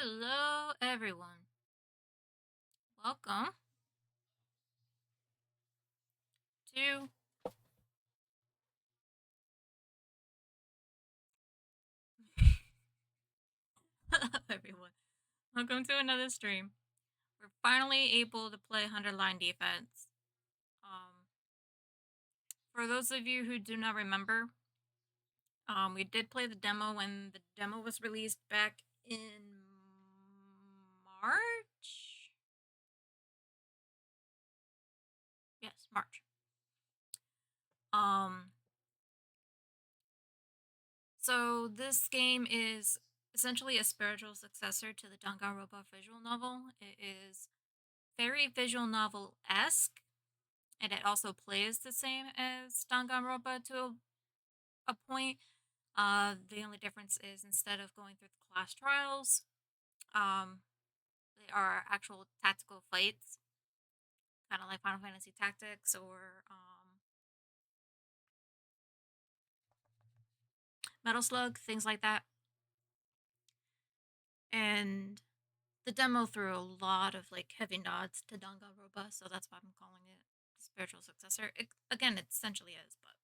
Hello, everyone. Welcome to everyone. Welcome to another stream. We're finally able to play 100 line defense. For those of you who do not remember, we did play the demo when the demo was released back in March. Yes, March. So this game is essentially a spiritual successor to the Danganronpa visual novel. It is very visual novel esque, and it also plays the same as Danganronpa to a point. The only difference is instead of going through the class trials, um, they are actual tactical fights, kind of like Final Fantasy Tactics or Metal Slug, things like that. And the demo threw a lot of like heavy nods to Danganronpa, so that's why I'm calling it the spiritual successor. Again, it essentially is, but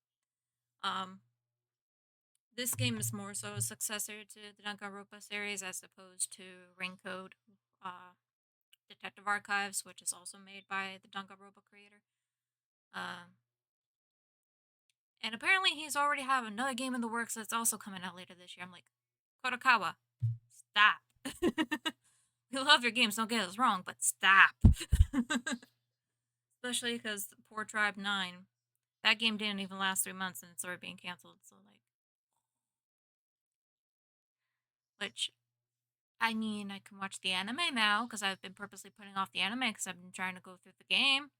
this game is more so a successor to the Danganronpa series as opposed to Ring Code, uh, Detective Archives, which is also made by the Danganronpa creator. And apparently he's already have another game in the works that's also coming out later this year. I'm like, Kotokawa, stop. We love your games, don't get us wrong, but stop. Especially because Poor Tribe 9, that game didn't even last 3 months and it's already being canceled. So, like, which, I mean, I can watch the anime now because I've been purposely putting off the anime because I've been trying to go through the game.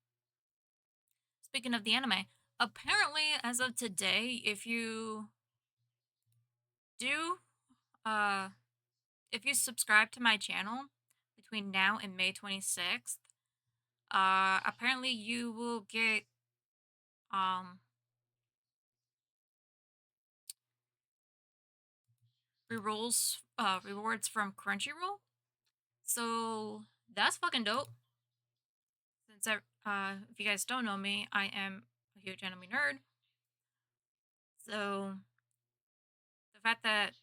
Speaking of the anime, apparently, as of today, do, uh, if you subscribe to my channel between now and May 26th, apparently you will get, rewards from Crunchyroll. So that's fucking dope. Since if you guys don't know me, I am a huge anime nerd. So the fact that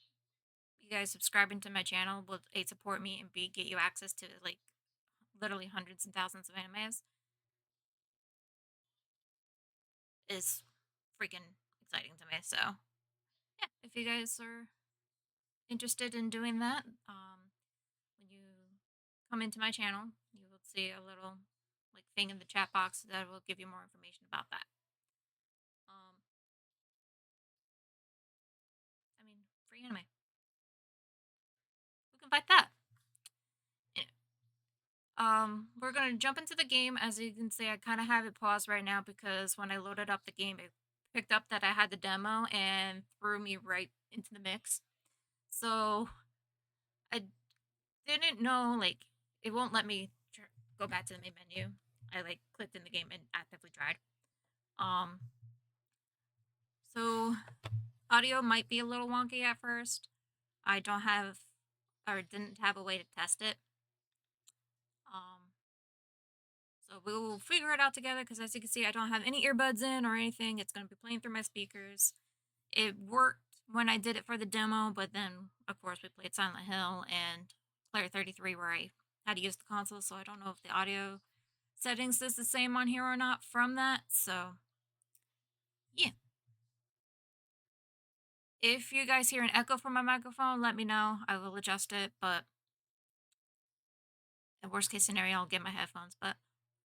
you guys subscribing to my channel will A, support me, and B, get you access to like literally hundreds and thousands of animes is freaking exciting to me. So yeah, if you guys are interested in doing that, when you come into my channel, you will see a little like thing in the chat box that will give you more information about that. I mean, free anime. Who can fight that? We're gonna jump into the game. As you can see, I kind of have it paused right now because when I loaded up the game, it picked up that I had the demo and threw me right into the mix. So I didn't know, like, it won't let me go back to the main menu. I like clicked in the game and actively tried. Um, so audio might be a little wonky at first. I don't have or didn't have a way to test it. So we will figure it out together because as you can see, I don't have any earbuds in or anything. It's going to be playing through my speakers. It worked when I did it for the demo, but then, of course, we played Silent Hill and Player 33 where I had to use the console, so I don't know if the audio settings is the same on here or not from that. So, yeah. If you guys hear an echo from my microphone, let me know. I will adjust it, but in worst case scenario, I'll get my headphones. But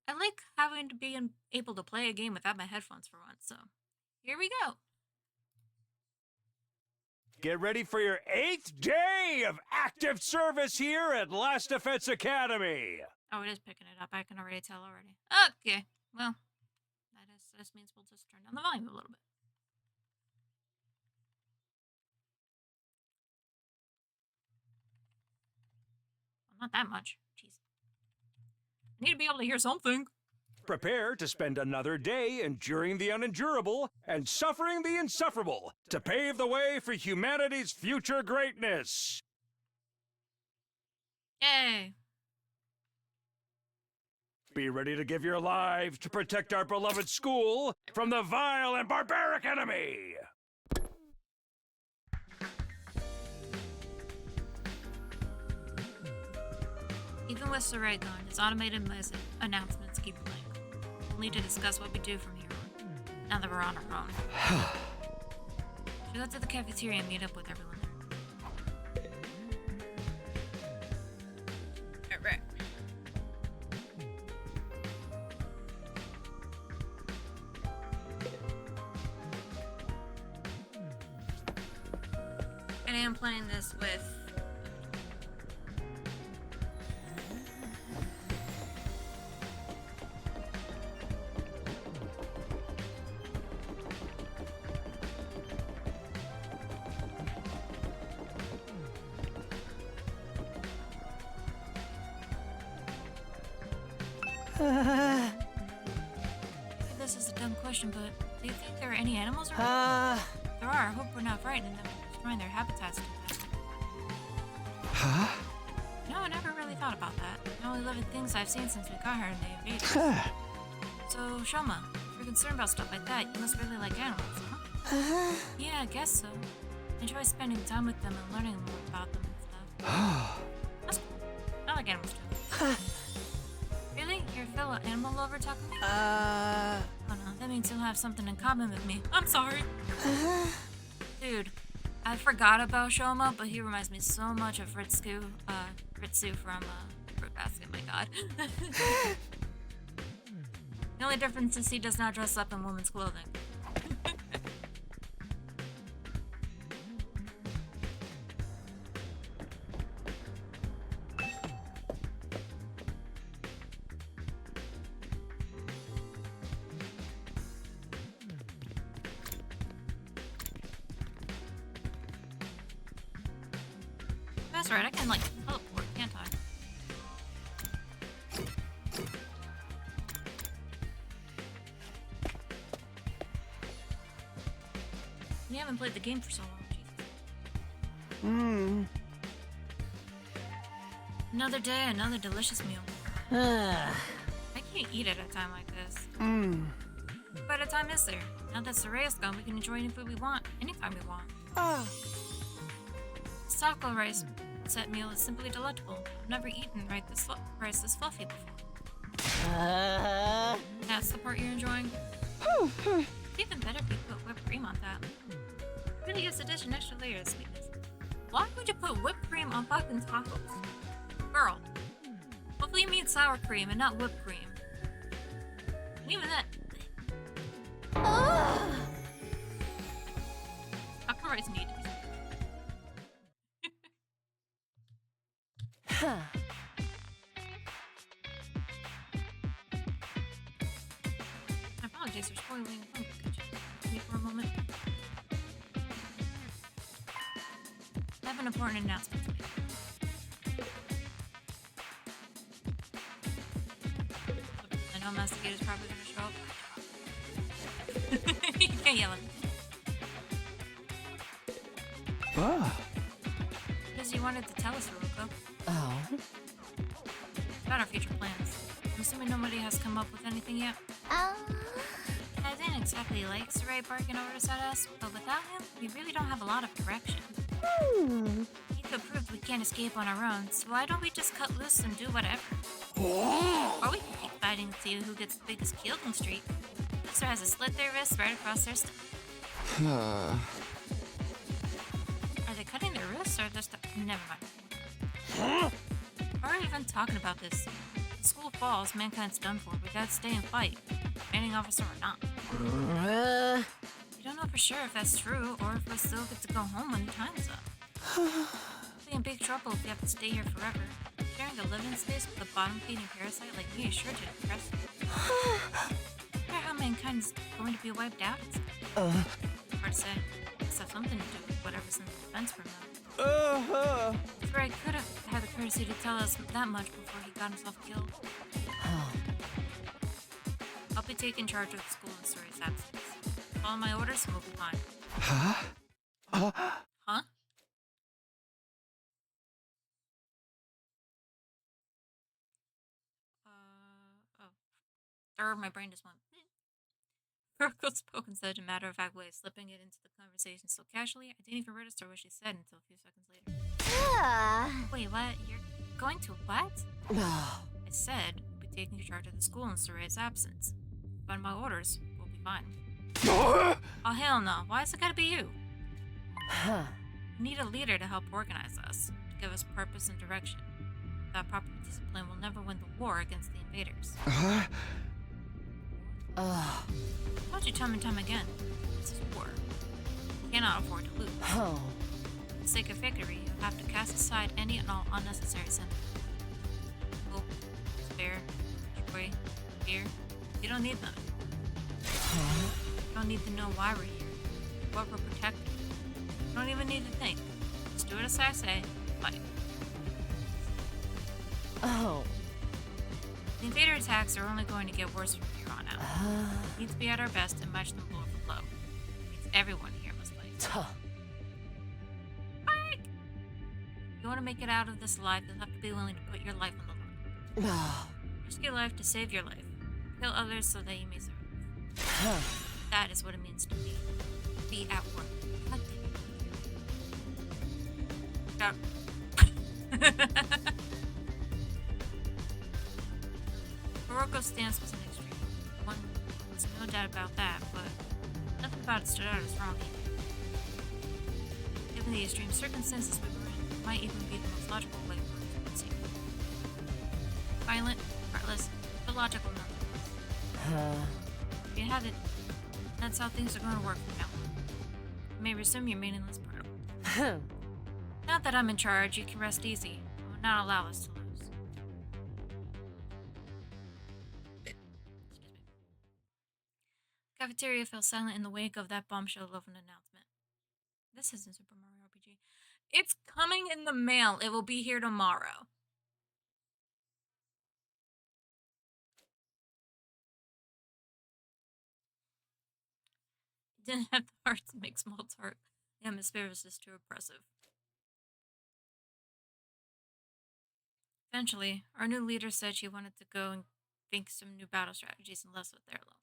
I like having to be able to play a game without my headphones for once, so here we go. Get ready for your 8th day of active service here at Last Defense Academy. Oh, it is picking it up. I can already tell already. Okay, well, this means we'll just turn down the volume a little bit. Well, not that much. Jeez. I need to be able to hear something. Prepare to spend another day enduring the unendurable and suffering the insufferable to pave the way for humanity's future greatness. Yay! Be ready to give your lives to protect our beloved school from the vile and barbaric enemy! Even with Saray gone, his automated announcements keep playing. We'll need to discuss what we do from here on, now that we're on our own. Should we go to the cafeteria and meet up with everyone there? Alright. And I am playing this with this is a dumb question, but do you think there are any animals around? There are. I hope we're not frightened that we're destroying their habitats too fast. No, I never really thought about that. The only living things I've seen since we got here in the invaders. So, Shoma, if you're concerned about stuff like that, you must really like animals, huh? Yeah, I guess so. Enjoy spending time with them and learning more about them and stuff. That's cool. I like animals too. Really? You're a fellow animal lover talking to me? Oh no, that means you'll have something in common with me. I'm sorry. Dude, I forgot about Shoma, but he reminds me so much of Ritsu from Fruit Basket, my god. The only difference is he does not dress up in women's clothing. That's right, I can, like, teleport, can't I? You haven't played the game for so long, Jesus. Another day, another delicious meal. I can't eat at a time like this. But a time is there. Now that Saray is gone, we can enjoy any food we want, anytime we want. This taco rice set meal is simply delectable. I've never eaten rice this fluffy before. That's the part you're enjoying? It's even better if you put whipped cream on that. It really gives the dish an extra layer of sweetness. Why would you put whipped cream on fucking tacos? Girl, hopefully you mean sour cream and not whipped cream. And even that. Taco rice need to be. My apologies for spoiling the phone. Wait for a moment. I have an important announcement to make. I know Masticator's probably gonna show up. You can't yell at me. Because you wanted to tell us, Ruko. About our future plans. I'm assuming nobody has come up with anything yet? I didn't exactly like Saray barking orders at us, but without him, we really don't have a lot of direction. He could prove we can't escape on our own, so why don't we just cut loose and do whatever? Or we can keep fighting to see who gets the biggest killing streak. Mister has a slit their wrists right across their stomach. Are they cutting their wrists or just... Never mind. Why are we even talking about this? If school falls, mankind's done for. We gotta stay and fight. Commanding officer or not. We don't know for sure if that's true, or if we'll still get to go home when the time's up. We'll be in big trouble if we have to stay here forever. Sharing a living space with a bottom-feeding parasite like me is sure to impress you. I wonder how mankind's going to be wiped out. Hard to say. This has something to do with whatever's in the defense from them. Fred could have had the courtesy to tell us that much before he got himself killed. I'll be taking charge of the school in Soray's absence. Follow my orders and we'll be fine. Huh? My brain just went. Oracle spoke in such a matter-of-fact way, slipping it into the conversation so casually I didn't even register what she said until a few seconds later. Wait, what? You're going to what? I said we'll be taking charge of the school in Soraya's absence. Find my orders, we'll be fine. Oh, hell no. Why is it gotta be you? We need a leader to help organize us, to give us purpose and direction. Without proper discipline, we'll never win the war against the invaders. I told you time and time again, this is war. We cannot afford to lose. For the sake of victory, you have to cast aside any and all unnecessary sentiment. Hope, despair, joy, fear. You don't need them. You don't need to know why we're here, what we're protecting. You don't even need to think. Just do it as I say, fight. The invader attacks are only going to get worse from here on out. We need to be at our best and match them blow for blow. It means everyone here must fight. Fight! If you want to make it out of this alive, you'll have to be willing to put your life on the line. Risk your life to save your life. Kill others so that you may survive. That is what it means to be at work. Stop. Oroko's stance was an extreme one. There's no doubt about that, but nothing about it stood out as wrong either. Given the extreme circumstances we were in, it might even be the most logical way for it to proceed. Violent, heartless, but logical nonetheless. If you had it, that's how things are going to work from now on. You may resume your meaningless protocol. Now that I'm in charge, you can rest easy. I will not allow us to lose. Excuse me. Cafeteria fell silent in the wake of that bombshell of an announcement. This isn't Super Mario RPG. It's coming in the mail. It will be here tomorrow. Didn't have the heart to make small talk. The atmosphere was just too oppressive. Eventually, our new leader said she wanted to go and think some new battle strategies and left us there alone.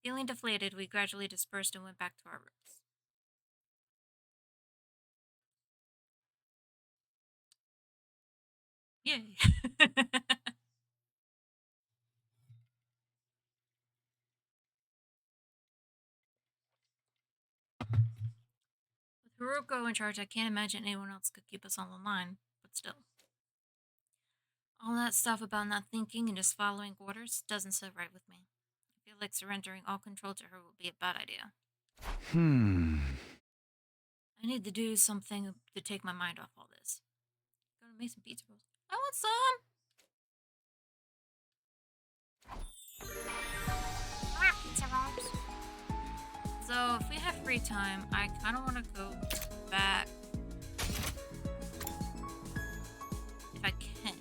Feeling deflated, we gradually dispersed and went back to our rooms. Yay! With Hiroko in charge, I can't imagine anyone else could keep us on the line, but still. All that stuff about not thinking and just following orders doesn't sit right with me. I feel like surrendering all control to her would be a bad idea. I need to do something to take my mind off all this. Gonna make some pizza rolls. I want some! Pizza rolls. So, if we have free time, I kind of want to go back, if I can,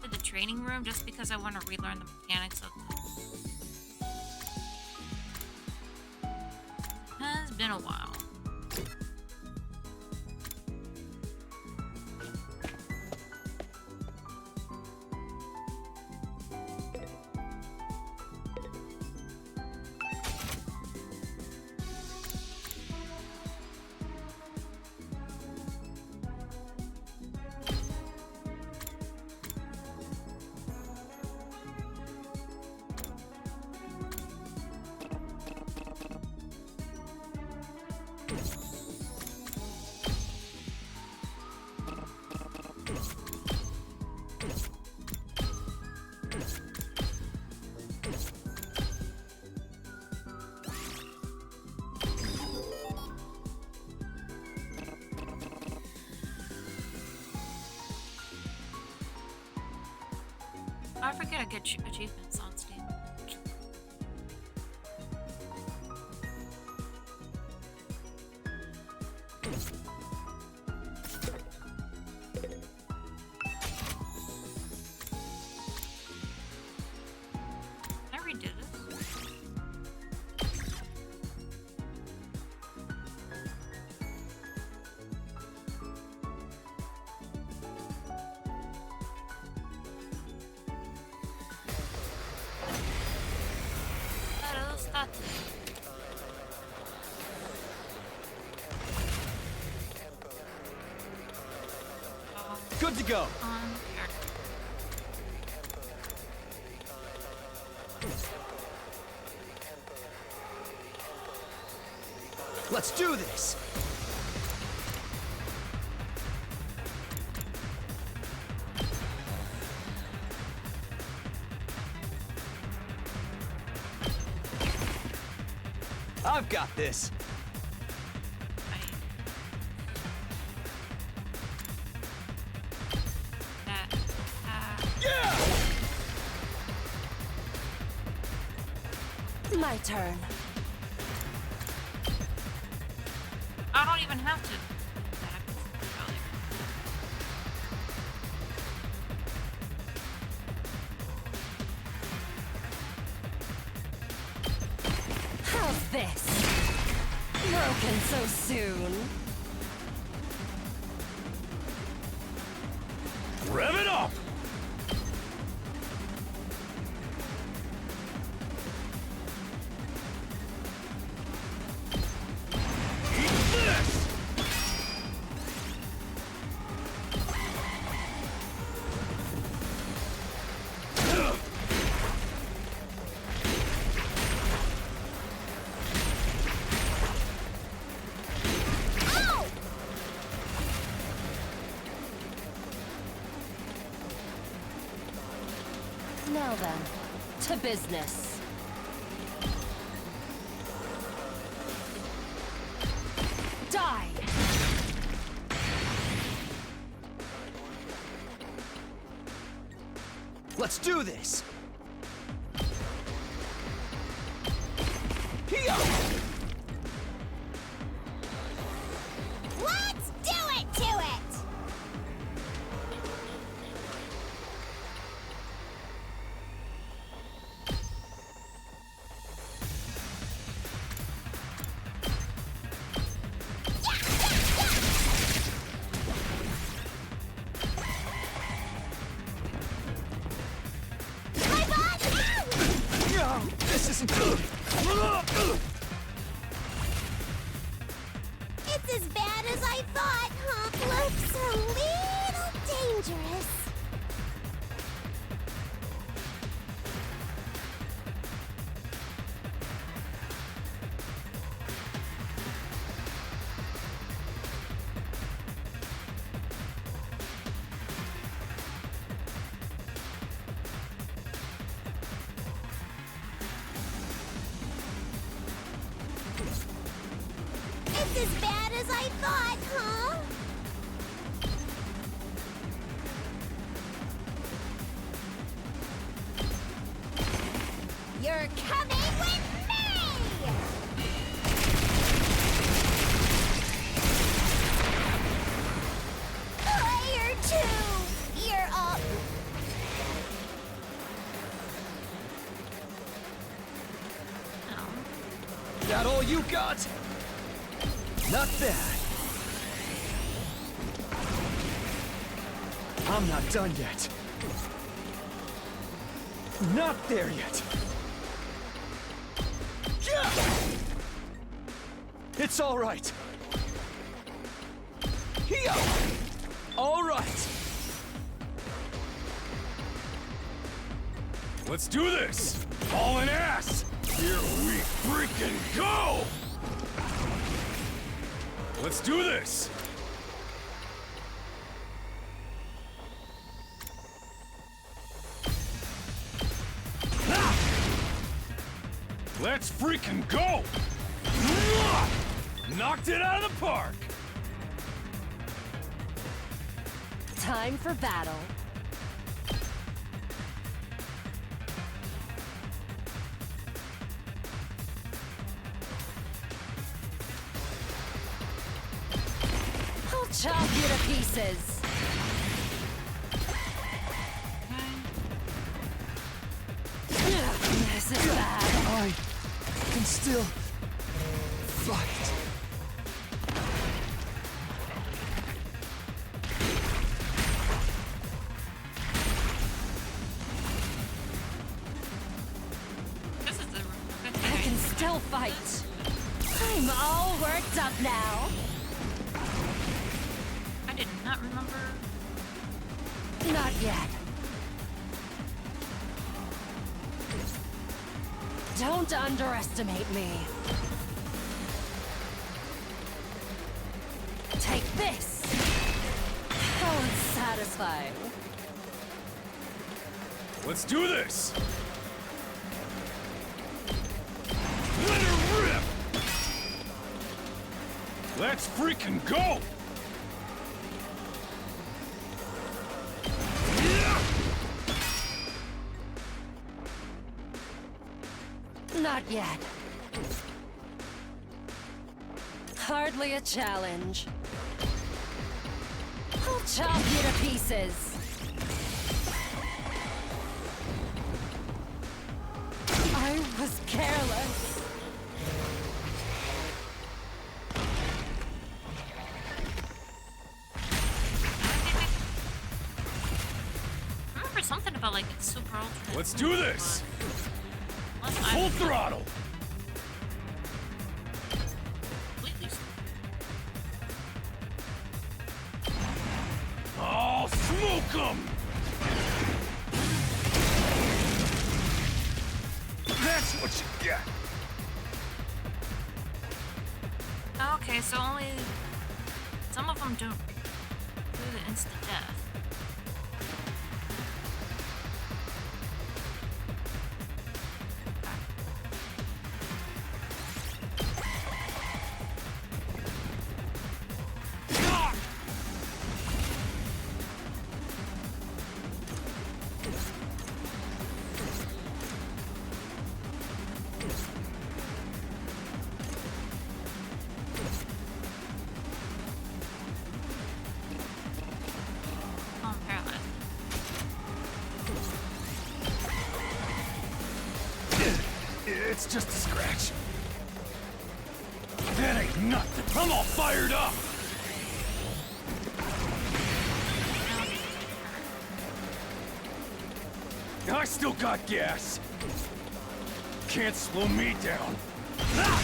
to the training room just because I want to relearn the mechanics of this. It has been a while. I forget I get achievements on Steam. I redid it. that. Good to go. Here. Let's do this. I've got this. Right. That. Yeah! My turn. I don't even have to. That I can see earlier. How's this? Broken so soon. Rev it up! Eat this! Now then, to business. Die! Let's do this. Here! Let's do it to it! My body! No, this isn't good. It's as bad as I thought, huh? Looks a little dangerous. It's as bad as I thought, huh? You're coming with me! Player 2, you're up. No. That all you got? Not bad. I'm not done yet. Not there yet. Yeah! It's all right. Here! All right. Let's do this! All in ass! Here we freaking go! Let's do this! Let's freaking go! Knocked it out of the park! Time for battle. I'll chop you to pieces. This is bad. I can still fight. This is a good I can thing. final fight. I'm all worked up now. I did not remember. Not yet. Don't underestimate me. Take this. How unsatisfying. Let's do this! Let her rip! Let's freaking go! Not yet. Hardly a challenge. I'll chop you to pieces. I was careless. I remember something about like it's super ultra. Let's do this! Unless Full I'm throttle! completely stupid. Oh, smoke 'em! That's what you get! Okay, so only some of them don't do the instant death. Oh, I'm paralyzed. It's just a scratch. That ain't nothing. I'm all fired up! I still got gas. Can't slow me down. Ah!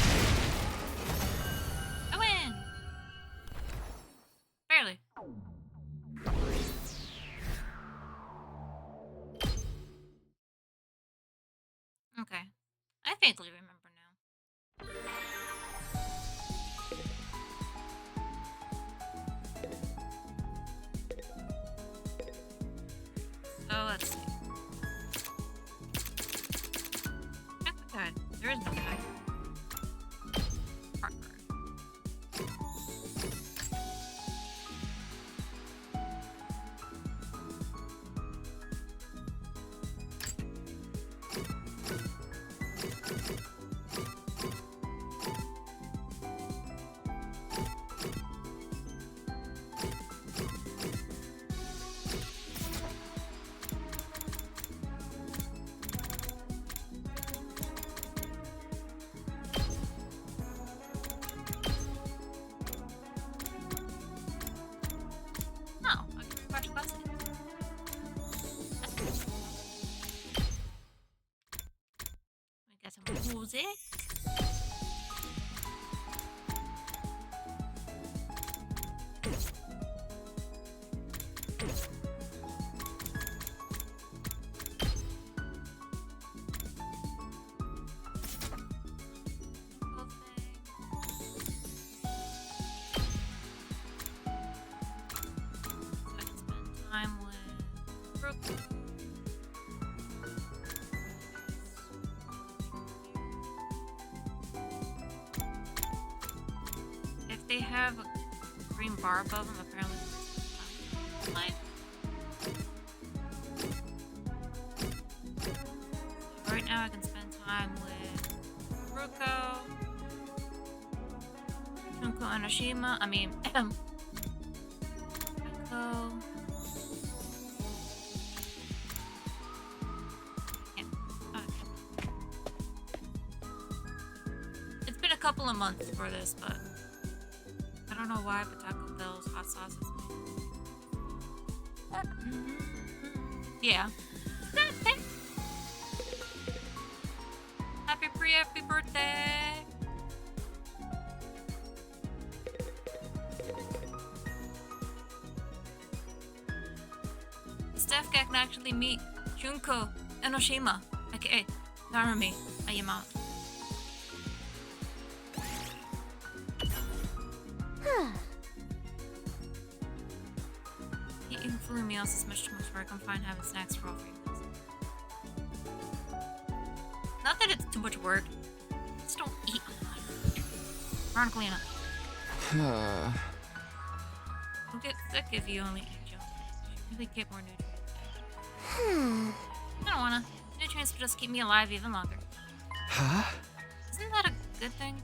I win! Barely. Okay. I vaguely remember now. So let's see. Check the guide. There is no guide. Heart card. Oh, I can refresh questions. That's cool. We got some music. Cool thing. So I can spend time with Brooke. If they have a green bar above them, apparently it's like. Right now I can spend time with Ruko, Junko Anashima, Eiko. Yeah, okay. It's been a couple of months for this, but I don't know why, but Taco Bell's hot sauce is yeah. Happy Jeffrey, happy birthday! Steph can actually meet Junko Enoshima, aka Narumi Ayama. Eating food meals is much too much work. I'm fine having snacks for all 3 meals. Not that it's too much work. Just don't eat a lot of food. Ironically enough. You'll get sick if you only eat junk. You really get more nutrients. I don't wanna. Nutrients will just keep me alive even longer. Huh? Isn't that a good thing?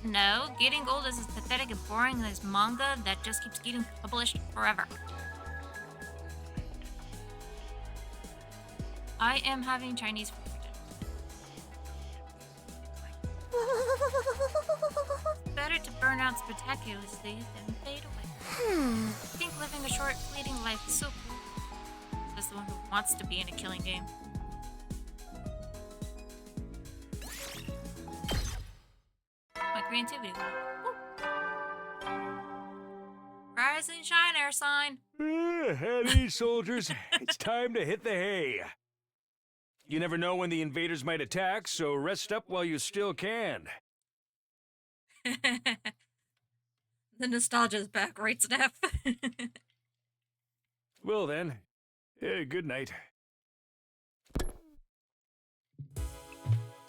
No. Getting old is as pathetic and boring as manga that just keeps getting published forever. I am having Chinese food for dinner. Better to burn out spectacularly than fade away. I think living a short, fleeting life is so cool. Says the one who wants to be in a killing game. My creativity. Woo. Rise and shine, air sign. Howdy, soldiers. It's time to hit the hay. You never know when the invaders might attack, so rest up while you still can. The nostalgia's back, right, Steph? Well then, good night.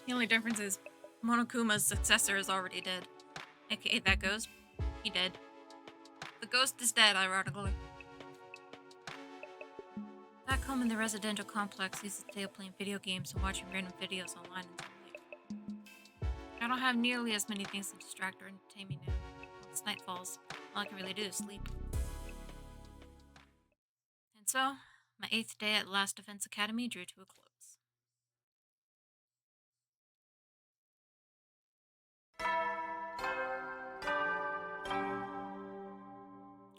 The only difference is Monokuma's successor is already dead. AKA that ghost. He dead. The ghost is dead, ironically. Back home in the residential complex, I used to stay up playing video games and watching random videos online until late. I don't have nearly as many things to distract or entertain me now. Once night falls, all I can really do is sleep. And so, my 8th day at Last Defense Academy drew to a close.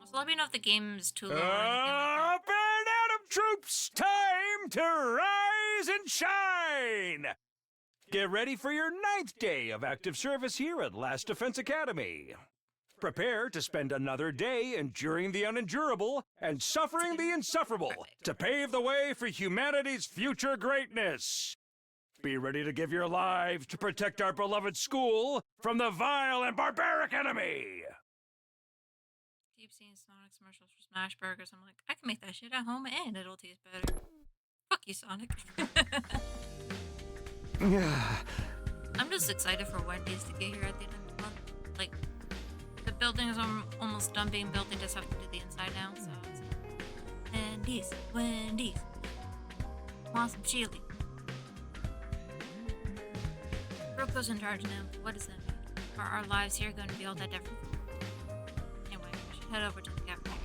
So let me know if the game is too low or anything like that. Up and Atom troops! Time to rise and shine! Get ready for your 9th day of active service here at Last Defense Academy. Prepare to spend another day enduring the unendurable and suffering the insufferable to pave the way for humanity's future greatness. Be ready to give your lives to protect our beloved school from the vile and barbaric enemy. Keep seeing Sonic commercials for Smash Burgers. I'm like, I can make that shit at home and it'll taste better. Fuck you, Sonic. I'm just excited for Wendy's to get here at the end of the month. Like, the building is almost done being built. They just have to do the inside now. So it's Wendy's. Want some chili? Broko's in charge now. What does that mean? Are our lives here going to be all that different? Anyway, we should head over to the cafeteria.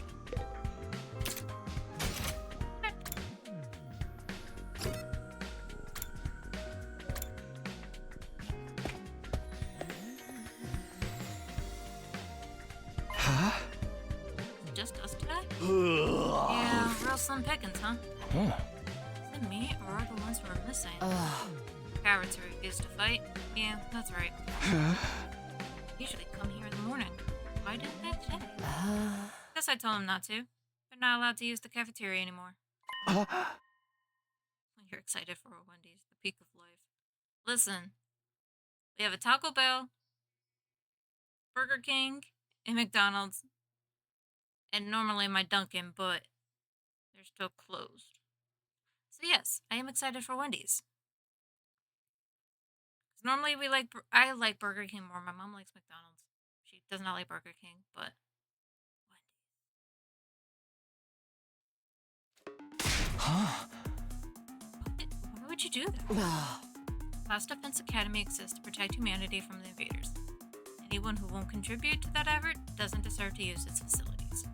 Huh? Just us today? Yeah, real slim pickings, huh? Is it me, or are the ones who are missing? Cowards who refuse to fight? Yeah, that's right. Usually come here in the morning. Why didn't they today? Guess I told them not to. They're not allowed to use the cafeteria anymore. You're excited for a Wendy's, the peak of life. Listen, we have a Taco Bell, Burger King, and McDonald's, and normally my Dunkin', but they're still closed. So yes, I am excited for Wendy's. Normally I like Burger King more. My mom likes McDonald's. She does not like Burger King, but Huh? why would you do that? Last Defense Academy exists to protect humanity from the invaders. Anyone who won't contribute to that effort doesn't deserve to use its facilities.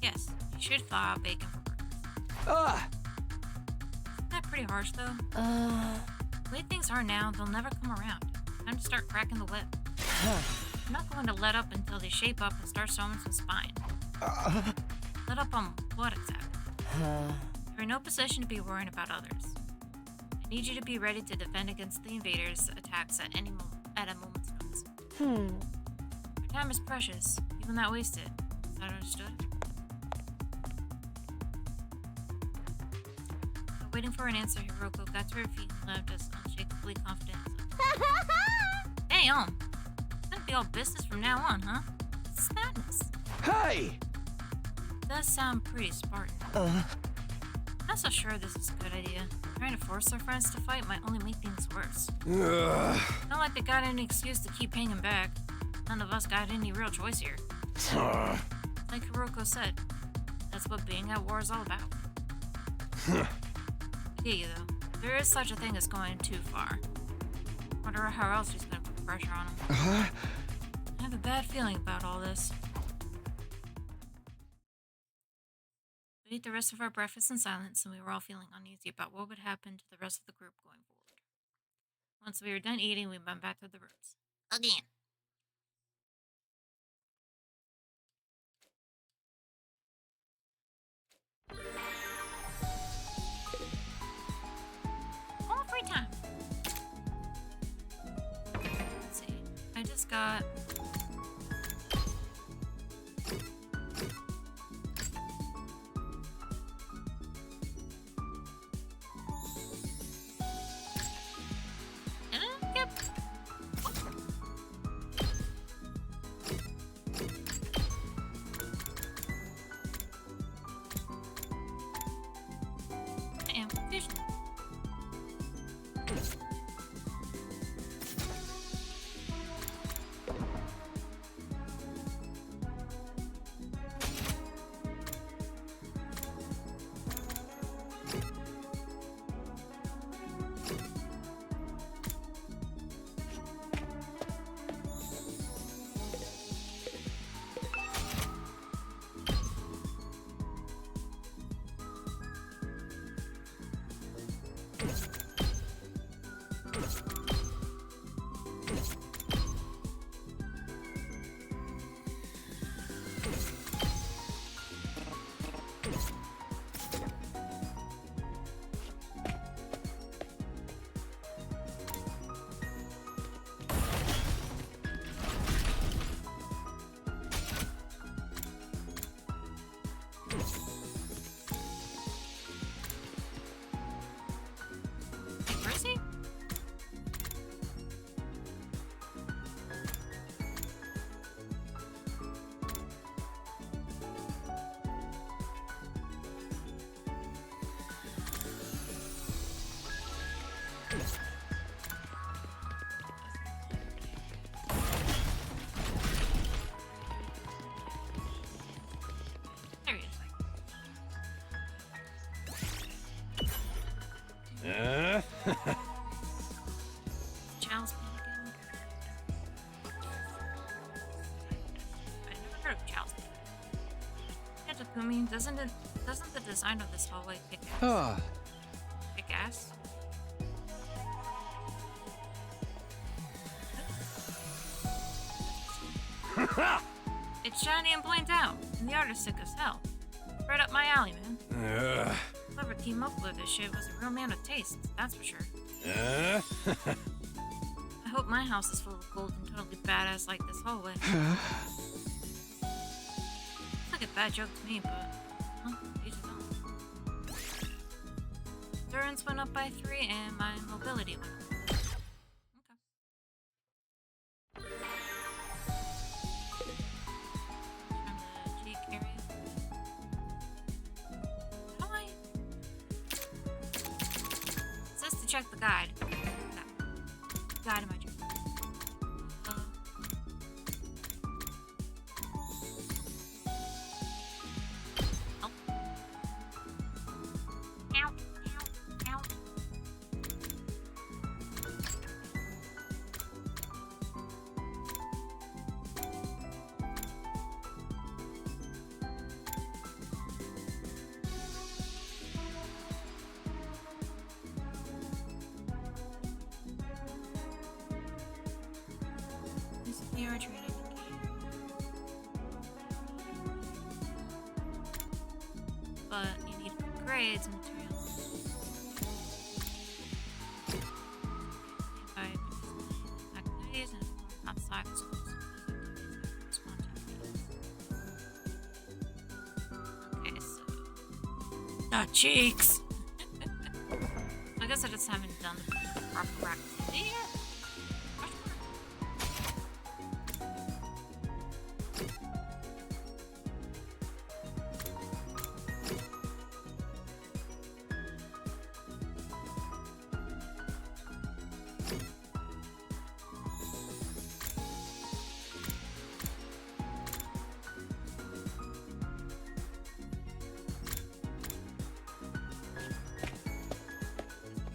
Yes, you should thaw out bacon for burgers. Isn't that pretty harsh, though? The way things are now, they'll never come around. Time to start cracking the whip. I'm not going to let up until they shape up and start showing some spine. Let up on what exactly? You're in no position to be worrying about others. Need you to be ready to defend against the invaders' attacks at a moment's notice. Your time is precious. You will not waste it. Is that understood? While waiting for an answer, Hiroko got to her feet and left us unshakably confident. Damn! It's gonna be all business from now on, huh? What's this madness? Hey! Does sound pretty Spartan. I'm not so sure this is a good idea. Trying to force our friends to fight might only make things worse. Not like they got any excuse to keep hanging back. None of us got any real choice here. Like Hiroko said, that's what being at war is all about. I get you though. There is such a thing as going too far. Wonder how else she's gonna put pressure on him. I have a bad feeling about all this. We ate the rest of our breakfast in silence, and we were all feeling uneasy about what would happen to the rest of the group going forward. Once we were done eating, we went back to the rooms. Again. All free time. Let's see. I just got... Mercy? There he is. Child's Play again? I never heard of Child's Play. Yeah, Takumi, doesn't the design of this hallway kick ass? Kick ass? It's shiny and blanked out, and the art is sick as hell. Right up my alley, man. Whoever came up with this shit was a real man of taste, that's for sure. I hope my house is full of gold and totally badass like this hallway. It's like a bad joke to me, but each his own. Endurance went up by 3 and my mobility went up. Okay. From the cheek area. How do I... It says to check the guide. Guide in my journal. Oh. Ow, ow, ow. This is the archery indicator. But you need grades and materials. The cheeks. I guess I just haven't done the proper activity yet.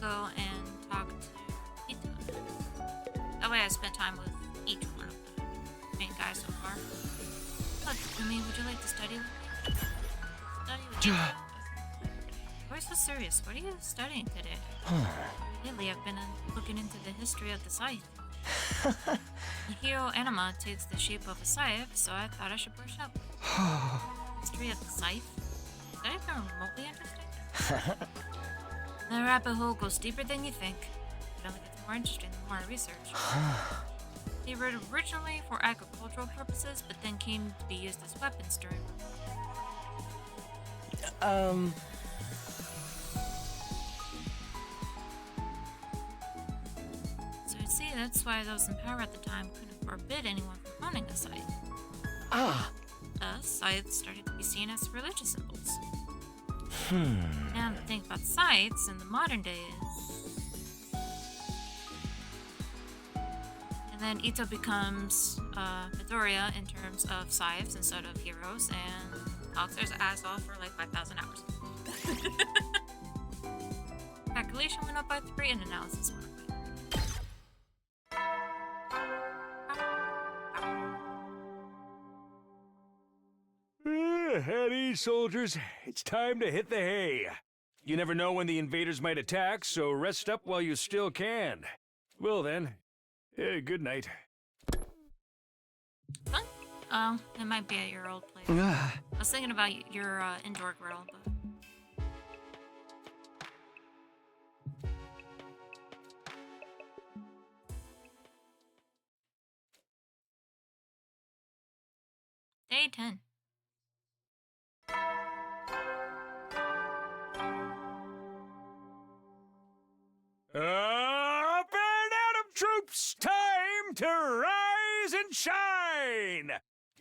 Go and talk to Ito. That way I spent time with each one of the main guys so far. Look, Umi, would you like to study with me? Study with Ito? Why so serious? What are you studying today? Lately, I've been looking into the history of the scythe. The hero anima takes the shape of a scythe, so I thought I should brush up. History of the scythe? Is that even remotely interesting? The rabbit hole goes deeper than you think. It only gets more interesting the more I research. They were originally for agricultural purposes, but then came to be used as weapons during. So you see, that's why those in power at the time couldn't forbid anyone from owning a scythe. Thus, scythes started to be seen as religious symbols. Now the thing about scythes in the modern day is... And then Ito becomes Midoriya in terms of scythes instead of heroes, and talks his ass off for like 5,000 hours. Calculation went up by 3 and analysis went up by 3. At ease, soldiers. It's time to hit the hay. You never know when the invaders might attack, so rest up while you still can. Well then, good night. Fun? Oh, it might be at your old place. I was thinking about your indoor grill, but... Day 10. Up and out of troops! Time to rise and shine!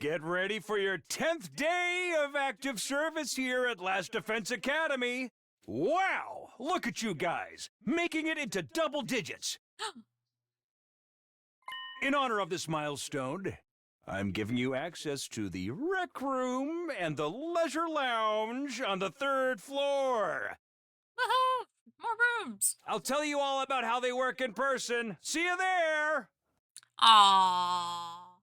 Get ready for your 10th day of active service here at Last Defense Academy. Wow! Look at you guys, making it into double digits. In honor of this milestone, I'm giving you access to the rec room and the leisure lounge on the 3rd floor. Woohoo! More rooms! I'll tell you all about how they work in person. See you there! Aww.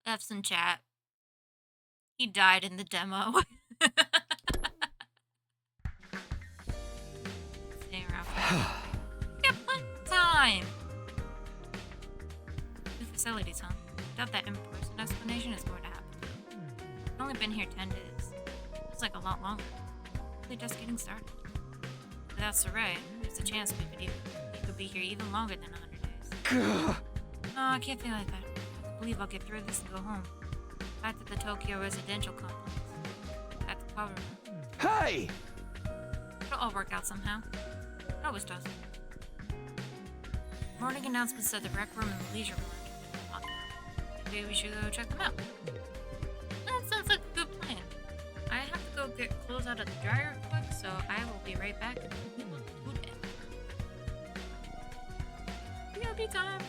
F's in chat. He died in the demo. Stay around for get plenty of time. New facilities, huh? Doubt that in-person explanation is going to happen. I've only been here 10 days. Feels like a lot longer. Really just getting started. Without Sarai, there's a chance we could be here even longer than 100 days. No, I can't feel like that. I believe I'll get through this and go home. Back to the Tokyo residential complex. Back to power room. Hey! It'll all work out somehow. It always does. Morning announcements at the rec room and the leisure room. Maybe we should go check them out. That sounds like a good plan. I have to go get clothes out of the dryer quick, so I will be right back. POP time!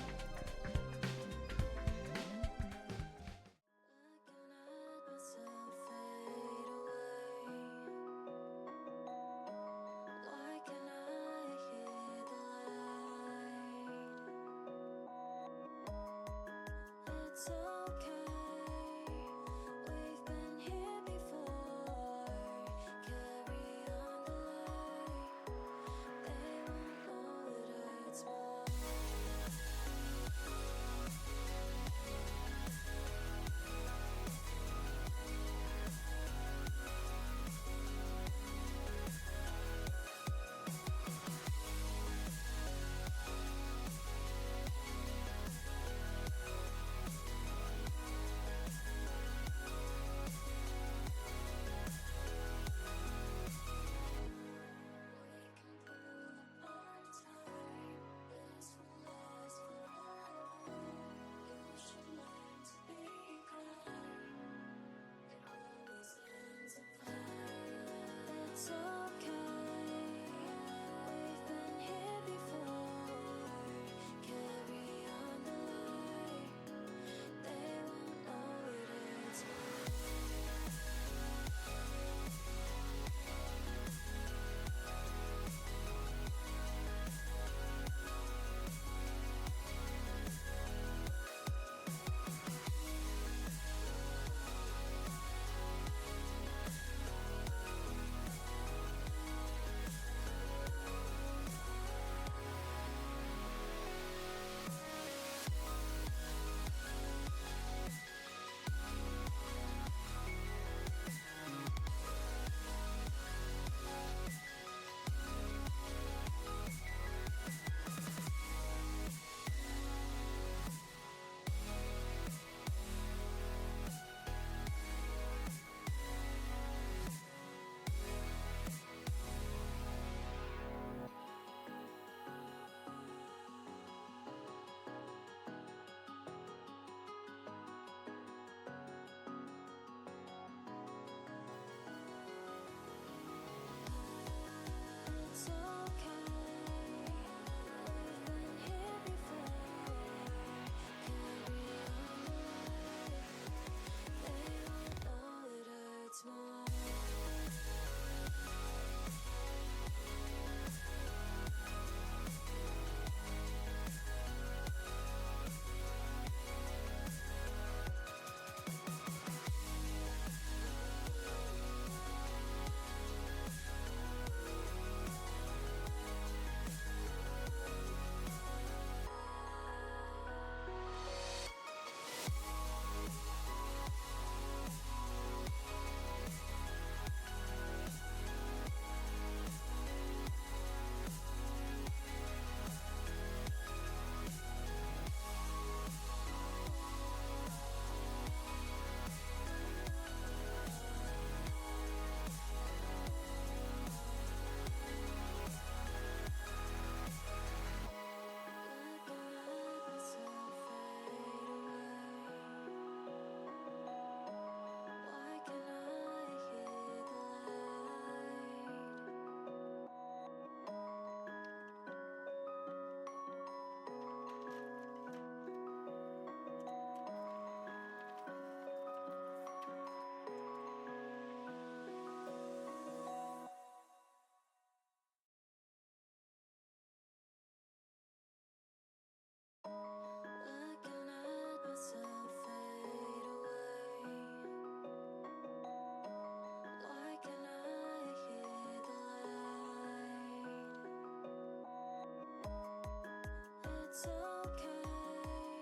It's okay,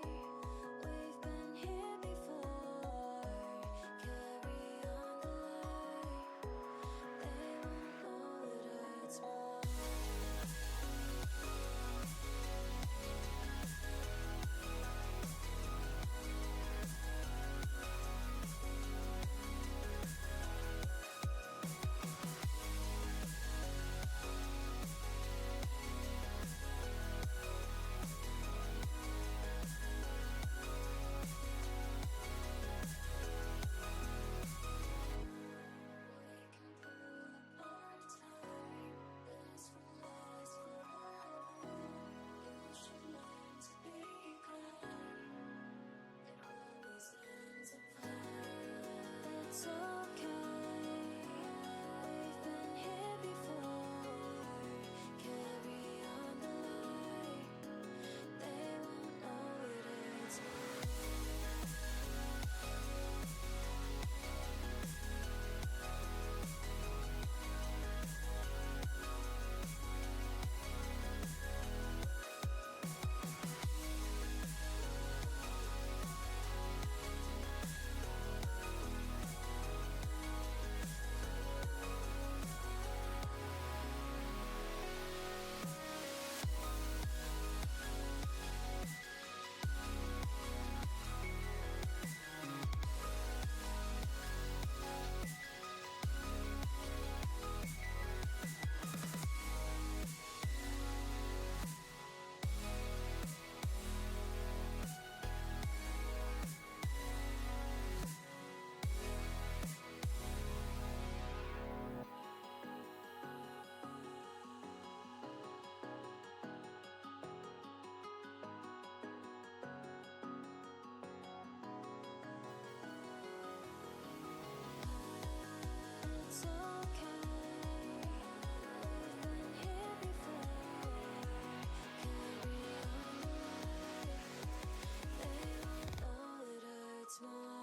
we've been here before. Carry on the light, they won't know it hurts more. We can pull apart time, this will last forever. You should learn to be kind. It always ends up fine. It's okay, we've been here before. Carry on the light, they won't know it hurts more. It's okay, we've been here before. Carry on the light, they won't know it hurts more.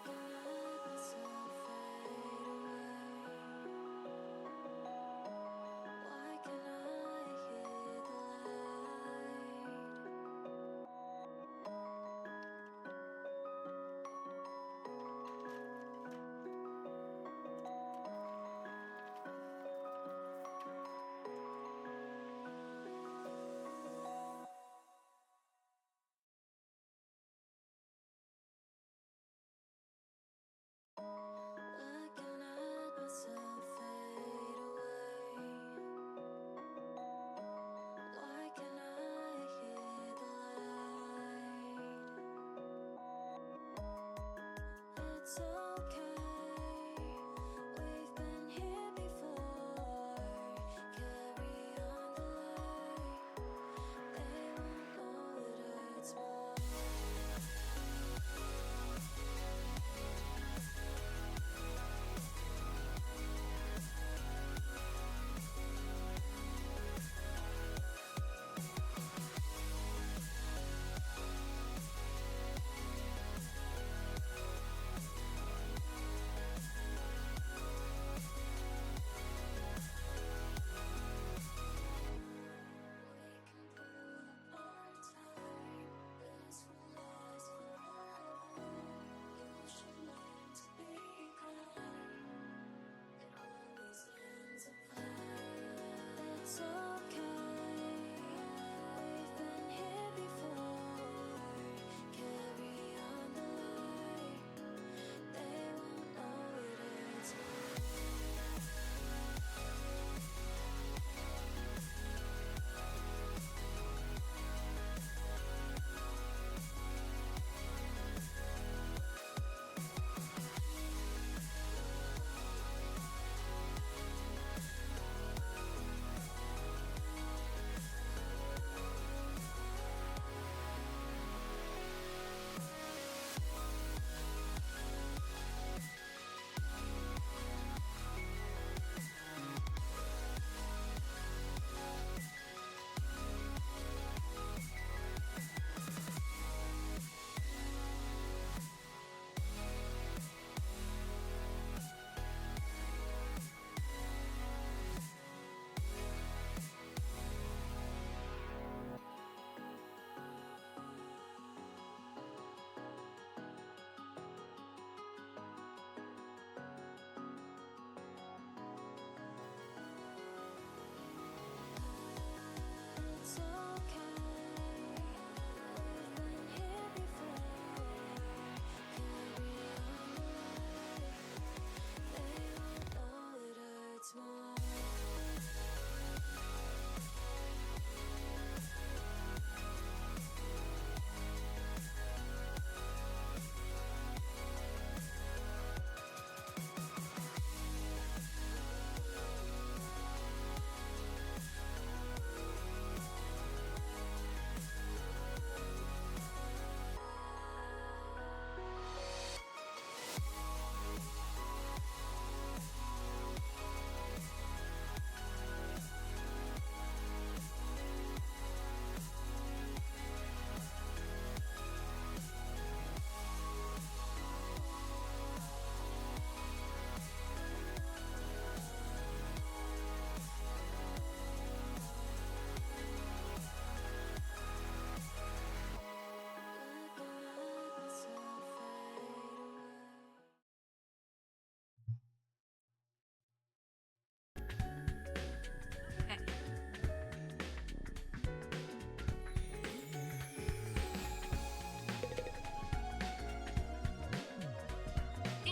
Looking at myself fade away. Why can't I hear the light? Looking at myself fade away. Why can't I hear the light? It's okay, we've been here before. Carry on the light, they won't know it hurts more.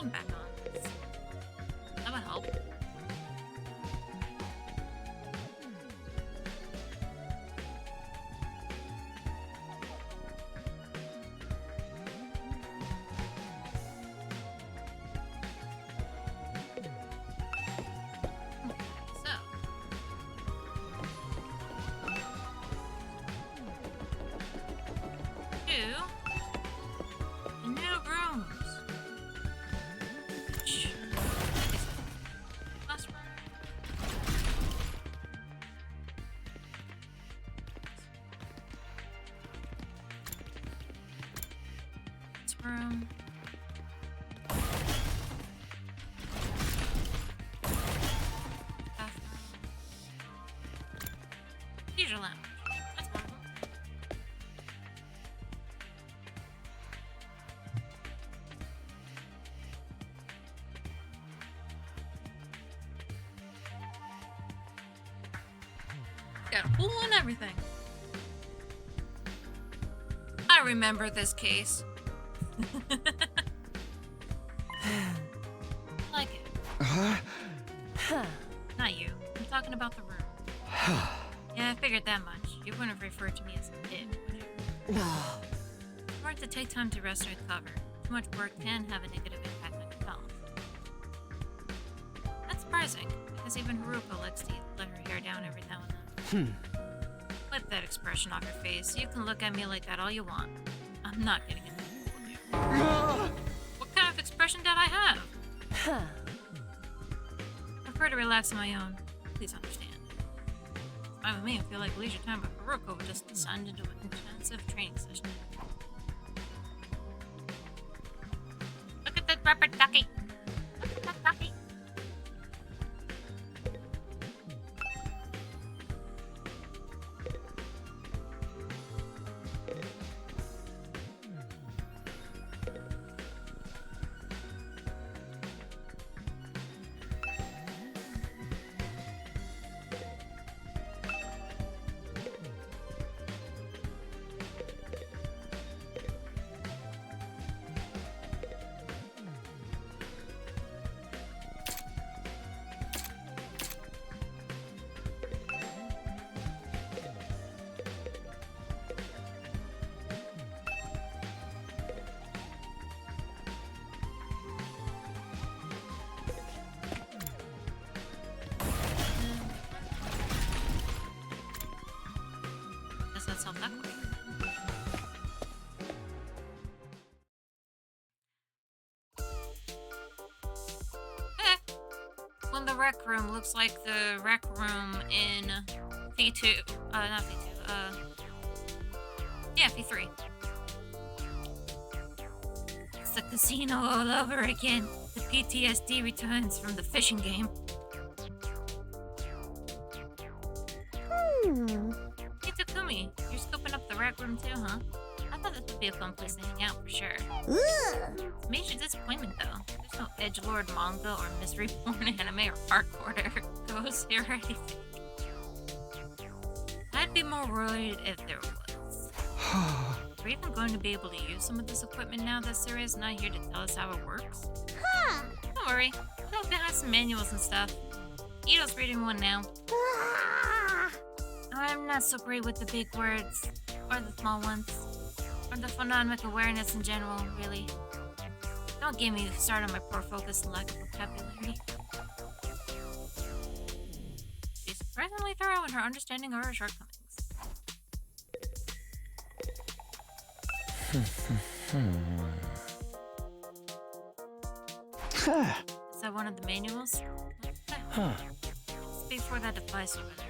machine back on. That would help. Room. Bathroom. Leisure lounge. That's one of them. Got a pool and everything. I remember this case. Like it. Not you. I'm talking about the room. Yeah, I figured that much. You wouldn't have referred to me as a it, would you? It's hard to take time to rest and recover. Too much work can have a negative impact on your health. That's surprising, because even Haruka likes to let her hair down every now and then. Wipe that expression off your face. You can look at me like that all you want. I'm not getting into the pool with you. What kind of expression did I have? I prefer to relax on my own. Please understand. It's fine with me. I feel like leisure time with Haruka would just descend into an intensive training session. Look at that rubber ducky. Look at that ducky. That's how that quick. When the rec room looks like the rec room in V2. Not V2. Yeah, V3. It's the casino all over again. The PTSD returns from the fishing game. Hey Takumi, you're scoping up the rec room too, huh? I thought this would be a fun place to hang out for sure. It's a major disappointment though. There's no edgelord manga or Miss Reborn anime or hardcore goes here or anything. I'd be more worried if there was. We're even going to be able to use some of this equipment now that Suria's not here to tell us how it works. Don't worry, I'll behind some manuals and stuff. Ito's reading one now. I'm not so great with the big words, or the small ones, or the phonemic awareness in general, really. Don't get me started on my poor focus and lack of vocabulary. She's surprisingly thorough in her understanding of her shortcomings. Is that one of the manuals? It's before that device over there.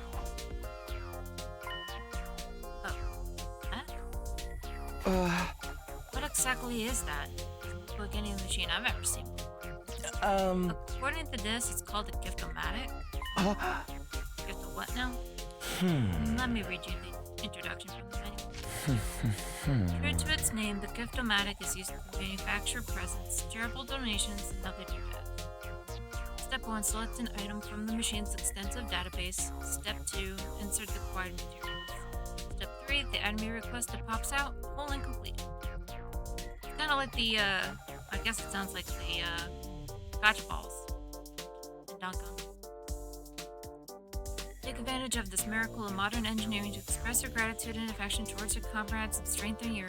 What exactly is that? It's the beginning machine I've ever seen before. According to this, it's called a giftomatic. Gift of what now? Let me read you the introduction from the manual. True to its name, the giftomatic is used to manufacture presents, charitable donations, and other doodads. Step 1. Select an item from the machine's extensive database. Step 2. Insert the required materials. Step 3. The enemy request that pops out, whole and complete. Kind of like the, I guess it sounds like the scotch balls and dunk them. Take advantage of this miracle of modern engineering to express your gratitude and affection towards your comrades and strengthen your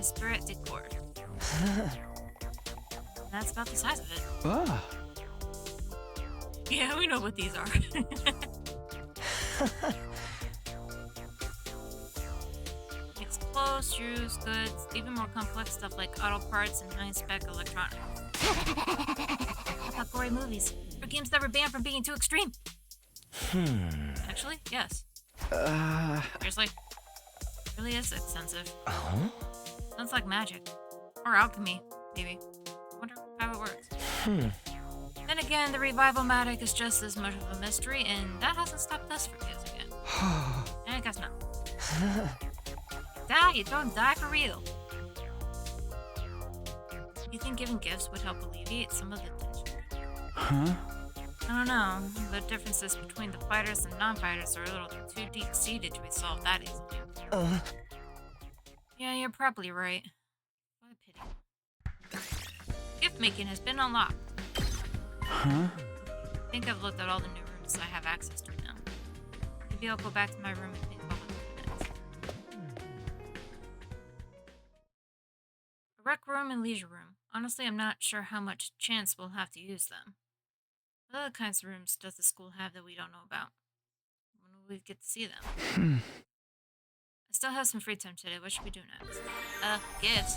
spirit de corps. That's about the size of it. Ah. Yeah, we know what these are. It's clothes, shoes, goods, even more complex stuff like auto parts and high-spec electronics. How about gory movies? Or games that were banned from being too extreme? Actually, yes. Seriously? It really is extensive. Sounds like magic. Or alchemy, maybe. Wonder how it works. Then again, the revival-matic is just as much of a mystery, and that hasn't stopped us from using it. And I guess not. Die, you don't die for real. You think giving gifts would help alleviate some of the tension? Huh? I don't know. The differences between the fighters and non-fighters are a little too deep-seated to be solved that easily. Yeah, you're probably right. What a pity. Gift making has been unlocked. Huh? I think I've looked at all the new rooms I have access to now. Maybe I'll go back to my room and think about what it is. A rec room and leisure room. Honestly, I'm not sure how much chance we'll have to use them. What other kinds of rooms does the school have that we don't know about? When will we get to see them? I still have some free time today. What should we do next? Gifts.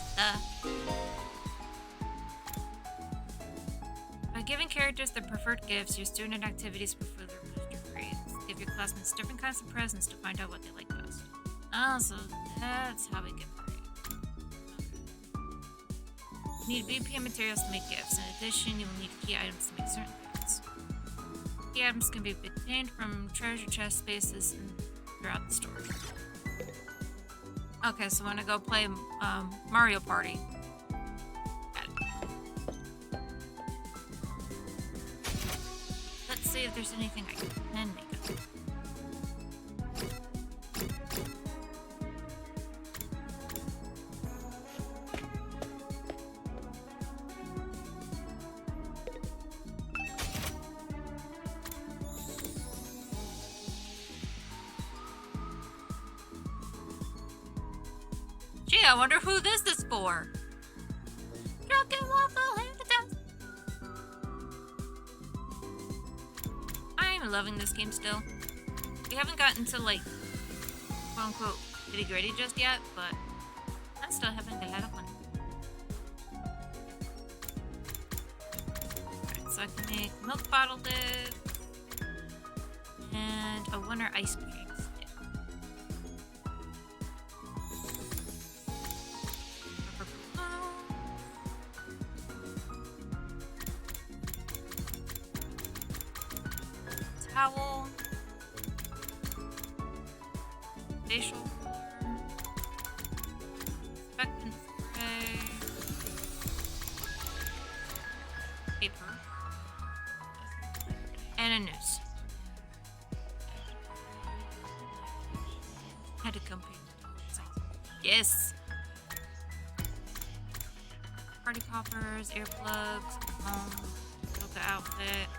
By giving characters their preferred gifts, your student activities will further boost your grades. Give your classmates different kinds of presents to find out what they like best. Oh, so that's how we get grades. Okay. You need VPN materials to make gifts. In addition, you will need key items to make certain gifts. Key items can be obtained from treasure chest spaces and throughout the store. Okay, so when I go play Mario Party. Got it. Let's see if there's anything I can make up. Gee, I wonder who this is for. Drunken waffle in the dust. I'm loving this game still. We haven't gotten to like quote unquote nitty gritty just yet, but I'm still having a lot of fun. Alright, so I can make milk bottle lid and a winter ice cream stick. Towel, facial expectant spray, paper, and a noose. Had to come paper. Yes. Party poppers, earplugs, yoga outfit.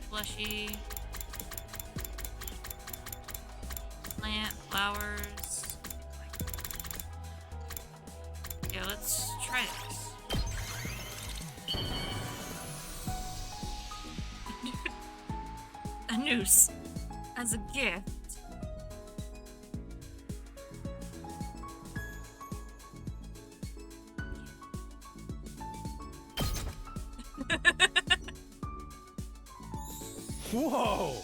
Plushie, plant, flowers. Yeah, let's try this. A noose as a gift. Whoa!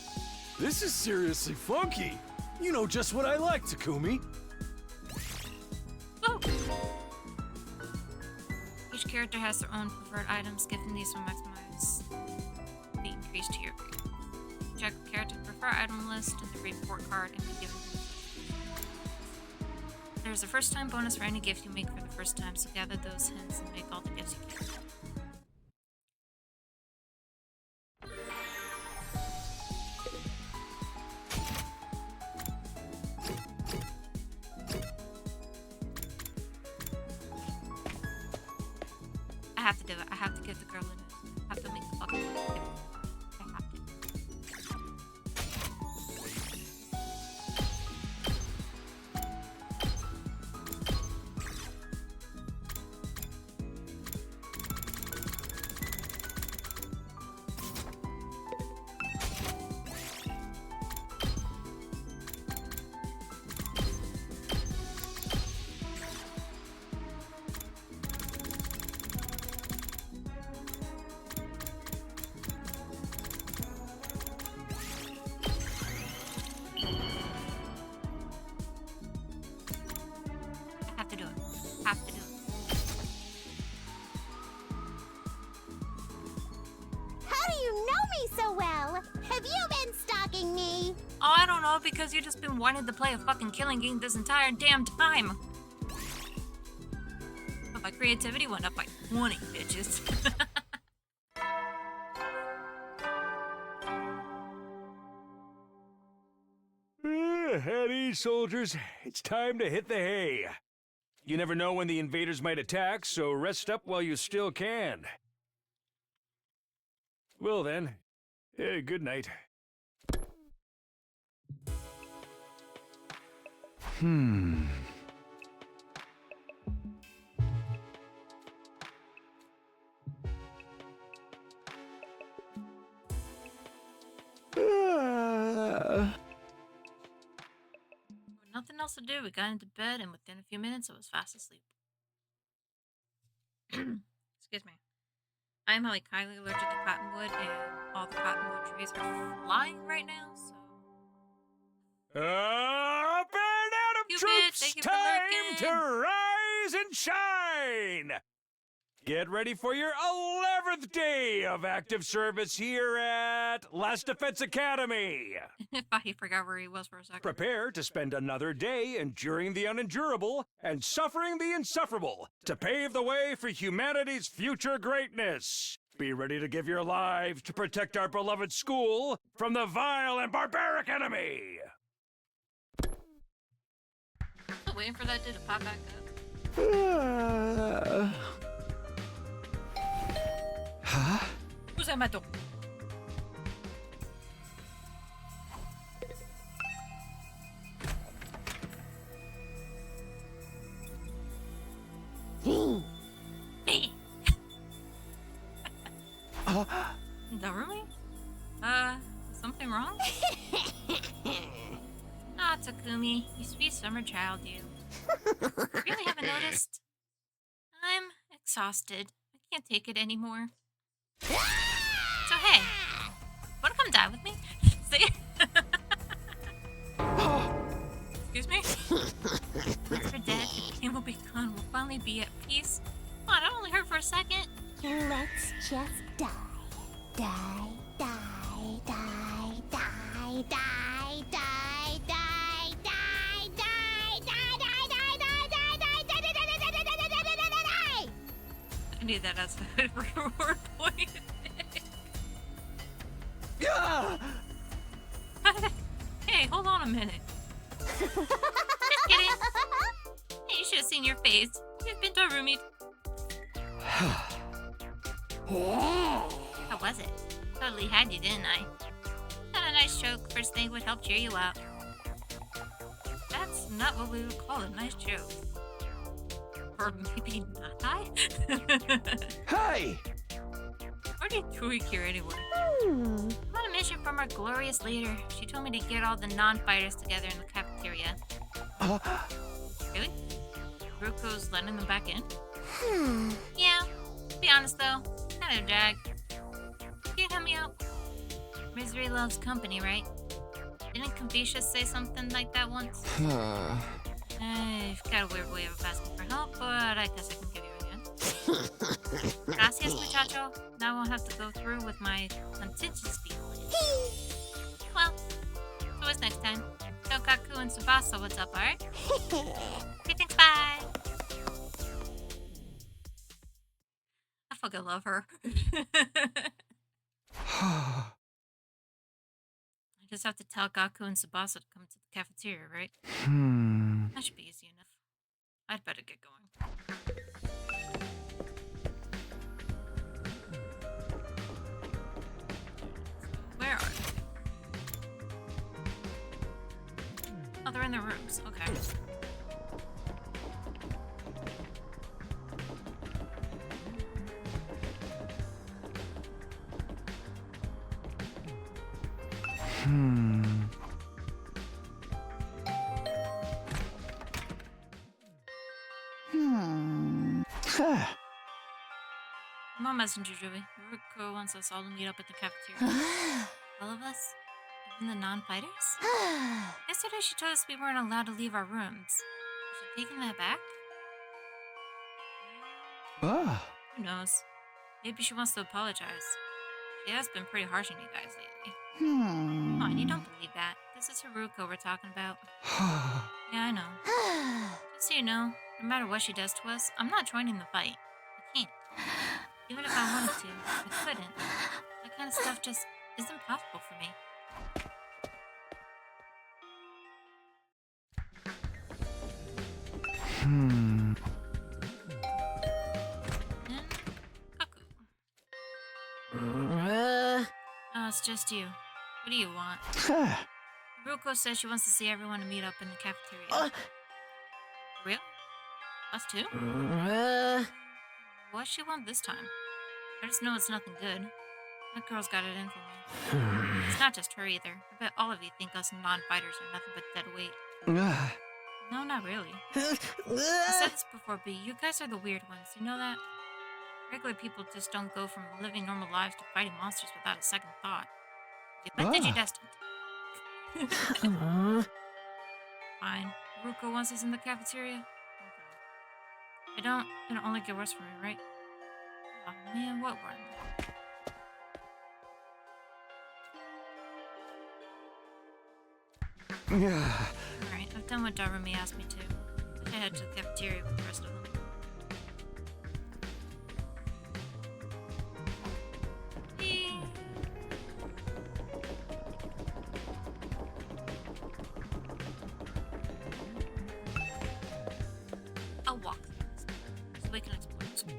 This is seriously funky. You know just what I like, Takumi. Oh. Each character has their own preferred items. Gifting these will maximize the increase to your grade. Check the character's preferred item list in the report card and be given. There's a first-time bonus for any gift you make for the first time, so gather those hints and make all the gifts you can. have to do it. I have to give the girl a news. I have to make the fucking news. I have to. I have to do it. Have to do it. How do you know me so well? Have you been stalking me? Oh, I don't know, because you've just been wanting to play a fucking killing game this entire damn time. But my creativity went up by 20, bitches. At ease, soldiers. It's time to hit the hay. You never know when the invaders might attack, so rest up while you still can. Well then, good night. With nothing else to do, we got into bed, and within a few minutes, I was fast asleep. Excuse me. I am like highly allergic to cottonwood, and all the cottonwood trees are flying right now, so. Up and out of Cupid, troops! thank you for Time to lurking. rise and shine! Get ready for your 11th day of active service here at Last Defense Academy. I forgot where he was for a second. Prepare to spend another day enduring the unendurable and suffering the insufferable to pave the way for humanity's future greatness. Be ready to give your lives to protect our beloved school from the vile and barbaric enemy. Still waiting for that dude to pop back up. Huh? Who's at my door? The roommate? Is something wrong? Ah, Takumi, you sweet summer child, you. Really haven't noticed? I'm exhausted. I can't take it anymore. So hey, wanna come die with me? See? Excuse me? Once we're dead, the pain will be gone. We'll finally be at peace. Come on, it only hurt for a second. Let's just die. Die, die, die, die, die, die, die, die, die, die, die, die, die, die, die, die. I need that as a reward point. Yeah! Hey, hold on a minute. Just kidding. Hey, you should have seen your face. You've been to a roommate. How was it? Totally had you, didn't I? Had a nice joke. First thing would help cheer you out. That's not what we would call a nice joke. Or maybe not I? Hey! Or do you tweak here anyway? I'm on a mission from our glorious leader. She told me to get all the non-fighters together in the cafeteria. Really? Ruko's letting them back in? Yeah. To be honest though, kind of a drag. Can you help me out? Misery loves company, right? Didn't Confucius say something like that once? I've got a weird way of asking for help, but I guess I can give you a hand. Gracias, muchacho. Now I'll have to go through with my contingency plan. Well, so what's next time? Tell Kaku and Tsubasa what's up, alright? Okay, thanks, bye! I fucking love her. I just have to tell Gaku and Tsubasa to come to the cafeteria, right? That should be easy enough. I'd better get going. rooms. Okay. Come on, Messenger Joey. Ruko wants us all to meet up at the cafeteria. All of us? Even the non-fighters? Yesterday she told us we weren't allowed to leave our rooms. Is she taking that back? Who knows? Maybe she wants to apologize. She has been pretty harsh on you guys lately. Come on, you don't believe that. This is Haruko we're talking about. Yeah, I know. Just so you know, no matter what she does to us, I'm not joining the fight. I can't. Even if I wanted to, I couldn't. That kind of stuff just isn't possible for me. And Kaku. Oh, it's just you. What do you want? Ruko says she wants to see everyone to meet up in the cafeteria. Real? Us too? What does she want this time? I just know it's nothing good. That girl's got it in for me. It's not just her either. I bet all of you think us non-fighters are nothing but dead weight. No, not really. I said this before, but you guys are the weird ones. You know that? Regular people just don't go from living normal lives to fighting monsters without a second thought. But Digidestined. Fine. Ruko wants us in the cafeteria? Okay. I don't. It'll only get worse for me, right? Oh man, what one? Alright, I've done what Darumi asked me to. I head to the cafeteria with the rest of them. I'll walk so we can explore the school.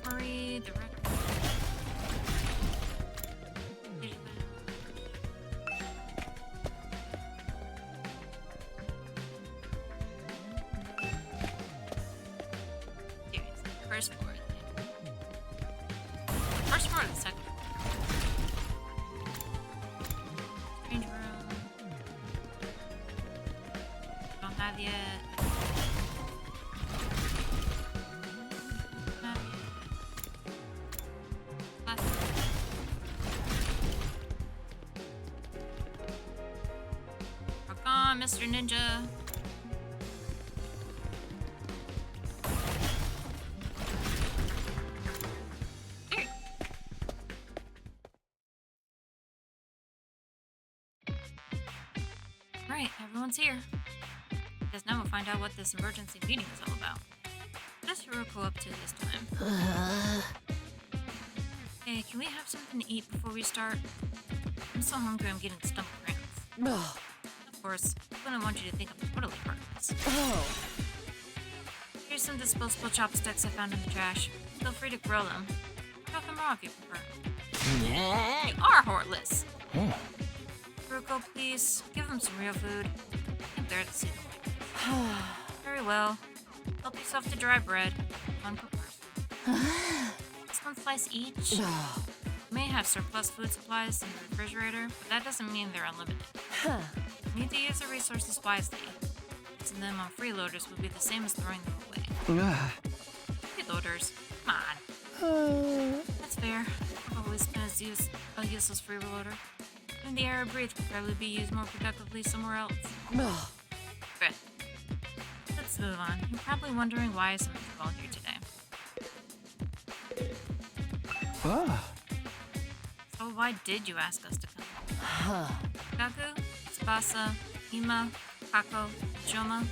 Hurry, direct. First floor. First floor or the second floor? Strange room. Don't have yet. Not yet. Last room. Rock on, Mr. Ninja. Right, everyone's here. Guess now we'll find out what this emergency meeting is all about. What's Hiroko up to this time? Hey, can we have something to eat before we start? I'm so hungry I'm getting stomach cramps. Of course, I wouldn't want you to think I'm totally heartless. Here's some disposable chopsticks I found in the trash. Feel free to grill them. Cut them raw if you prefer. You are heartless! Ruko, please, give them some real food. I can bear to see them. Very well. Help yourself to dry bread. One per person. Just one slice each. You may have surplus food supplies in the refrigerator, but that doesn't mean they're unlimited. You need to use the resources wisely. Using them on freeloaders would be the same as throwing them away. Freeloaders? Come on. That's fair. I've always been a useless freeloader. And the air I breathe could probably be used more productively somewhere else. Good. Let's move on. You're probably wondering why some of you all here today. So why did you ask us to come? Gaku, Tsubasa, Ima, Kako, Shoma,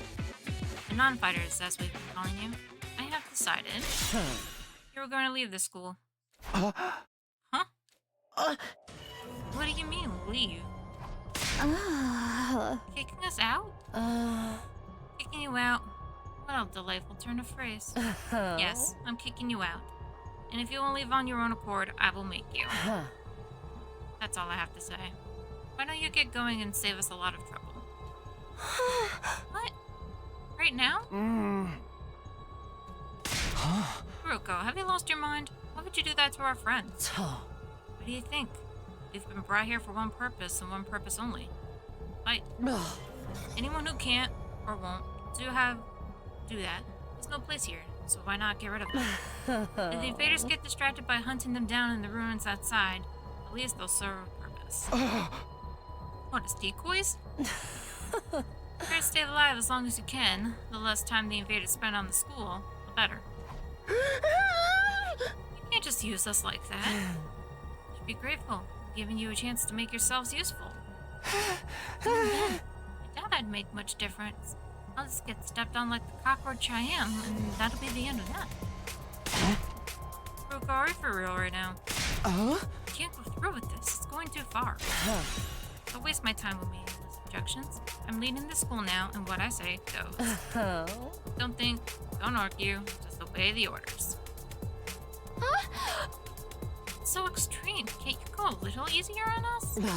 the non-fighters as we've been calling you, I have decided you were going to leave this school. Huh? What do you mean, leave? Kicking us out? Kicking you out? What a delightful turn of phrase. Yes, I'm kicking you out. And if you won't leave on your own accord, I will make you. That's all I have to say. Why don't you get going and save us a lot of trouble? What? Right now? Ruko, have you lost your mind? Why would you do that to our friends? What do you think? We've been brought here for one purpose and one purpose only. Fight. Anyone who can't or won't do that. There's no place here, so why not get rid of them? If the invaders get distracted by hunting them down in the ruins outside, at least they'll serve a purpose. What, as decoys? Try to stay alive as long as you can. The less time the invaders spend on the school, the better. You can't just use us like that. You should be grateful. I'm giving you a chance to make yourselves useful. Even then, I doubt I'd make much difference. I'll just get stepped on like the cockroach I am, and that'll be the end of that. Ruko, are you for real right now? I can't go through with this. It's going too far. Don't waste my time with meaningless objections. I'm leading the school now, and what I say goes. Don't think, don't argue, just obey the orders. It's so extreme. Can't you go a little easier on us? You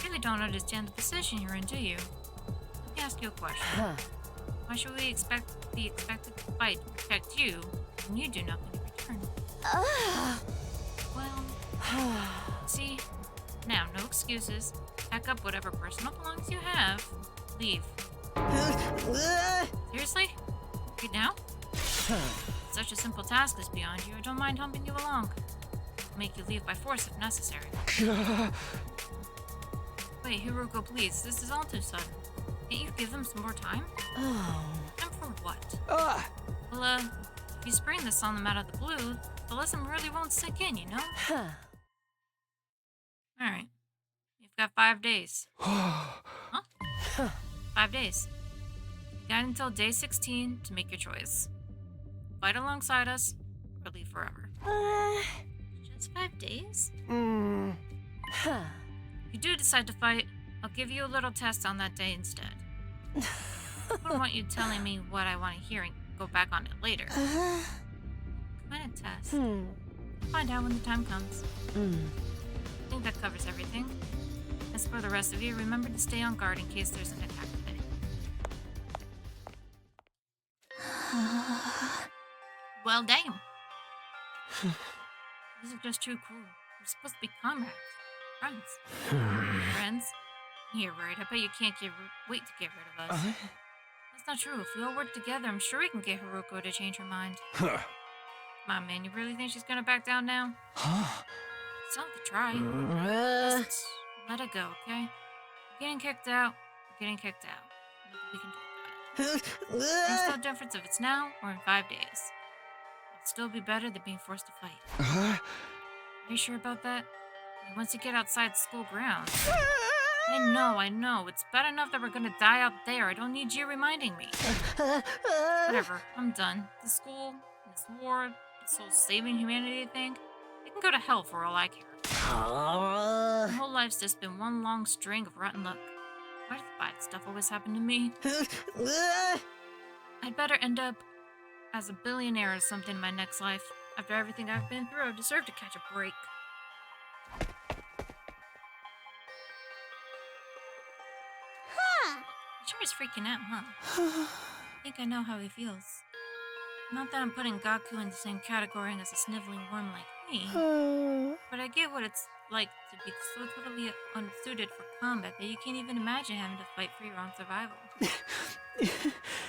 really don't understand the position you're in, do you? Let me ask you a question. Why should we be expected to fight to protect you when you do nothing in return? Well, see, now no excuses. Pack up whatever personal belongings you have. Leave. Seriously? Right now? Such a simple task is beyond you. I don't mind humping you along. I'll make you leave by force if necessary. Wait, Hiruko, please. This is all too sudden. Can't you give them some more time? Time for what? Well, if you spring this on them out of the blue, the lesson really won't sink in, you know? Alright. You've got 5 days. Huh? 5 days. You got until day 16 to make your choice. Fight alongside us, or leave forever. Just 5 days? If you do decide to fight, I'll give you a little test on that day instead. I don't want you telling me what I want to hear and go back on it later. What kind of test? Find out when the time comes. I think that covers everything. As for the rest of you, remember to stay on guard in case there's an attack today. Well, damn. These are just too cruel. We're supposed to be comrades. Friends. Friends? You're right. I bet you can't wait to get rid of us. That's not true. If we all work together, I'm sure we can get Haruko to change her mind. Come on, man. You really think she's gonna back down now? It's not to try. Just let it go, okay? We're getting kicked out. We're getting kicked out. Nothing we can do about it. There's no difference if it's now or in 5 days. It'll still be better than being forced to fight. Are you sure about that? I mean, once you get outside school grounds. I know. It's bad enough that we're gonna die out there. I don't need you reminding me. Whatever. I'm done. The school, this war, this whole saving humanity thing, it can go to hell for all I care. My whole life's just been one long string of rotten luck. Why does bad stuff always happen to me? I'd better end up as a billionaire or something in my next life. After everything I've been through, I deserve to catch a break. He sure is freaking out, huh? I think I know how he feels. Not that I'm putting Gaku in the same category as a sniveling worm like me, but I get what it's like to be so totally unsuited for combat that you can't even imagine having to fight for your own survival.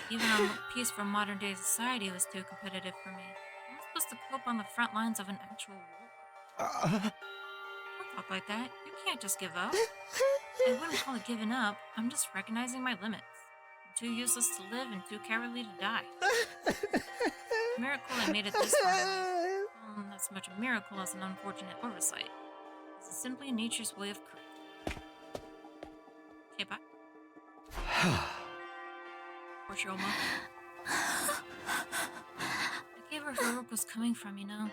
Even our peaceful modern-day society was too competitive for me. I'm supposed to cope on the front lines of an actual war. Don't talk like that. You can't just give up. I wouldn't call it giving up. I'm just recognizing my limits. I'm too useless to live and too cowardly to die. It's a miracle I made it this far. Well, not so much a miracle as an unfortunate oversight. This is simply nature's way of correcting. Okay, bye. Poor Shoma. I gave her Haruko's coming from, you know.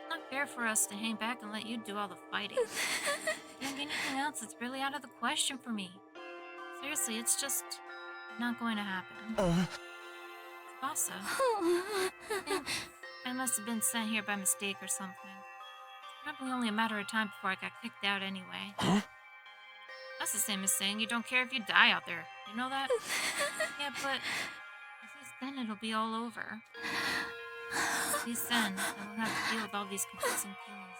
Not fair for us to hang back and let you do all the fighting. Doing anything else is really out of the question for me. Seriously, it's just not going to happen. Tsubasa, I think I must have been sent here by mistake or something. It's probably only a matter of time before I got kicked out anyway. Huh? That's the same as saying you don't care if you die out there. You know that? Yeah, but at least then it'll be all over. At least then I won't have to deal with all these confusing feelings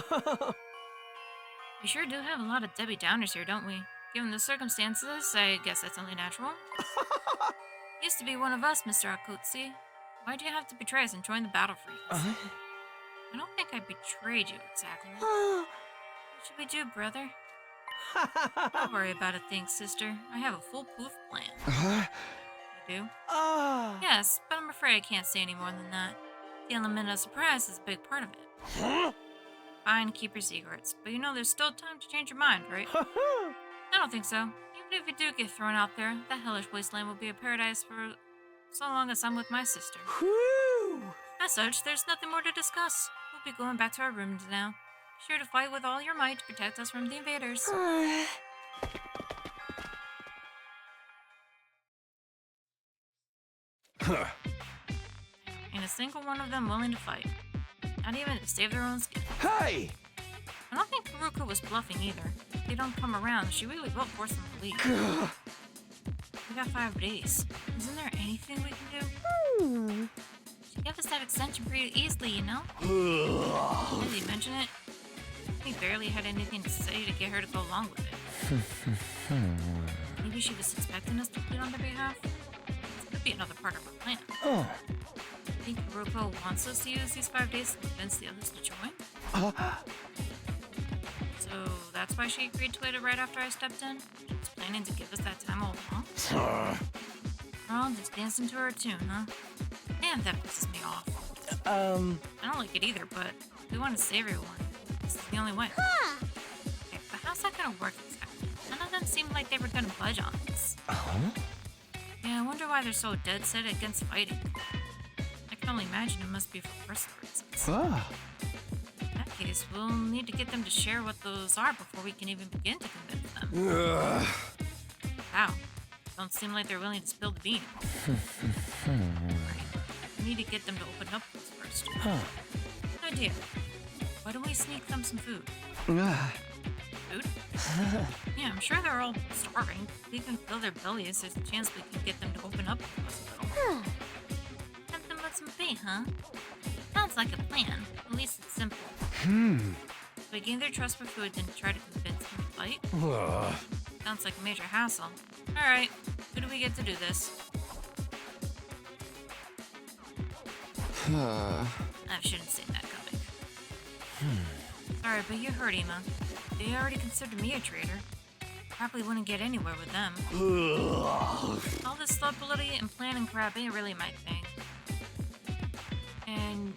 anymore. We sure do have a lot of Debbie Downers here, don't we? Given the circumstances, I guess that's only natural. Used to be one of us, Mr. Akutsi. Why do you have to betray us and join the battle freaks? I don't think I betrayed you exactly. What should we do, brother? Don't worry about a thing, sister. I have a foolproof plan. You do? Yes, but I'm afraid I can't say any more than that. The element of surprise is a big part of it. Fine, keep your secrets. But you know there's still time to change your mind, right? I don't think so. Even if you do get thrown out there, that hellish wasteland will be a paradise for so long as I'm with my sister. As such, there's nothing more to discuss. We'll be going back to our rooms now. Be sure to fight with all your might to protect us from the invaders. Ain't a single one of them willing to fight. Not even to save their own skin. Hey! I don't think Haruka was bluffing either. If they don't come around, she really will force them to leave. We got 5 days. Isn't there anything we can do? She gave us that extension pretty easily, you know? Did you mention it? We barely had anything to say to get her to go along with it. Maybe she was expecting us to plead on their behalf? This could be another part of her plan. I think Haruka wants us to use these 5 days to convince the others to join? So that's why she agreed to it right after I stepped in? She was planning to give us that time all along? Well, just dancing to her tune, huh? Man, that pisses me off. I don't like it either, but we want to save everyone. This is the only way. Okay, but how's that gonna work exactly? None of them seemed like they were gonna budge on this. Yeah, I wonder why they're so dead set against fighting. I can only imagine it must be for personal reasons. In that case, we'll need to get them to share what those are before we can even begin to convince them. Wow. Don't seem like they're willing to spill the beans. We need to get them to open up to us first. Good idea. Why don't we sneak them some food? Food? Yeah, I'm sure they're all starving. If we can fill their bellies, there's a chance we can get them to open up to us a little. Tempt them with some bait, huh? Sounds like a plan. At least it's simple. If we gain their trust for food, then try to convince them to fight. Sounds like a major hassle. Alright, who do we get to do this? I shouldn't say that coming. Sorry, but you heard Ima. They already considered me a traitor. Probably wouldn't get anywhere with them. All this stability and planning crap ain't really my thing. And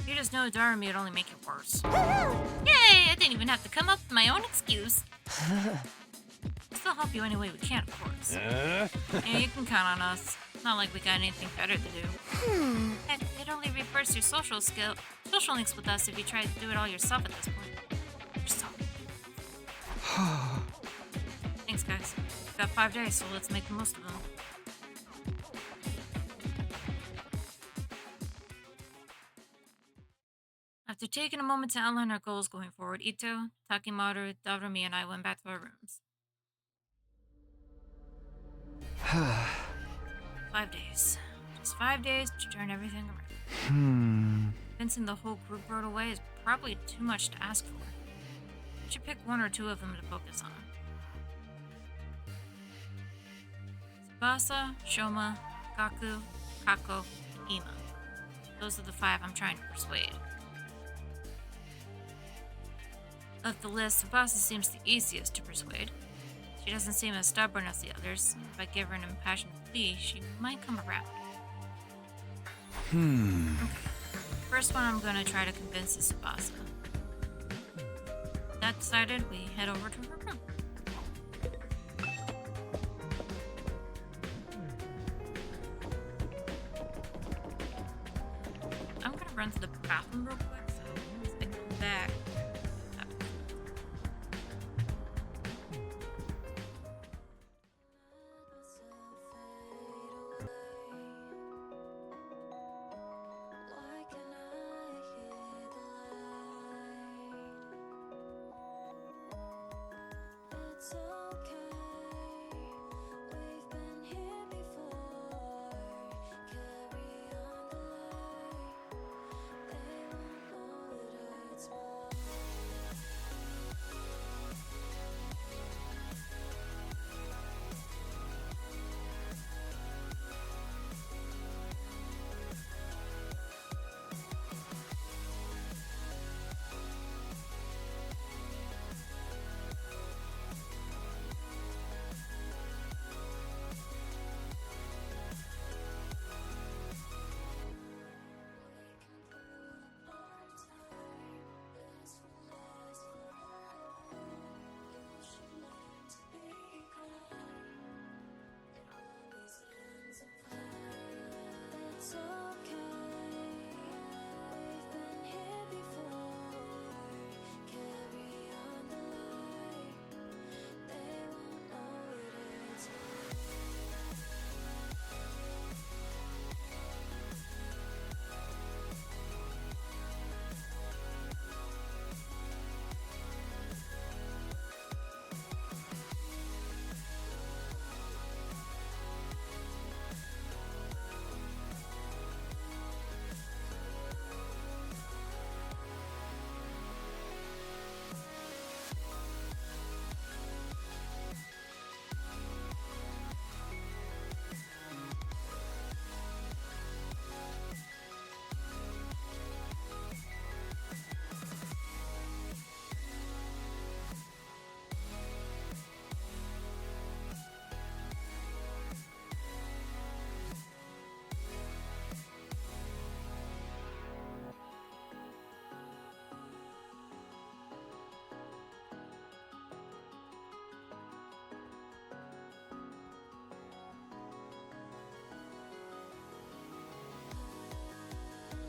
you just know Darumi would only make it worse. Yay! I didn't even have to come up with my own excuse. We'll still help you any way we can, of course. Yeah, you can count on us. Not like we got anything better to do. Heck, it only reverse your social links with us if you try to do it all yourself at this point. Yourself. Thanks, guys. We've got 5 days, so let's make the most of them. After taking a moment to outline our goals going forward, Ito, Takimaru, Darumi, and I went back to our rooms. 5 days. Just 5 days to turn everything around. Convincing the whole group right away is probably too much to ask for. We should pick 1 or 2 of them to focus on. Tsubasa, Shoma, Gaku, Kako, and Ima. Those are the 5 I'm trying to persuade. Of the list, Tsubasa seems the easiest to persuade. She doesn't seem as stubborn as the others. If I give her an impassioned plea, she might come around. Okay. First one I'm gonna try to convince is Tsubasa. With that decided, we head over to her room. bathroom real quick, so once I come back. Why can I hear the light? It's okay. We've been here before. Carry on the light. They won't know it hurts more. It's okay. We've been here before. Carry on the light. They won't know it hurts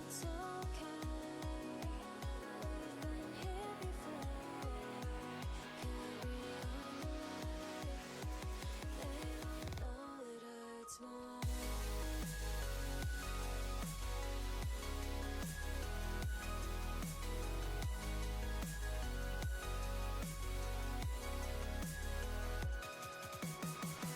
It's okay. We've been here before. Carry on the light. They won't know it hurts more. I can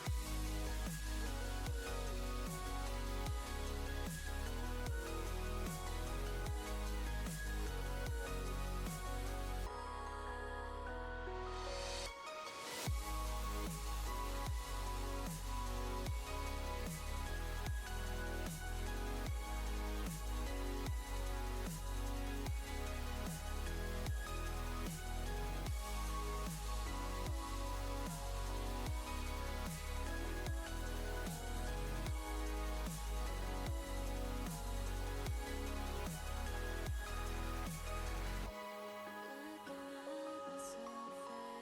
let myself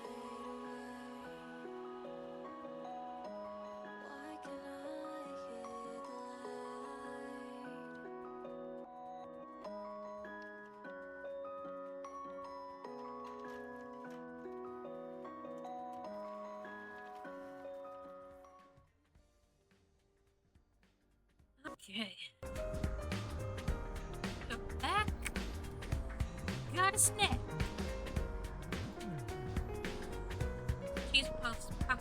fade away. Why can I hear the light? Okay. Go back. Got a snack. Cheese puffs. Pop.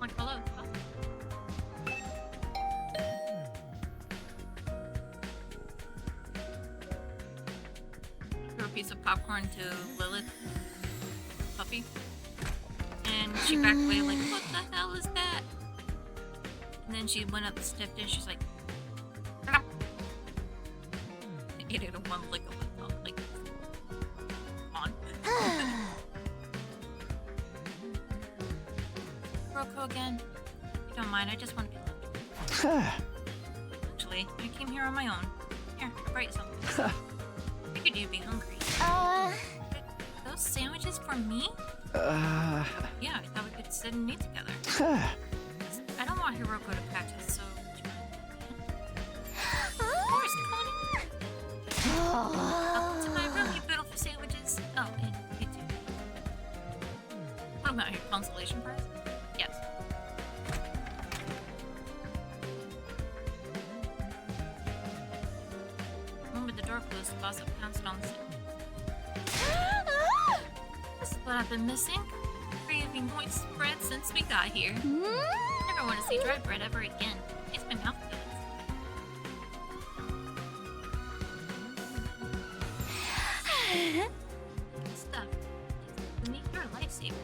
Like hello. Oh. Threw a piece of popcorn to Lilith, puppy, and she backed away like, "What the hell is that?" And then she went up, sniffed it, and she's like, "Ah!" And ate it in one lick of the tongue, like, come on. Roko again. If you don't mind, I just want to be left. Actually, I came here on my own. Here, write something. Figured you'd be hungry. Those sandwiches for me? Yeah, I thought we could sit and meet together. I don't want Hiroko to catch us, so... Of course, Connie. Welcome to my room, you beautiful sandwiches. Oh, and you too. What about your consolation prize? Yes. Remember the door closed, the boss had pounced on the sandwich. This is what I've been missing. Craving moist bread since we got here. Never want to see dry bread ever again. Makes my mouth feel good stuff. To me, you're a lifesaver.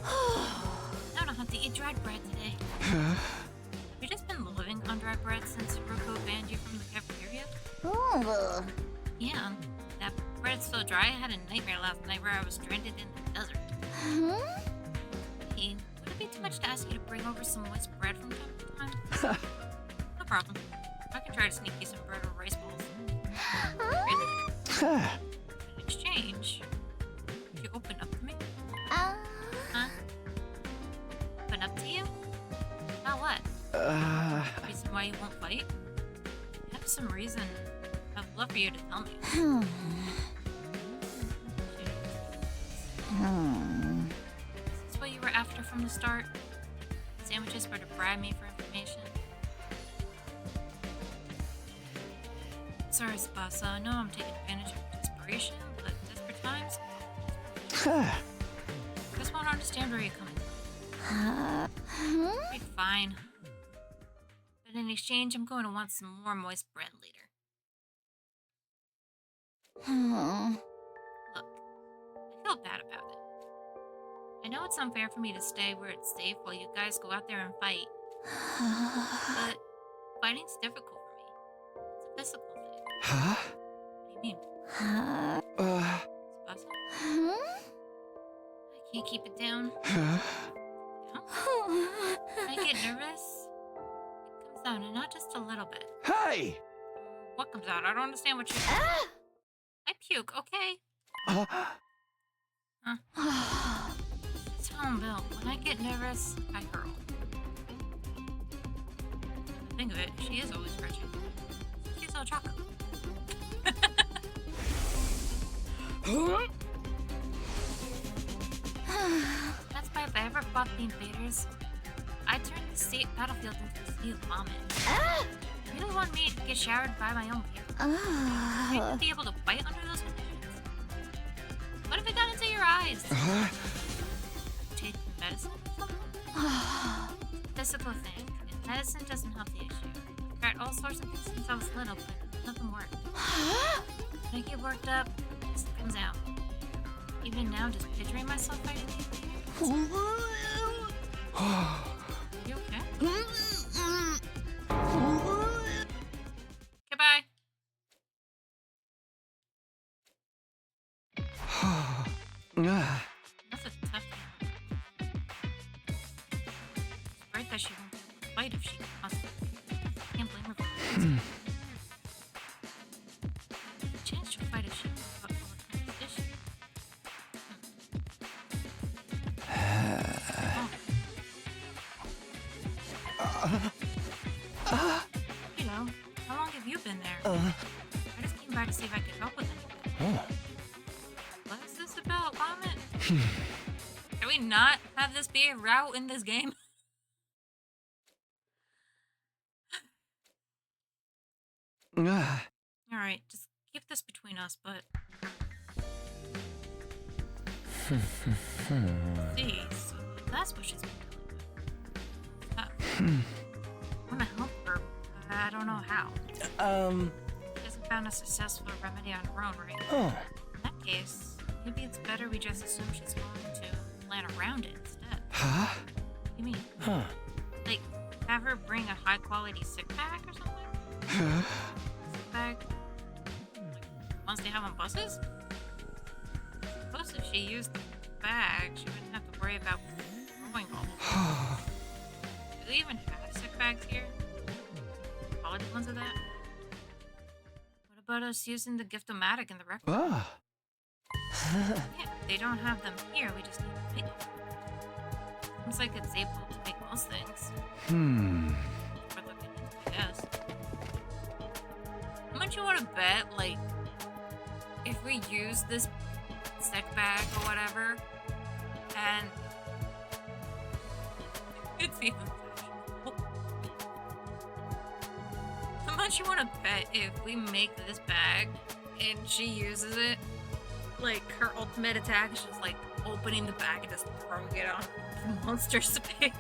I don't have to eat dried bread today. Have you just been living on dry bread since Hiroko banned you from the cafeteria? Oh. Yeah. That bread's so dry, I had a nightmare last night where I was stranded in the desert. Huh? Hey, would it be too much to ask you to bring over some moist bread from time to time? No problem. I can try to sneak you some bread or rice balls. Really? In exchange, would you open up to me? Huh? Open up to you? About what? Reason why you won't fight? If you have some reason, I'd love for you to tell me. Is this what you were after from the start? Sandwiches were to bribe me for information. Sorry, Tsubasa. I know I'm taking advantage of desperation, but desperate times. I just want to understand where you're coming from. Be fine. But in exchange, I'm going to want some more moist bread later. Look, I feel bad about it. I know it's unfair for me to stay where it's safe while you guys go out there and fight. But fighting's difficult for me. It's a physical thing. Huh? What do you mean? Tsubasa? I can't keep it down. Down? When I get nervous, it comes out, and not just a little bit. Hey! What comes out? I don't understand what you... I puke, okay? Tell him, Bill, when I get nervous, I hurl. Think of it, she is always stretching. She's all chocolate. That's why if I ever fought the invaders, I turned the state battlefield into a sea of vomit. You really want me to get showered by my own peers? I would be able to fight under those conditions? What if it got into your eyes? Take medicine or something? Physical thing. And medicine doesn't help the issue. I've tried all sorts of things since I was little, but nothing worked. When I get worked up, this comes out. Even now, just picturing myself fighting the invaders. You okay? Goodbye. That's a tough one. It's right that she won't be able to fight if she constantly. Can't blame her for that. The chance she'll fight if she can put all the time this issue. You know, how long have you been there? I just came by to see if I could help with anything. What is this about, vomit? Can we not have this be a route in this game? Alright, just keep this between us, but... See, so that's what she's been dealing with. I want to help her, but I don't know how. She hasn't found a successful remedy on her own, right? Oh. In that case, maybe it's better we just assume she's going to plan around it instead. Huh? What do you mean? Huh. Like, have her bring a high-quality sick bag or something? Sick bag? Like, ones they have on buses? I suppose if she used the bag, she wouldn't have to worry about throwing all. Do we even have sick bags here? Quality ones of that? What about us using the gift-o-matic in the record. Ah. Yeah, they don't have them here. We just need to make them. Seems like it's able to make most things. For the minions, I guess. How much you want to bet, like, if we use this stick bag or whatever, and it's even fashionable. How much you want to bet if we make this bag and she uses it, like her ultimate attack is just like opening the bag and just throwing it on the monster's face?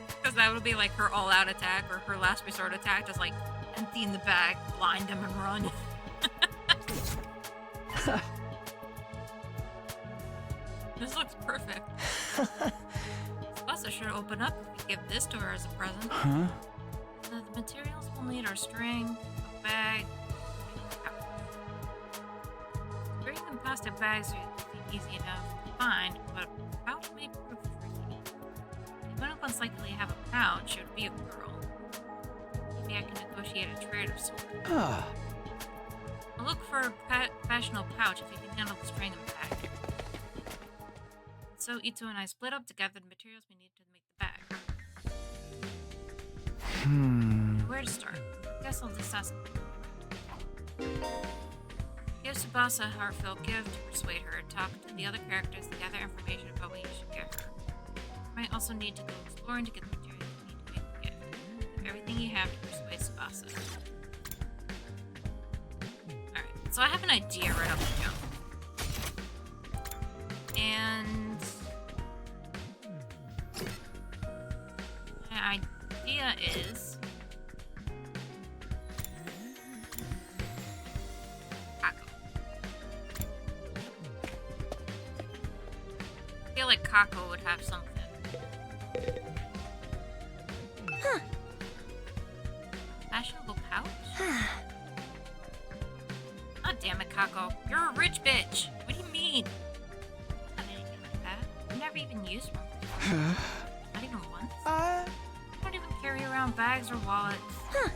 Because that would be like her all-out attack or her last resort attack, just like emptying the bag, blind them, and run. This looks perfect. Spasa should open up if we give this to her as a present. Huh? The materials we'll need are string, a bag, and a pouch. String and plastic bags are easy enough to find, but a pouch may prove tricky. If anyone's likely to have a pouch, it would be a girl. Maybe I can negotiate a trade of sorts. Ah. I'll look for a professional pouch if you can handle the string and the bag. So Ito and I split up to gather the materials we need to make the bag. Where to start? I guess I'll just ask. Give Tsubasa a heartfelt gift to persuade her, talk to the other characters to gather information about what you should give her. You might also need to go exploring to get the materials you need to make the gift. Give everything you have to persuade Tsubasa. Alright, so I have an idea right off the jump. And my idea is Kako. I feel like Kako would have something. Huh. Fashionable pouch? Oh, damn it, Kako. You're a rich bitch. What do you mean? Not anything like that. I've never even used one. Not even once. I don't even carry around bags or wallets. Huh.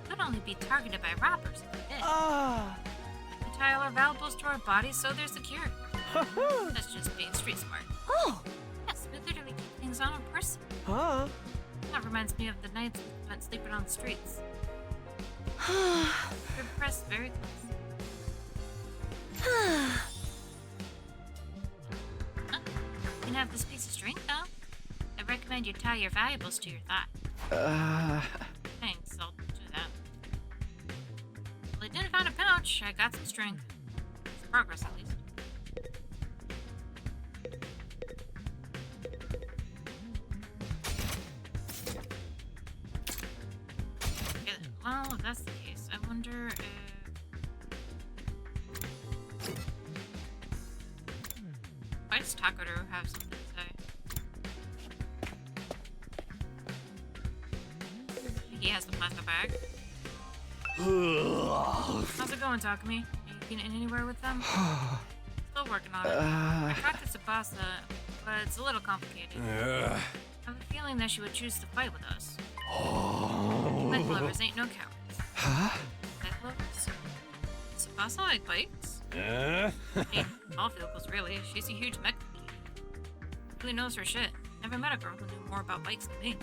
Could only be targeted by robbers if we did. Ah. We tie all our valuables to our bodies so they're secure. That's just being street smart. Oh. Yes, we literally keep things on our person. Huh? That reminds me of the nights we spent sleeping on the streets. We're pressed very close. Huh? You can have this piece of string, though. I recommend you tie your valuables to your thigh. Thanks, I'll do that. Well, I didn't find a pouch. I got some string. It's progress, at least. Okay, well, if that's the case, I wonder if... Why does Takeru have something to say? He has the plastic bag. How's it going, Takumi? Are you getting anywhere with them? Still working on it. I talked to Tsubasa, but it's a little complicated. I have a feeling that she would choose to fight with us. Bike lovers ain't no cowards. Huh? Bike lovers? Tsubasa like bikes? Hey, all vehicles really. She's a huge mech geek. Really knows her shit. Never met a girl who knew more about bikes than me.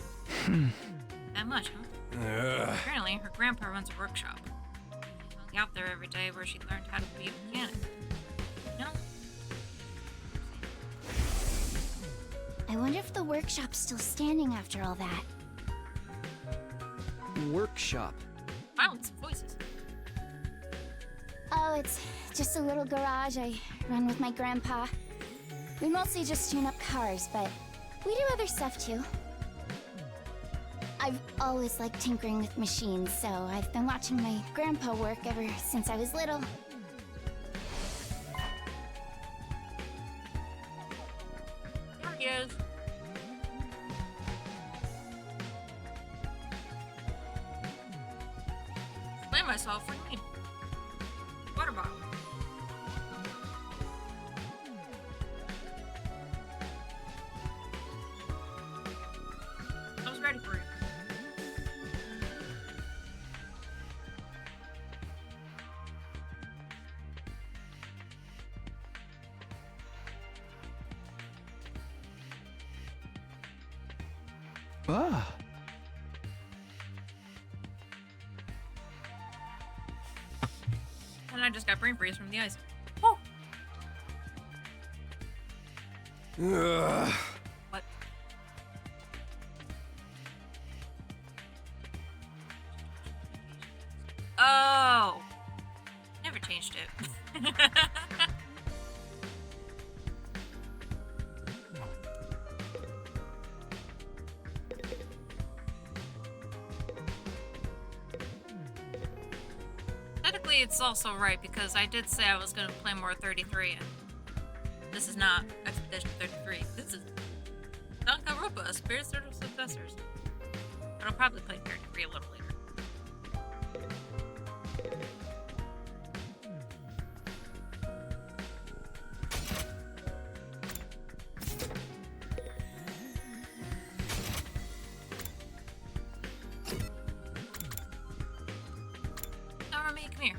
That much, huh? Apparently, her grandpa runs a workshop. She hung out there every day where she learned how to be a mechanic. No? I wonder if the workshop's still standing after all that. Workshop. Wow, some voices. Oh, it's just a little garage I run with my grandpa. We mostly just tune up cars, but we do other stuff too. I've always liked tinkering with machines, so I've been watching my grandpa work ever since I was little. There he is. Explain myself. What do you mean? Water bottle. I was ready for you. Ah. And I just got brain freeze from the ice. Oh! Ugh. What? Oh! Never changed it. Technically, it's also right because I did say I was going to play more 33, and this is not Expedition 33. This is Danganronpa, Spirits of Successors. But I'll probably play 33 a little later. Narumi, come here.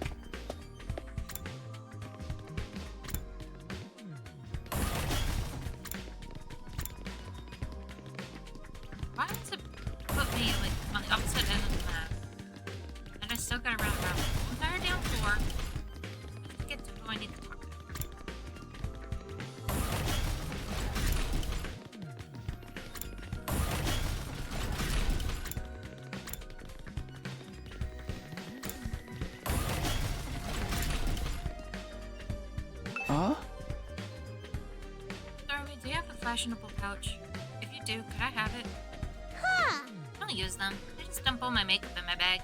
Why does it put me like on the opposite end of the map? And I still gotta round around the entire down floor just to get to who I need to talk to. Huh? Narumi, do you have a fashionable pouch? If you do, could I have it? Huh. I'll use them. I just dump all my makeup in my bag.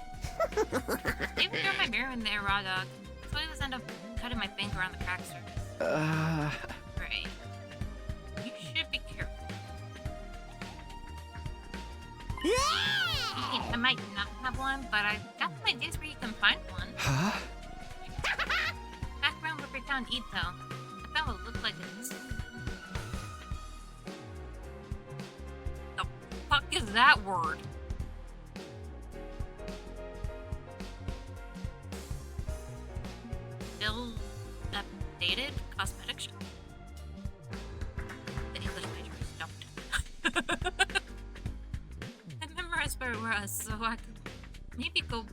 Even throw my mirror in there, raw dog. So I always end up cutting my finger on the crack surface. Right. You should be careful. I might not have one, but I got some ideas where you can find one. Huh? Background where we found Ito. I found what looked like it. The fuck is that word? Still updated cosmetic shop? The English majors don't. I memorized where it was, so I could maybe go.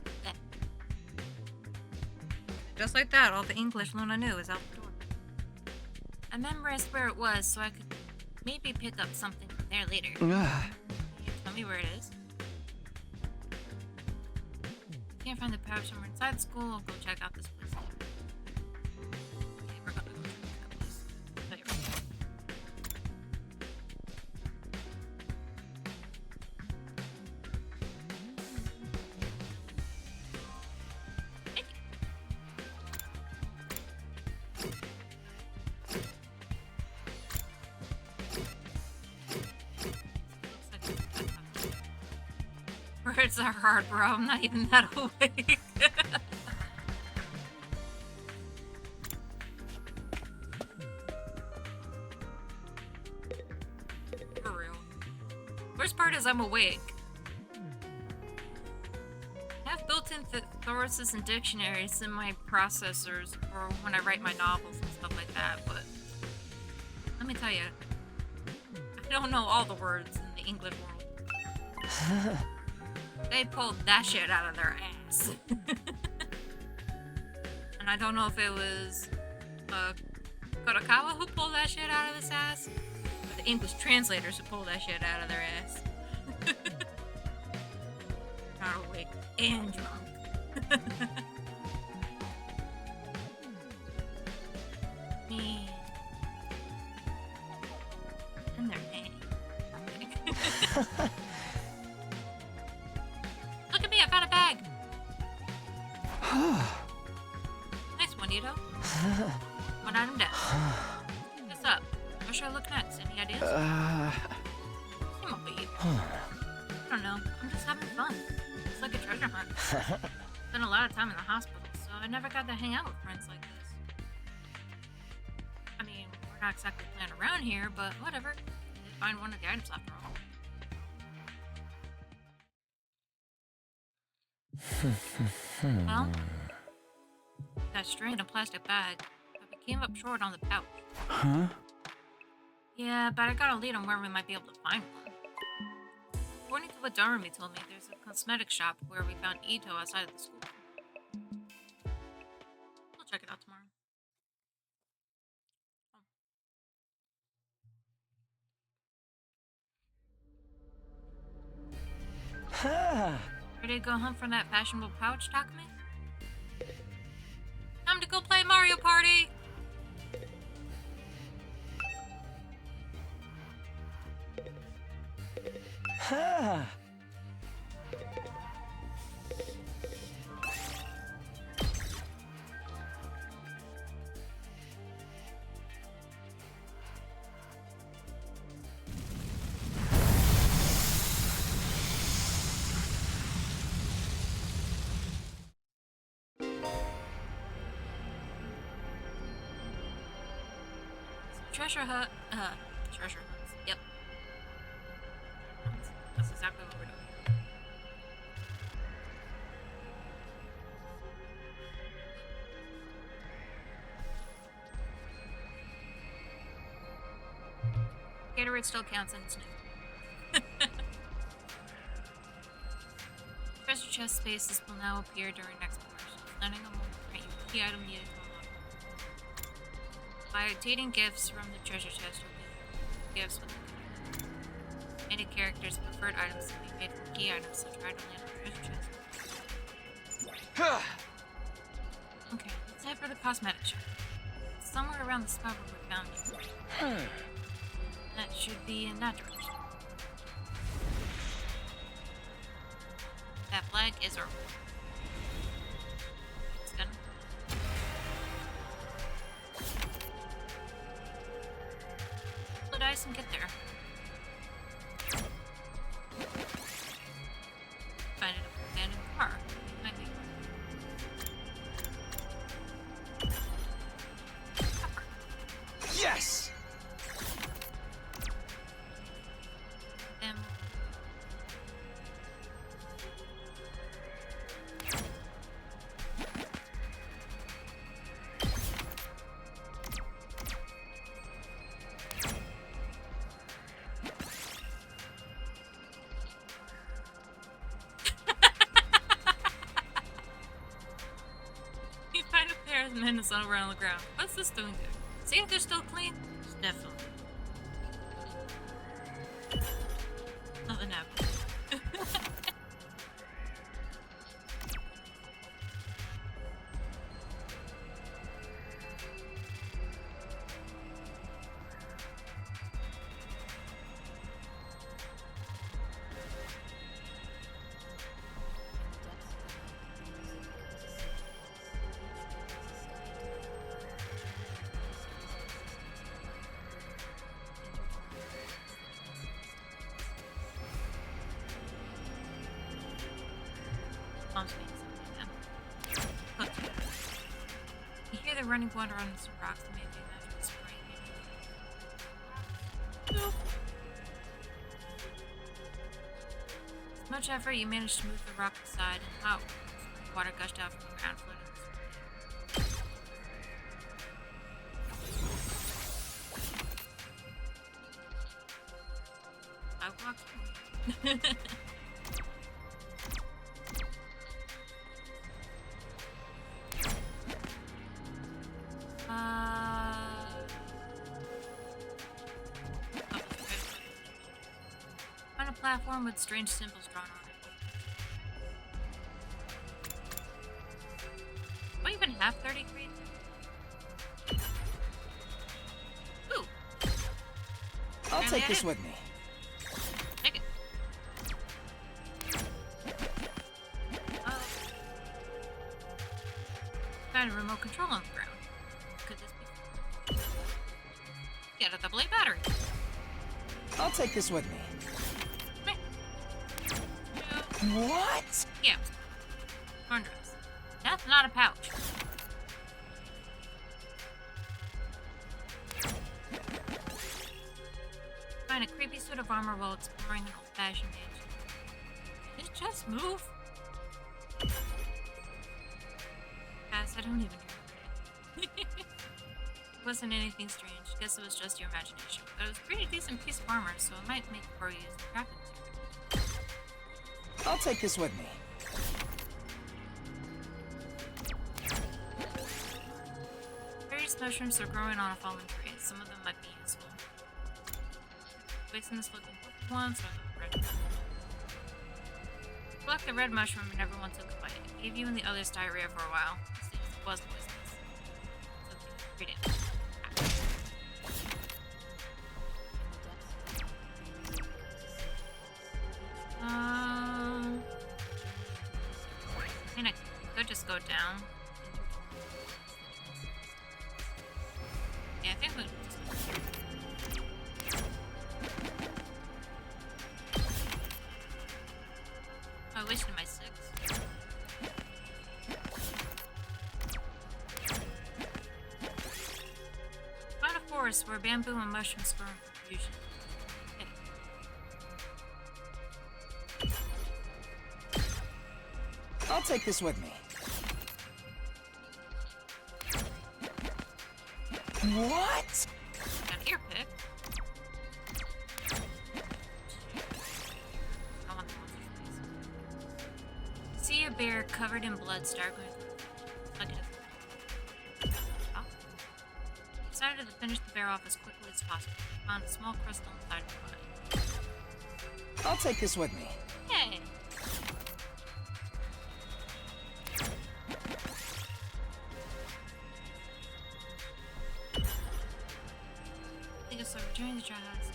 Just like that, all the English Luna knew is out the door. I memorized where it was, so I could maybe pick up something from there later. Tell me where it is. Can't find the pouch somewhere inside school. I'll go check out this place. Okay, we're gonna go check out that place. Tell you right now. Thank you. Words are hard, bro. I'm not even that awake. For real. Worst part is I'm awake. I have built-in thesauruses and dictionaries in my processors for when I write my novels and stuff like that, but let me tell you, I don't know all the words in the English world. They pulled that shit out of their ass. And I don't know if it was Kurokawa who pulled that shit out of his ass, or the English translators who pulled that shit out of their ass. Not awake and drunk. Me. And their name. Look at me, I found a bag. Nice one, Ito. One item down. What's up? Where should I look next? Any ideas? Come on, babe. I don't know. I'm just having fun. It's like a treasure hunt. Spent a lot of time in the hospital, so I never got to hang out with friends like this. I mean, we're not exactly playing around here, but whatever. Did find one of the items after all. Well, that string in a plastic bag, but we came up short on the pouch. Huh? Yeah, but I got a lead on where we might be able to find one. according to what Darumi told me, there's a cosmetic shop where we found Ito outside of the school. We'll check it out tomorrow. Ready to go hunt for that fashionable pouch, Takumi? Time to go play Mario Party! Treasure hut. Treasure hunts. Yep. That's exactly what we're doing. Gatorade still counts and it's new. Treasure chest spaces will now appear during exploration. Landing a moment grant you a key item needed to unlock. By obtaining gifts from the treasure chest, you'll get gifts with any character's preferred items to be made from key items, so try to land on the treasure chest. Okay, let's head for the cosmetic shop. It's somewhere around the spot where we found you. That should be in that direction. That flag is our it's gonna. Roll the dice and get there. Find an abandoned car. Might be. Yes! Them. You find a pair of men somewhere on the ground. What's this doing there? See if they're still clean? Definitely. Nothing happened. Mom's being something now. Look. You hear the running water on some rocks that made me imagine the spring. With much effort, you managed to move the rock aside, and wow, water gushed out from the ground, floating in the spring. Sidewalks. On a platform with strange symbols drawn on it. Do I even have 33? Ooh. I'll Apparently take I this did. with me. Take it. Oh. Found a remote control on the ground. Could this be? Get a AA battery. I'll take this with me. What? Yeah. Corn dress. That's not a pouch. Find a creepy suit of armor while exploring an old-fashioned mansion. Did it just move? Pass, I don't even know. It wasn't anything strange. Guess it was just your imagination. But it was a pretty decent piece of armor, so it might make for use in crafting material. I'll take this with me. Various mushrooms are growing on a fallen tree. Some of them might be useful. Wasting this looking for once or the red one. Collect the red mushroom and everyone took a bite. It gave you and the others diarrhea for a while. It seems it was poisonous. So read it. I mean, I could just go down. Yeah, I think we just... Oh, I wasted my 6. Find a forest where bamboo and mushrooms grow in confusion. I'll take this with me. What? Got an ear pick. I want the monster's face. See a bear covered in blood start going through. Look at it. Oh. Decided to finish the bear off as quickly as possible. Found a small crystal inside the body. I'll take this with me. Yay! So returning to try house.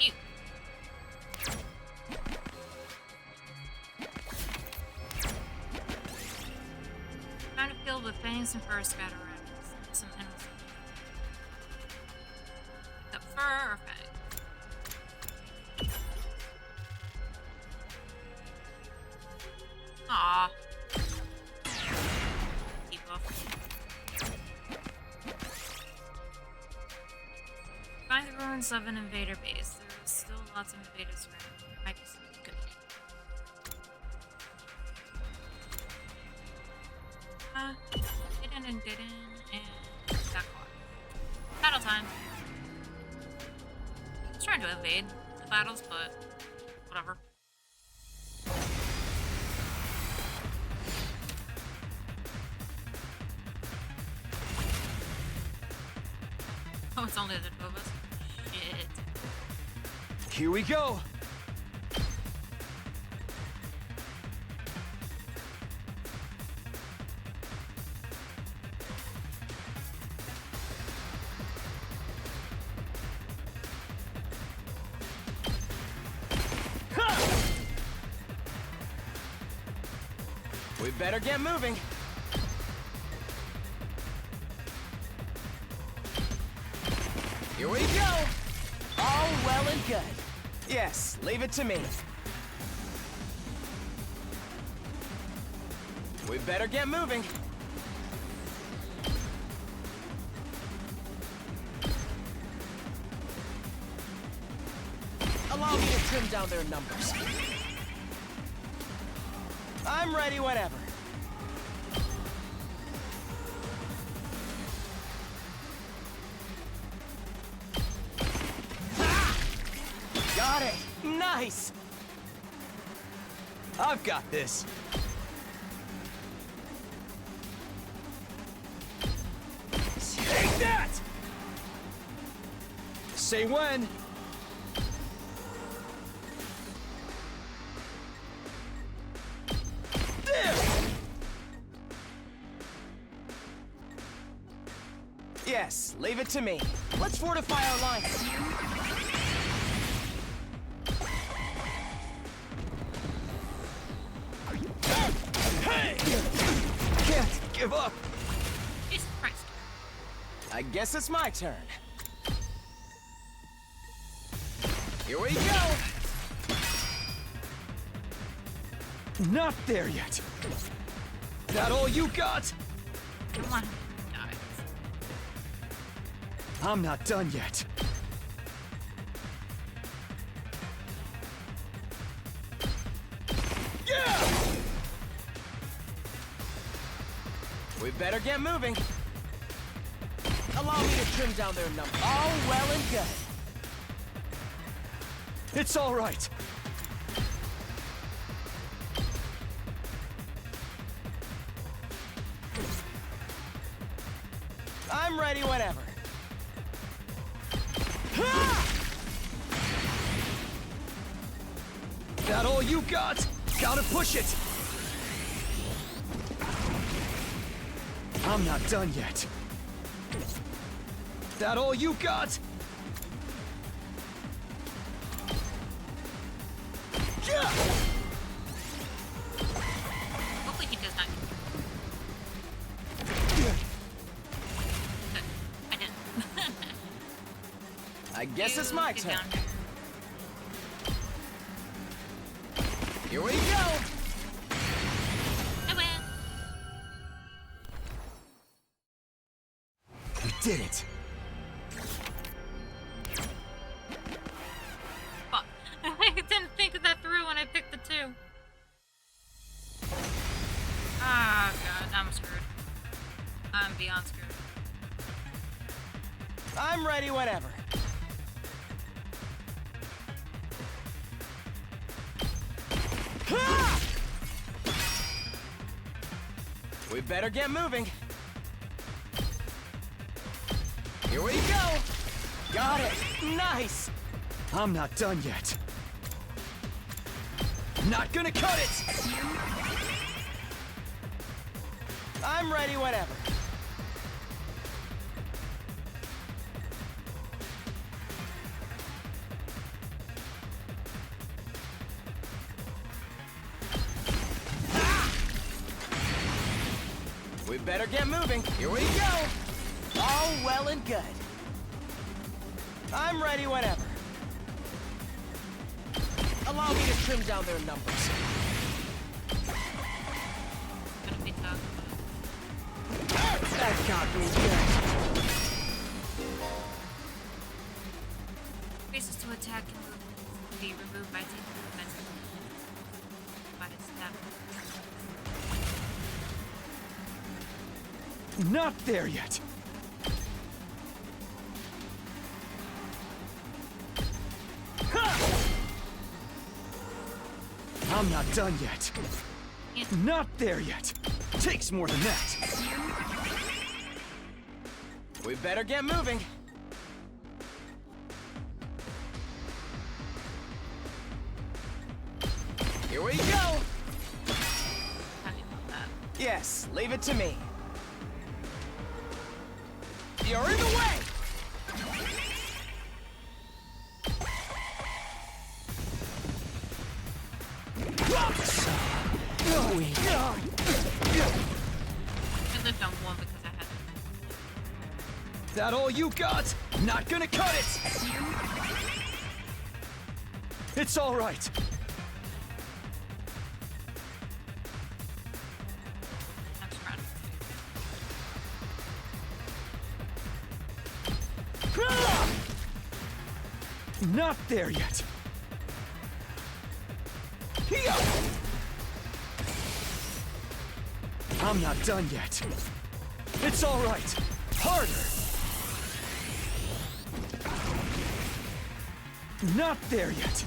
Ew. Found a field with fangs and fur scattered around. Some animals. Got fur or fang? Aww. Keep off. Find the ruins of an invader base. There's still lots of invaders around. There might be something good. Didn't and got caught. Battle time. I was trying to evade the battles, but whatever. Oh, it's only the two of us. Shit. Here we go. We better get moving. Here we go! All well and good. Yes, leave it to me. We better get moving. Allow me to trim down their numbers. I'm ready whenever. Got it! Nice! I've got this. Take that! Say when. There! Yes, leave it to me. Let's fortify our lines. Hey! Can't give up. Jesus Christ. I guess it's my turn. Here we go! Not there yet. That all you got? I don't want him to die. I'm not done yet. Yeah! We better get moving. Allow me to trim down their numbers. All well and good. It's all right. I'm ready whenever. That all you got? Gotta push it. I'm not done yet. That all you got? Hopefully he does not. Good. I didn't. I guess it's You my get turn. down here. Here we go. I win. We did it. Fuck. I didn't think of that through when I picked the 2. Ah, God, I'm screwed. I'm beyond screwed. I'm ready whenever. We better get moving. Here we go. Got it. Nice. I'm not done yet. Not gonna cut it! I'm ready whenever. We better get moving. Here we go. All well and good. I'm ready whenever. Allow me to trim down their numbers. Gonna be tough. That got me good. Increases to attack and move can be removed by taking movements by its step. Not there yet. I'm not done yet. Not there yet. Takes more than that. We better get moving. Here we go. How do you know that? Yes, leave it to me. You're in the way. I lived on 1 because I had it. That all you got? Not gonna cut it! It's all right. I'm surrounded. Not there yet. I'm not done yet. It's all right. Harder. Not there yet.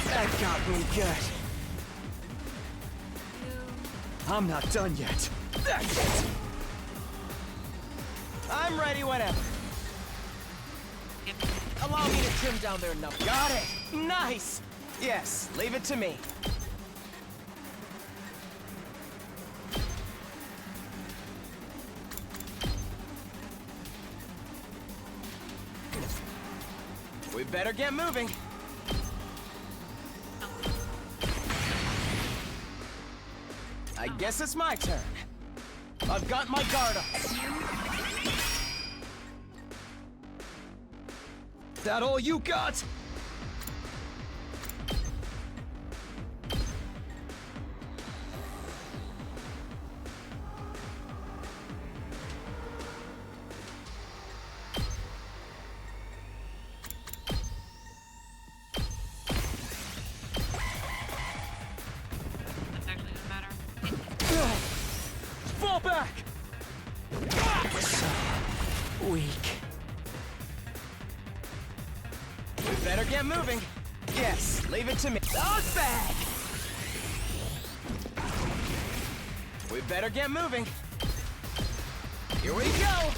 That got me good. I'm not done yet. That's it. I'm ready whenever. Allow me to trim down their numbers. Got it. Nice. Yes, leave it to me. We better get moving. I guess it's my turn. I've got my guard up. That all you got? That's actually gonna weak. We better get moving. Yes, leave it to me. Those back! We better get moving. Here we go!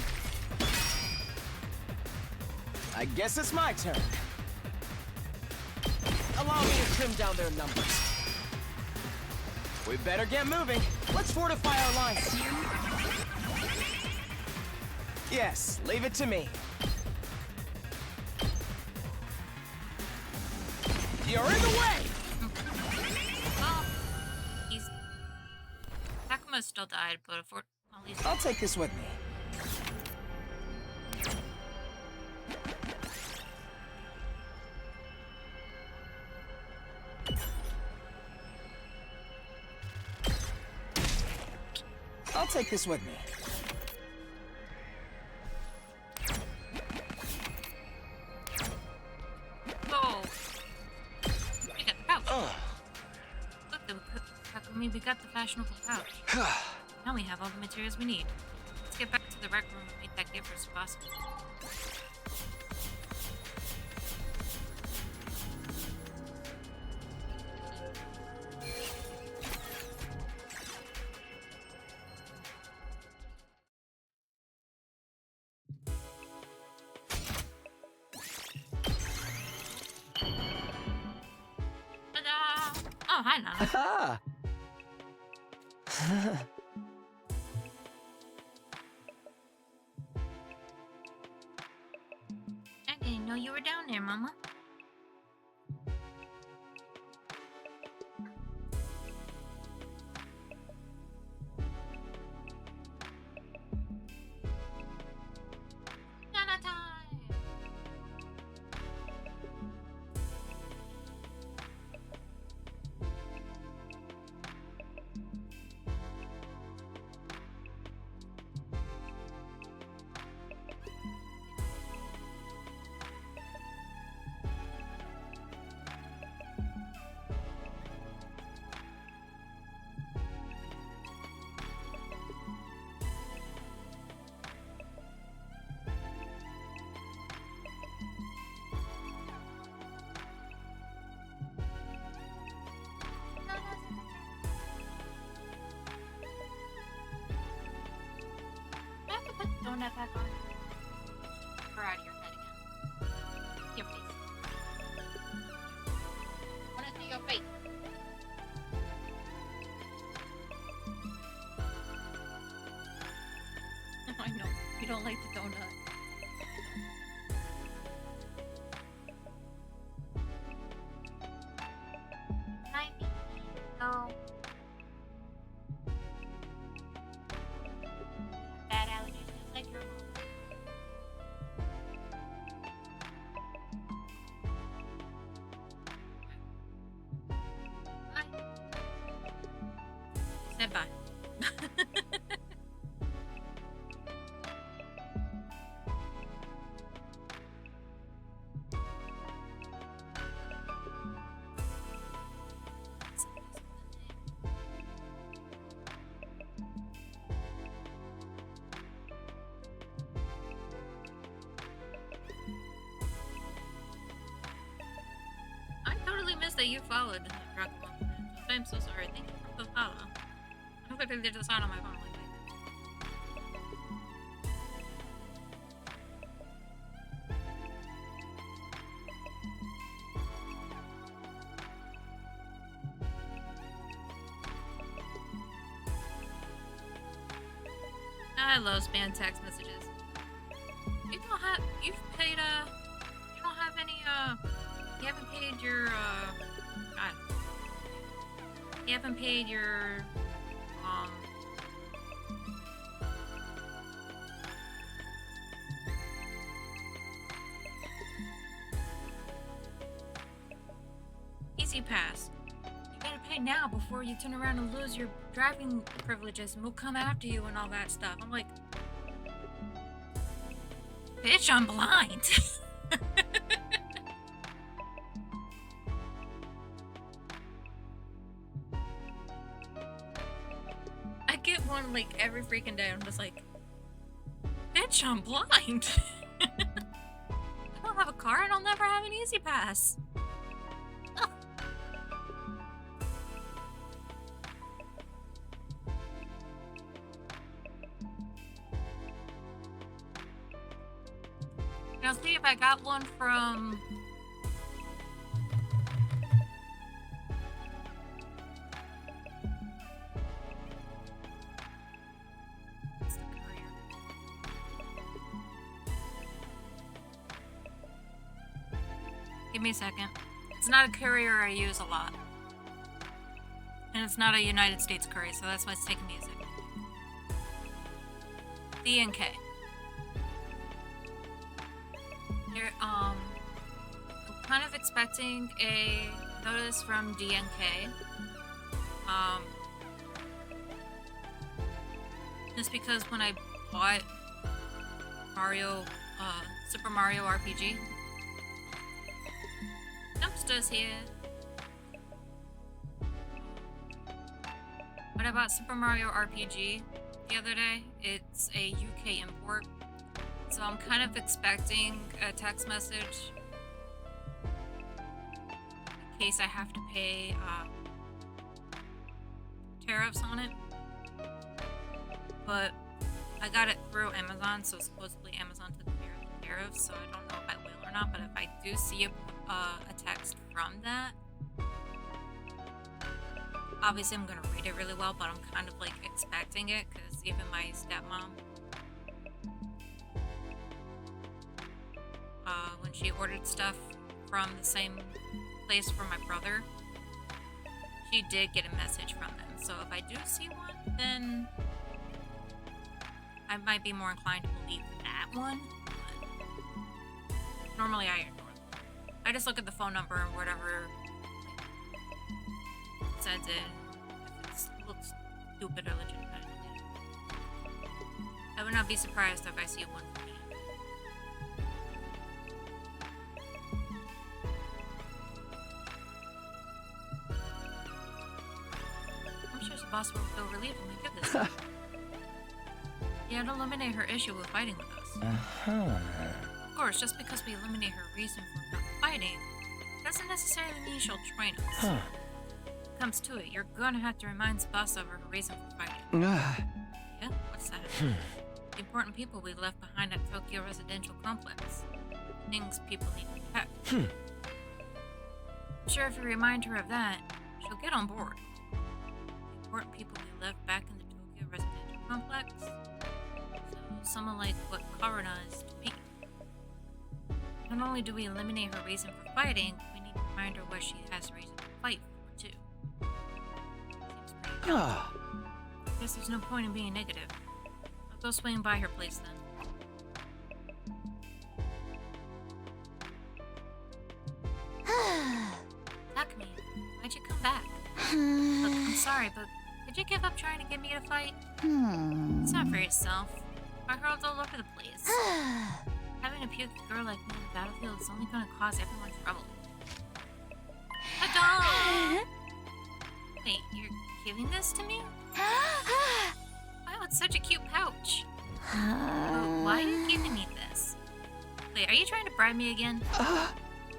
I guess it's my turn. Allow me to trim down their numbers. We better get moving. Let's fortify our lines. Yes, leave it to me. You're in the way! Well, he's... Takuma still died, but at least... I'll take this with me. I'll take this with me. Oh! We got the pouch. Look, Takumi, we got the fashionable pouch. Now we have all the materials we need. Let's get back to the rec room and make that gift for Tsubasa. Ta-da! Oh, hi, Nana. Ah! I didn't know you were down there, Mama. Nana time! I have to put the donut back on. Or out of your head again. Your face. I want to see your face. I know. You don't like the donut. Hi, baby. Oh. Bad allergies, just like your mom. Bye. Said bye. I totally missed that you followed Dragon Ball. I'm so sorry. Thank you for the follow. I hope I figured this out on my phone. I love spam text messages. You've paid, you don't have any, you haven't paid your, God. You haven't paid your, Easy Pass. You gotta pay now before you turn around and lose your driving privileges, and we'll come after you and all that stuff. I'm like, bitch, I'm blind. I get one like every freaking day. I'm just like, bitch, Bitch, I'm blind. I don't have a car and I'll never have an easy pass. Ugh. Now see if I got one from... What's the courier? Give me a second. It's not a courier I use a lot. And it's not a United States courier, so that's why it's taking me a second. DNK. Here, I'm kind of expecting a notice from DNK. Just because when I bought Super Mario RPG, dumpsters here. When I bought Super Mario RPG the other day, it's a UK import. So I'm kind of expecting a text message in case I have to pay tariffs on it. But I got it through Amazon, so supposedly Amazon took care of the tariffs, so I don't know if I will or not. But if I do see a text from that, obviously I'm gonna read it really well, but I'm kind of like expecting it because even my stepmom, when she ordered stuff from the same place for my brother, she did get a message from them. So if I do see one, then I might be more inclined to believe that one. But normally I ignore them. I just look at the phone number and whatever sends it. If it looks stupid or legitimate, I would not be surprised if I see one from me. I'm sure the boss will feel relieved when we give this to her. Yeah, to eliminate her issue with fighting with us. Of course, just because we eliminate her reason for not fighting doesn't necessarily mean she'll join us. It comes to it, you're gonna have to remind Tsubasa of her reason for fighting. Yeah? What's that? The important people we left behind at Tokyo Residential Complex. Things people need to protect. I'm sure if you remind her of that, she'll get on board. The important people we left back in the Tokyo Residential Complex. So someone like what Karuna is to me. Not only do we eliminate her reason for fighting, we need to remind her what she has a reason to fight for, too. Seems pretty good. Guess there's no point in being negative. I'll go swing by her place then. Takumi, why'd you come back? Look, I'm sorry, but could you give up trying to get me to fight? It's not for yourself. Our girls all over the place. Having a puke girl like me in the battlefield is only gonna cause everyone trouble. Ta-da! Wait, you're giving this to me? Wow, it's such a cute pouch. Oh, why are you giving me this? Wait, are you trying to bribe me again?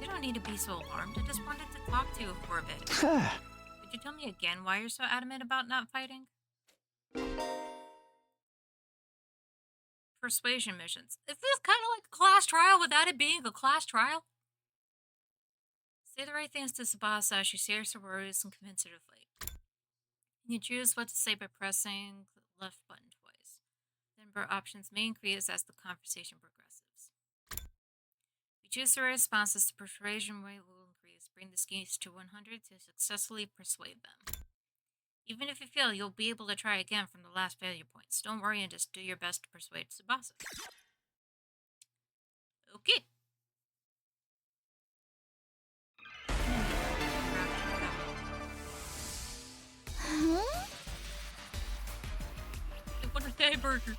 You don't need to be so alarmed. I just wanted to talk to you for a bit. Could you tell me again why you're so adamant about not fighting? Persuasion missions. Is this kind of like a class trial without it being a class trial? Say the right things to Tsubasa as she shares her worries and convince her to fight. You can choose what to say by pressing the left button twice. The number of options may increase as the conversation progresses. If you choose the right responses, the persuasion rate will increase. Bring the skis to 100 to successfully persuade them. Even if you fail, you'll be able to try again from the last failure points. Don't worry and just do your best to persuade Tsubasa. Okay. What a day burger.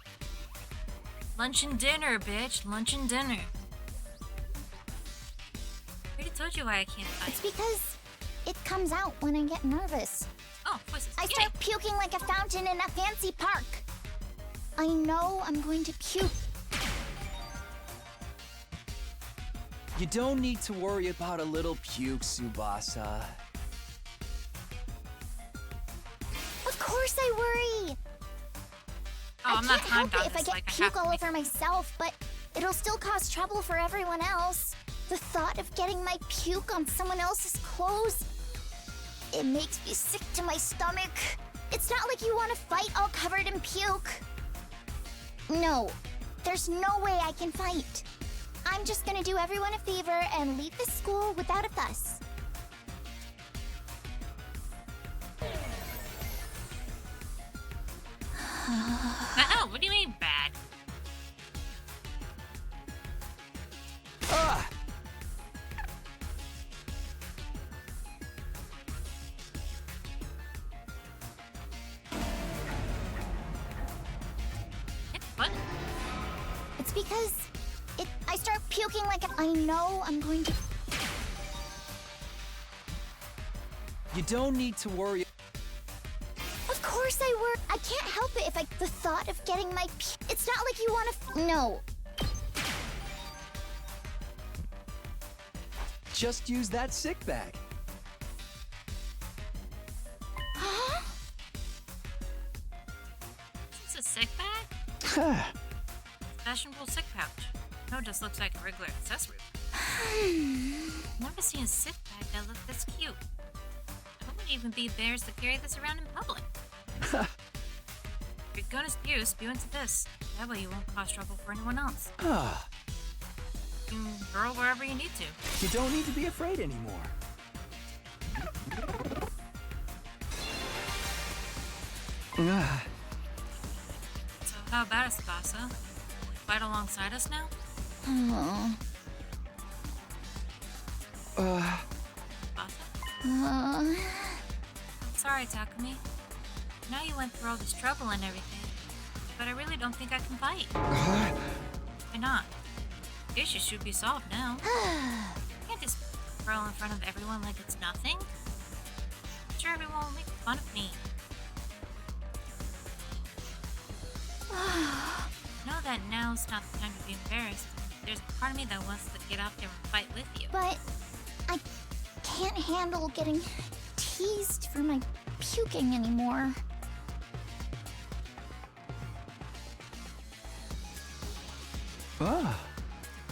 Lunch and dinner, bitch. Lunch and dinner. I already told you why I can't fight. It's because it comes out when I get nervous. Oh, voices. I start puking like a fountain in a fancy park. I know I'm going to puke You don't need to worry about a little puke, Tsubasa. Of course I worry! Oh, I'm not I can't timed help on it if I this. get Like, I have puke to all make over myself, but it'll still cause trouble for everyone else. The thought of getting my puke on someone else's clothes, it makes me sick to my stomach. It's not like you want to fight all covered in puke. No, there's no way I can fight. I'm just gonna do everyone a favor and leave the school without a fuss. Oh, what do you mean bad? Ah! Hit the button. It's because I start puking like I know I'm going to. You don't need to worry. Of course I work. I can't help it if the thought of getting my it's not like you want to. No. Just use that sick bag. Huh? Is this a sick bag? Fashionable sick pouch. No, it just looks like a regular accessory. I've never seen a sick bag that looked this cute. I wouldn't even be bears to carry this around in public. If you're gonna spew into this. That way you won't cause trouble for anyone else. Ah, You can hurl wherever you need to. you don't need to be afraid anymore. Ah, So how about us, Tsubasa? Fight alongside us now? Oh. Tsubasa? Sorry, Takumi. I know you went through all this trouble and everything, but I really don't think I can fight. Why not? The issue should be solved now. I can't just roll in front of everyone like it's nothing. I'm sure everyone will make fun of me. Know that now's not the time to be embarrassed. There's a part of me that wants to get out there and fight with you. But I can't handle getting teased for my puking anymore. ah.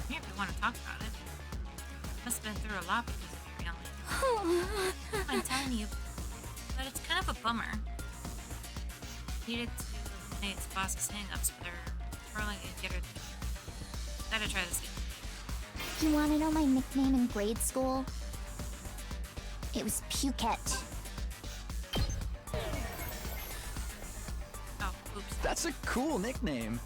Here, if you want to talk about it. Must have been through a lot because of your yelling. I'm telling you, but it's kind of a bummer. Needed to eliminate Tsubasa's hang-ups with her twirling and get her. Gotta try this again. You want to know my nickname in grade school? It was Pukette. Oh, oops. That's a cool nickname.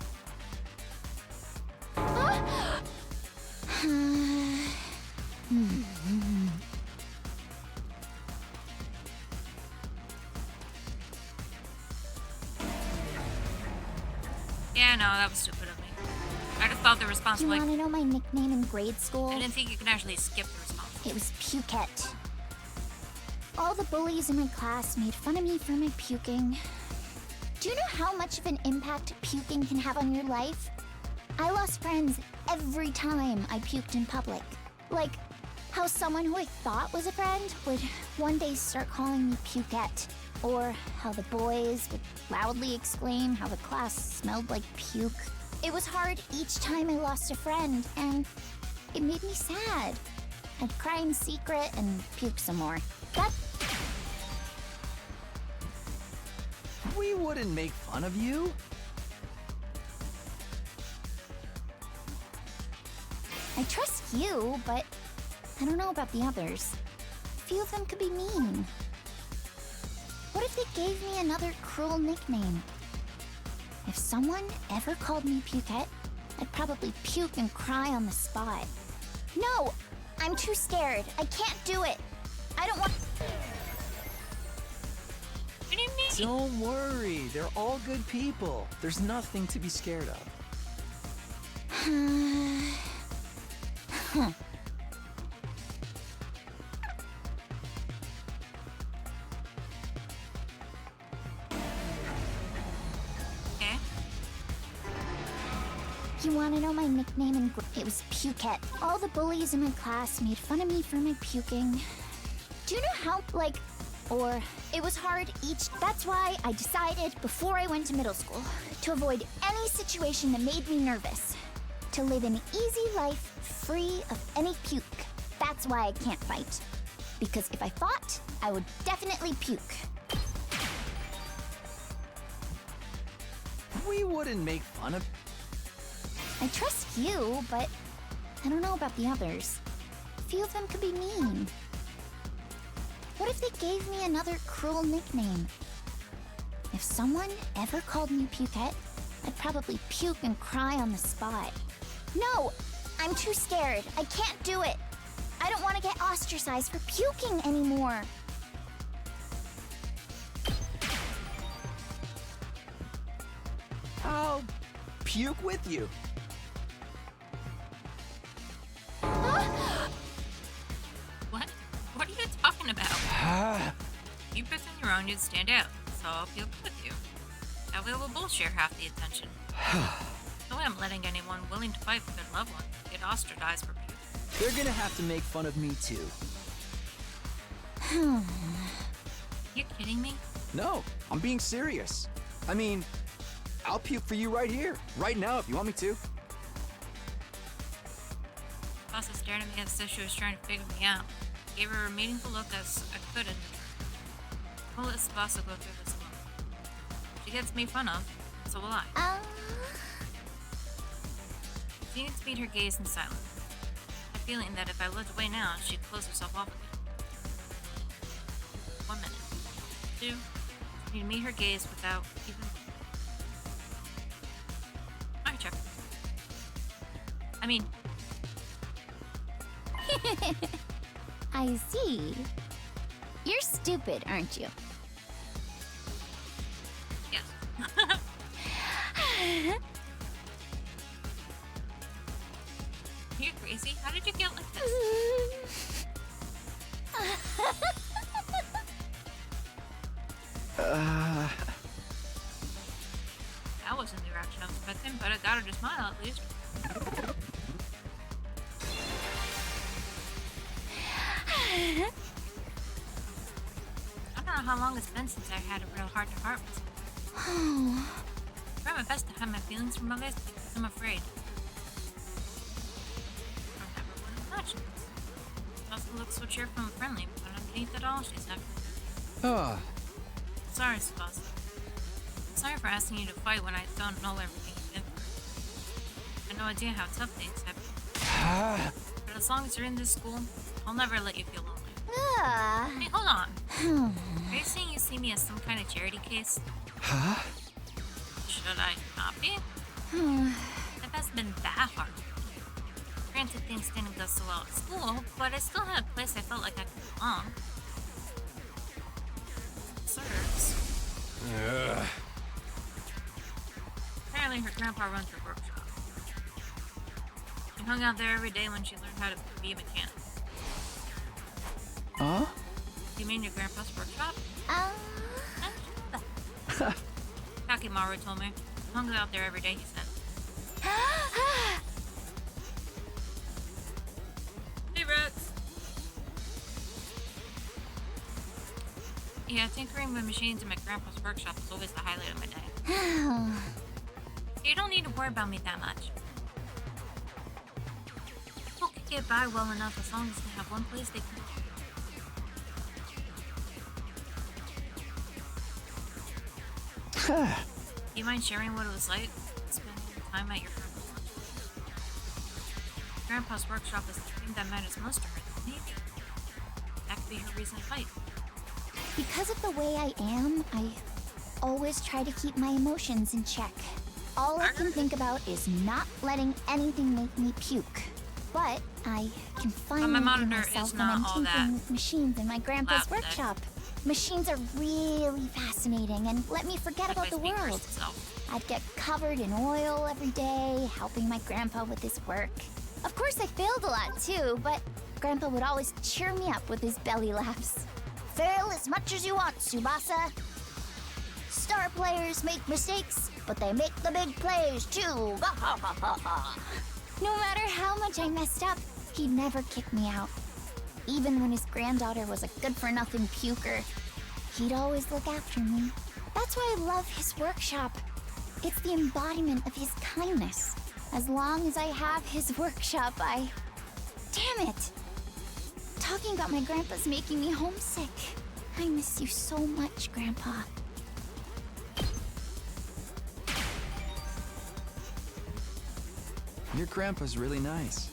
Yeah, no, that was stupid of me. I just thought the response You was want like, to know my nickname in grade school? I didn't think you could actually skip the response. It was Pukette. All the bullies in my class made fun of me for my puking. Do you know how much of an impact puking can have on your life? I lost friends every time I puked in public. Like, how someone who I thought was a friend would one day start calling me Pukette. Or how the boys would loudly exclaim how the class smelled like puke. It was hard each time I lost a friend, and it made me sad. I'd cry in secret and puke some more. That We wouldn't make fun of you. I trust you, but I don't know about the others. A few of them could be mean. What if they gave me another cruel nickname? If someone ever called me Pukette, I'd probably puke and cry on the spot. No! I'm too scared. I can't do it. I don't want. What do you mean? Don't worry, they're all good people. There's nothing to be scared of. Okay. You want to know my nickname in it was Pukette. All the bullies in my class made fun of me for my puking. Do you know how, or it was hard each. That's why I decided before I went to middle school to avoid any situation that made me nervous. To live an easy life free of any puke. That's why I can't fight. Because if I fought, I would definitely puke. We wouldn't make fun of... I trust you, but I don't know about the others. A few of them could be mean. What if they gave me another cruel nickname? If someone ever called me Pukette, I'd probably puke and cry on the spot. No! I'm too scared. I can't do it. I don't want to get ostracized for puking anymore. I'll puke with you. What? What are you talking about? You picked on your own, you'd stand out, so I'll puke with you. That way we'll both share half the attention. No way I'm letting anyone willing to fight for their loved one get ostracized for puking. They're gonna have to make fun of me too. You kidding me? No, I'm being serious. I mean, I'll puke for you right here, right now if you want me to. Boss stared at me as if she was trying to figure me out. I gave her a meaningful look as I could in return. We'll let Sabasa go through this alone. She gets made fun of, so will I. She needs to meet her gaze in silence. I have a feeling that if I looked away now, she'd close herself off again. 1 minute. 2. I need to meet her gaze without even... Alright, check. I mean... I see. You're stupid, aren't you? Yes. You're crazy? How did you get like this? That wasn't the reaction I was expecting, but I got her to smile at least. I don't know how long it's been since I had a real heart-to-heart with someone. I try my best to hide my feelings from others because I'm afraid. I'll never want to touch. She also looks so cheerful and friendly, but underneath it all, she's never. Sorry, Sabasa. Sorry for asking you to fight when I don't know everything you've been through. I have no idea how tough things have been. But as long as you're in this school, I'll never let you feel lonely. Hey, hold on. Are you saying you see me as some kind of charity case? Should I not be? That hasn't been that hard. Granted, things didn't go so well at school, but I still had a place I felt like I could belong. Serves. Apparently her grandpa runs her workshop. She hung out there every day when she learned how to be a mechanic. Huh? You mean your grandpa's workshop? Uh, How did you know that? Kakimaru told me. Hung out there every day, he said. Hey, Rex. Yeah, tinkering with machines in my grandpa's workshop was always the highlight of my day. You don't need to worry about me that much. People can get by well enough as long as they have one place they can. Do you mind sharing what it was like spending time at your grandpa's workshop? Grandpa's workshop is the thing that matters most to her, maybe. That could be her reason to fight. because of the way I am, I always try to keep my emotions in check. All I can think about is not letting anything make me puke. But I can finally hear monitor myself is when I'm not all tinkering that with machines in my grandpa's loud today. workshop. Machines are really fascinating and let me forget Like about the my speakers world. itself. I'd get covered in oil every day, helping my grandpa with his work. Of course, I failed a lot too, but Grandpa would always cheer me up with his belly laughs. Fail as much as you want, Tsubasa. Star players make mistakes, but they make the big plays too. No matter how much I messed up, he'd never kick me out. Even when his granddaughter was a good-for-nothing puker, he'd always look after me. That's why I love his workshop. It's the embodiment of his kindness. As long as I have his workshop, Damn it! Talking about my grandpa's making me homesick. I miss you so much, Grandpa. Your grandpa's really nice.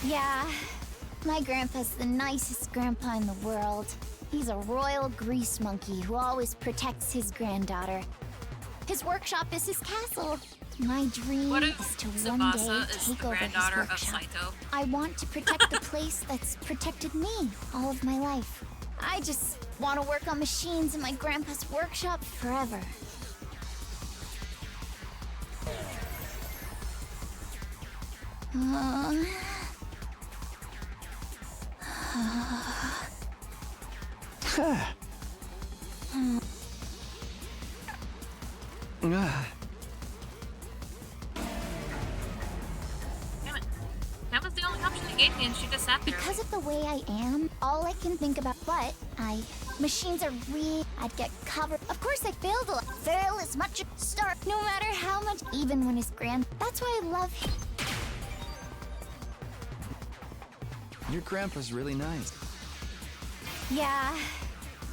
Yeah, my grandpa's the nicest grandpa in the world. He's a royal grease monkey who always protects his granddaughter. His workshop is his castle. My dream What if is to one Tsubasa day is the take over his granddaughter of workshop. Saito? I want to protect the place that's protected me all of my life. I just want to work on machines in my grandpa's workshop forever. Damn it. That was the only option they gave me, and she just sat there. Because of the way I am, all I can think about, machines are real. I'd get covered. Of course I failed a lot. Fail as much as start, no matter how much, even when it's grand. That's why I love him. Your grandpa's really nice. Yeah,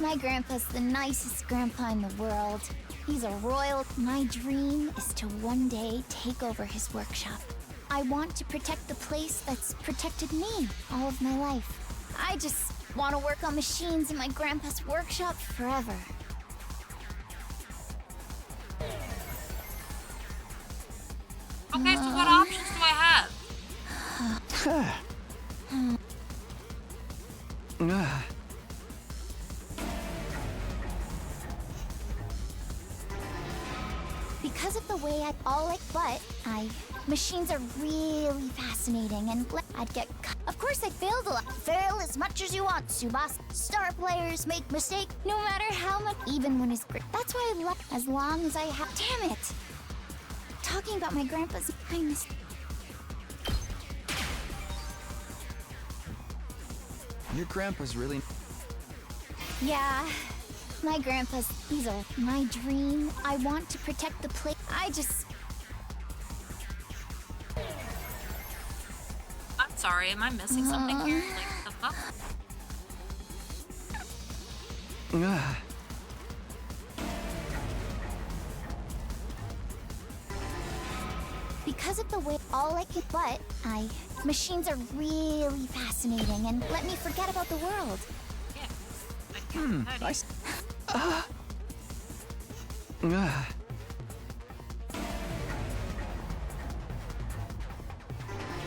my grandpa's the nicest grandpa in the world. He's a royal. My dream is to one day take over his workshop. I want to protect the place that's protected me all of my life. I just want to work on machines in my grandpa's workshop forever. Okay, so what options do I have? Because of the way machines are really fascinating and I'd get Of course I failed a lot. Fail as much as you want, Tsubasa. Star players make mistakes no matter how much, even when it's great. That's why I love, as long as I have. Damn it! Talking about my grandpa's kindness. Your grandpa's really... Yeah, my grandpa's, my dream. I want to protect the place. I'm sorry, am I missing something here? Like, the fuck? Because of the way machines are really fascinating and let me forget about the world. Yeah. I can't.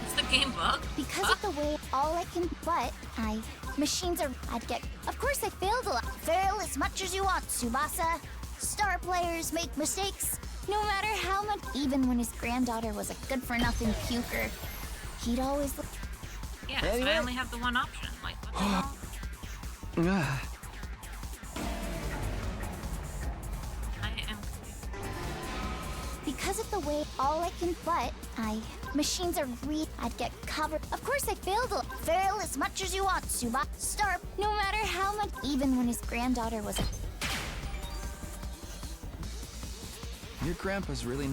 Is the game bugged? Because of the way machines are, of course I failed a lot. Fail as much as you want, Tsubasa. Star players make mistakes no matter how much, even when his granddaughter was a good-for-nothing puker. He'd always look. Yeah, so I only have the one option. Like, what the hell? I am confused. Because of the way machines are I'd get covered. Of course I failed a lot. Fail as much as you want, Tsubasa. Star, no matter how much, even when his granddaughter was a... Your grandpa's really...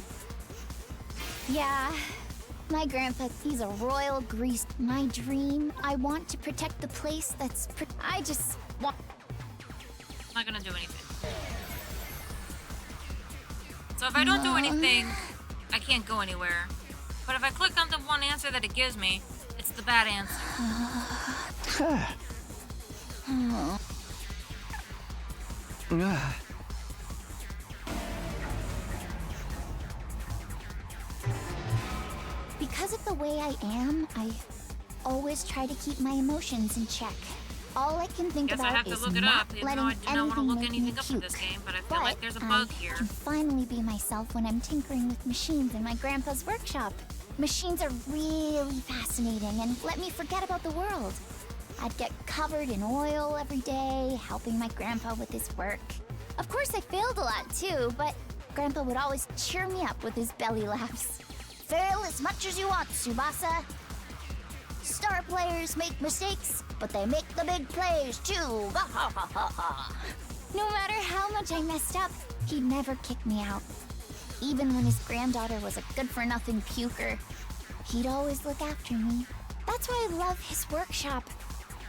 Yeah, my grandpa, he's a royal grease. My dream, I want to protect the place that's... I just want... I'm not gonna do anything. So if I don't do anything, I can't go anywhere. But if I click on the one answer that it gives me, it's the bad answer. Because of the way I am, I always try to keep my emotions in check. All I can think Guess I about have to is look it not up, even letting though I do not want to anything look make me anything up for puke. this game, but I feel like there's a bug here. I can finally be myself when I'm tinkering with machines in my grandpa's workshop. Machines are really fascinating and let me forget about the world. I'd get covered in oil every day, helping my grandpa with his work. Of course, I failed a lot too, but Grandpa would always cheer me up with his belly laughs. Fail as much as you want, Tsubasa. Star players make mistakes, but they make the big plays too. No matter how much I messed up, he'd never kick me out. Even when his granddaughter was a good-for-nothing puker, he'd always look after me. That's why I love his workshop.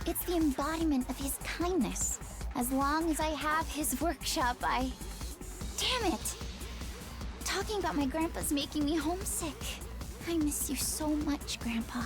It's the embodiment of his kindness. As long as I have his workshop, Damn it! Talking about my grandpa's making me homesick. I miss you so much, Grandpa.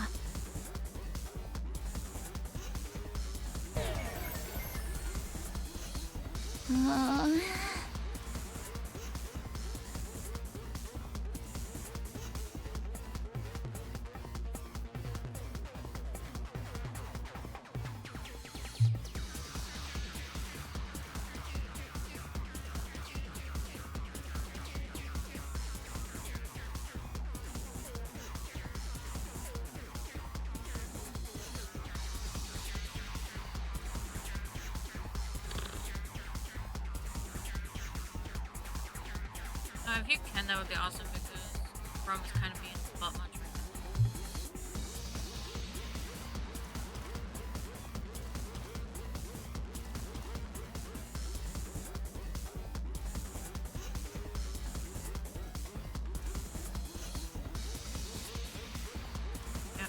If you can, that would be awesome because Rome is kind of being butt much right now. Yeah.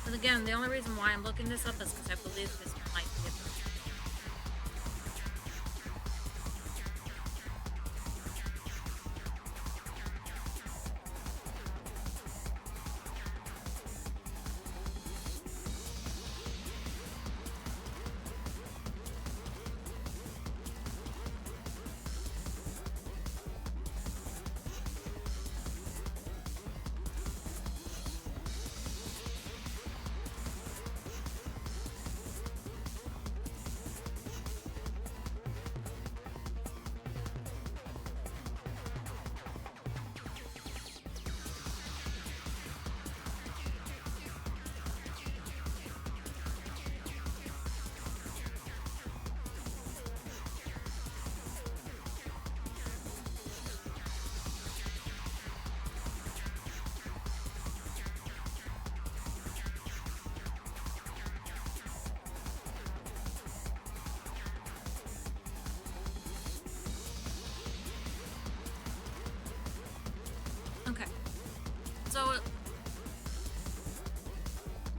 And again, the only reason why I'm looking this up is because I believe this might be a book. Okay. So,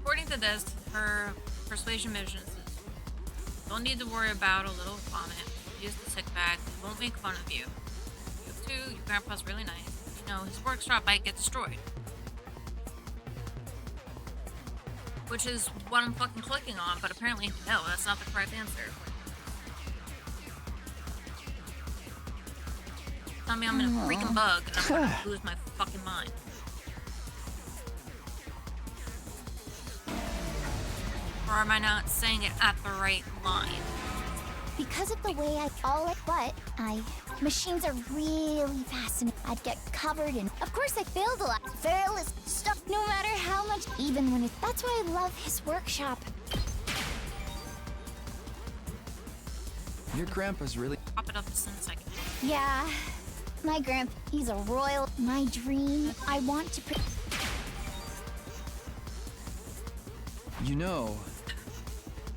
according to this, her persuasion mission is don't need to worry about a little vomit. Use the sick bag. We won't make fun of you. You too, your grandpa's really nice. You know, his workshop might get destroyed. Which is what I'm fucking clicking on, but apparently, no, that's not the correct answer. Tell me I'm in a freaking bug and I'm gonna lose my fucking mind. Or am I not saying it at the right line? Because of the way machines are really fascinating. I'd get covered in. Of course, I failed a lot. Fail is stuff no matter how much, even when that's why I love his workshop. Your grandpa's really... Pop it up as soon as I can. Yeah, my grandpa, he's a royal. My dream, I want to... You know,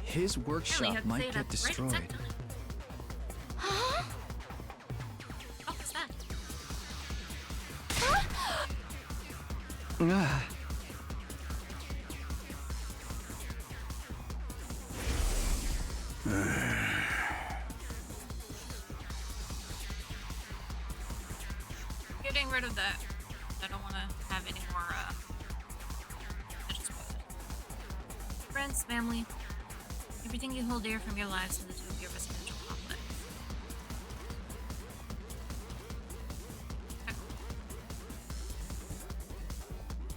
his workshop might get destroyed. Huh? What was that? Ah. Getting rid of that. I don't want to have any more, friends, family, everything you hold dear from your lives in the Tokyo residential complex.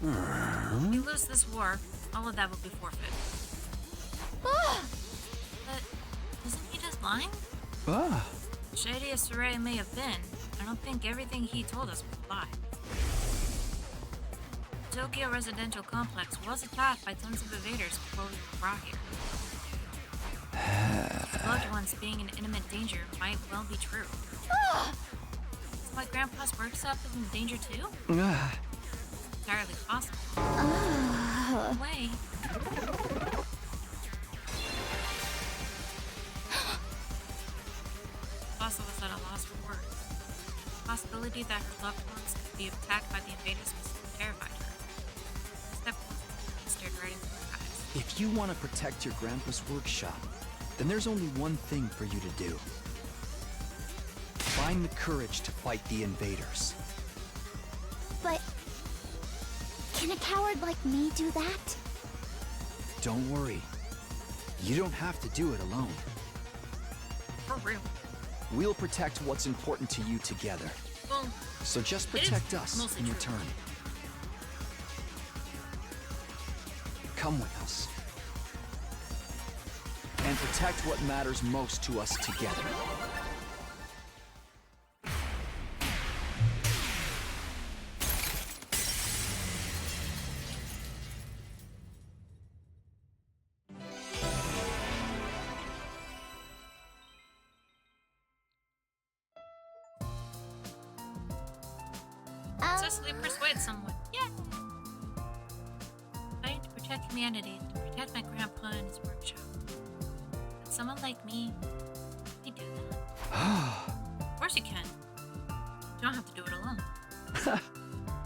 If you lose this war, all of that will be forfeit. Ah! lying? Ah. Shady as Saray may have been, I don't think everything he told us was a lie. The Tokyo residential complex was attacked by tons of invaders before we were brought here. Loved ones being in imminent danger might well be true. So my grandpa's workshop is in danger too? Entirely possible. No way. Also was at a loss for words. The possibility that her loved ones could be attacked by the invaders was terrified her. Step stared right into her eyes. If you want to protect your grandpa's workshop, then there's only one thing for you to do. Find the courage to fight the invaders. But can a coward like me do that? Don't worry. You don't have to do it alone. For real. We'll protect what's important to you together. Well, So just it is protect us mostly in true. return. Come with us. And protect what matters most to us together. successfully persuade someone. Yeah. Fighting to protect humanity, to protect my grandpa and his workshop. But someone like me, can he do that? Of course you can. You don't have to do it alone.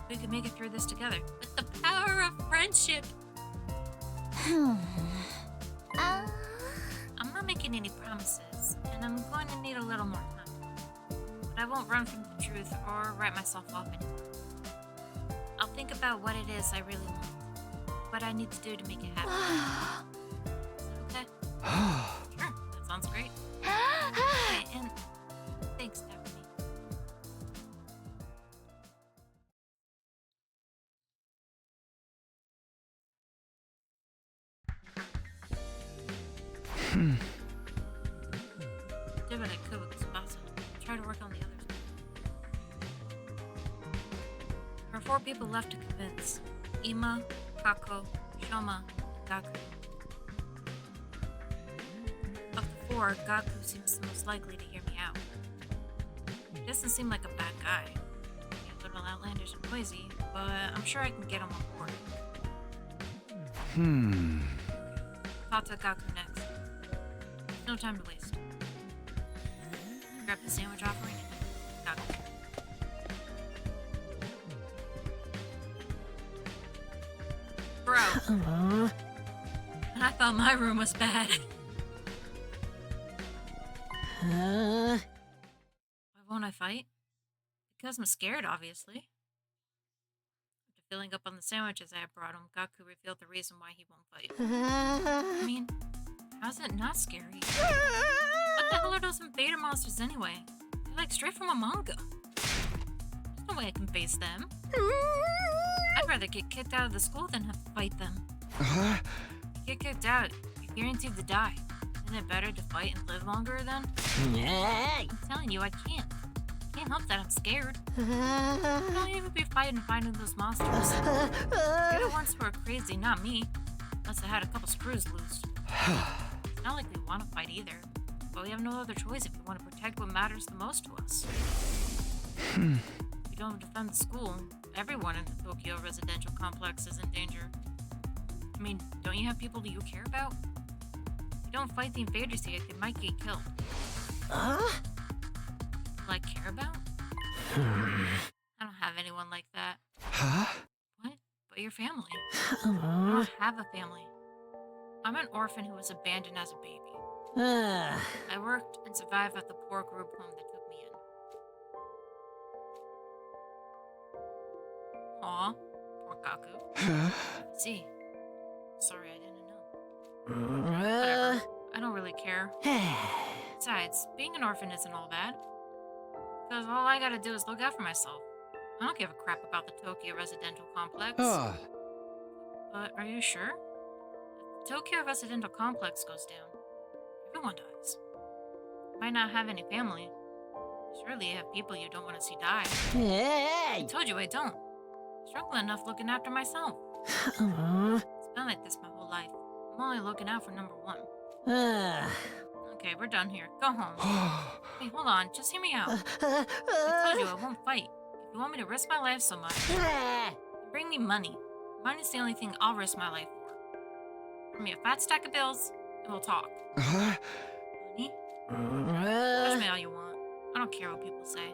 We can make it through this together with the power of friendship. I'm not making any promises, and I'm going to need a little more time. But I won't run from the truth or write myself off anymore. I'll think about what it is I really want, what I need to do to make it happen. Okay? Sure, that sounds great. Okay, and thanks, Stephanie. Did what I could with this puzzle. Try to work on the others. There are 4 people left to convince. Ima, Kako, Shoma, and Gaku. Of the 4, Gaku seems the most likely to hear me out. He doesn't seem like a bad guy. He's a little outlandish and noisy, but I'm sure I can get him on board. Talk to Gaku next. There's no time to waste. Grab the sandwich offering and Gaku. Bro. I thought my room was bad. Why won't I fight? Because I'm scared, obviously. After filling up on the sandwiches I had brought him, Gaku revealed the reason why he won't fight. I mean, how's it not scary? What the hell are those invader monsters anyway? They're like straight from a manga. There's no way I can face them. I'd rather get kicked out of the school than have to fight them. If you get kicked out, you're guaranteed to die. Isn't it better to fight and live longer then? I'm telling you, I can't. Can't help that I'm scared. I don't even be fighting those monsters. You're the ones who are crazy, not me. Unless I had a couple screws loose. It's not like we want to fight either. But we have no other choice if we want to protect what matters the most to us. If we don't defend the school, everyone in the Tokyo residential complex is in danger. I mean, don't you have people that you care about? If you don't fight the invaders here, they might get killed. Like, care about? I don't have anyone like that. What? But your family. I don't have a family. I'm an orphan who was abandoned as a baby. I worked and survived at the poor group home that took me in. Aw, poor Gaku. See, sorry I didn't know. Whatever, I don't really care. Besides, being an orphan isn't all bad. Because all I gotta do is look out for myself. I don't give a crap about the Tokyo residential complex. But are you sure? If the Tokyo residential complex goes down, everyone dies. Might not have any family. Surely you have people you don't want to see die. I Hey! told you I don't. Struggle enough looking after myself. Aw. It's been like this my whole life. I'm only looking out for number one. Ah. Okay, we're done here. Go home. Hey, hold on. Just hear me out. I told you I won't fight. If you want me to risk my life so much, Ah. bring me money. Money's the only thing I'll risk my life for. Bring me a fat stack of bills, and we'll talk. Money? Touch me all you want. I don't care what people say.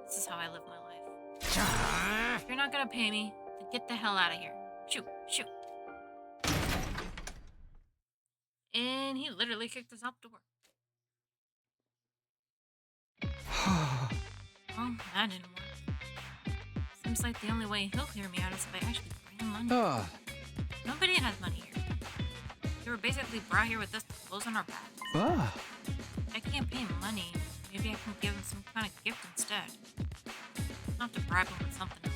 This is how I live my life. If you're not gonna pay me, then get the hell out of here. Shoot, shoot. And he literally kicked us out the door. Well, that didn't work. Seems like the only way he'll clear me out is if I actually bring him money. Nobody has money here. We were basically brought here with us clothes on our backs. I can't pay him money. Maybe I can give him some kind of gift instead. Not to bribe him with something.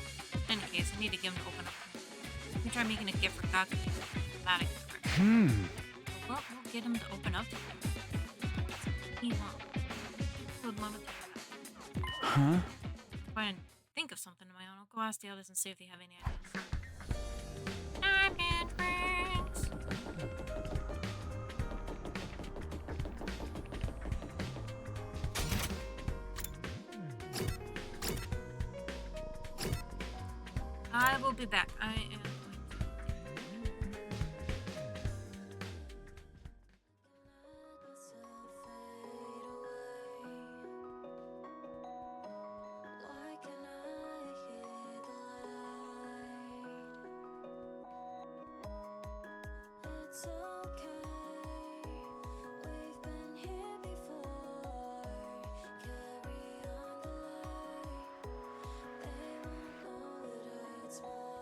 In any case, I need to get him to open up. Let me try making a gift for Gaku. That I can correct. What will get him to open up to me? He won't. He would want to Huh? if I think of something of my own, I'll go ask the others and see if they have any ideas. Diamond rings. I will be back. I am going to. Why can I hear the light? It's okay. We've been here before. Carry on the light. They won't know it hurts more.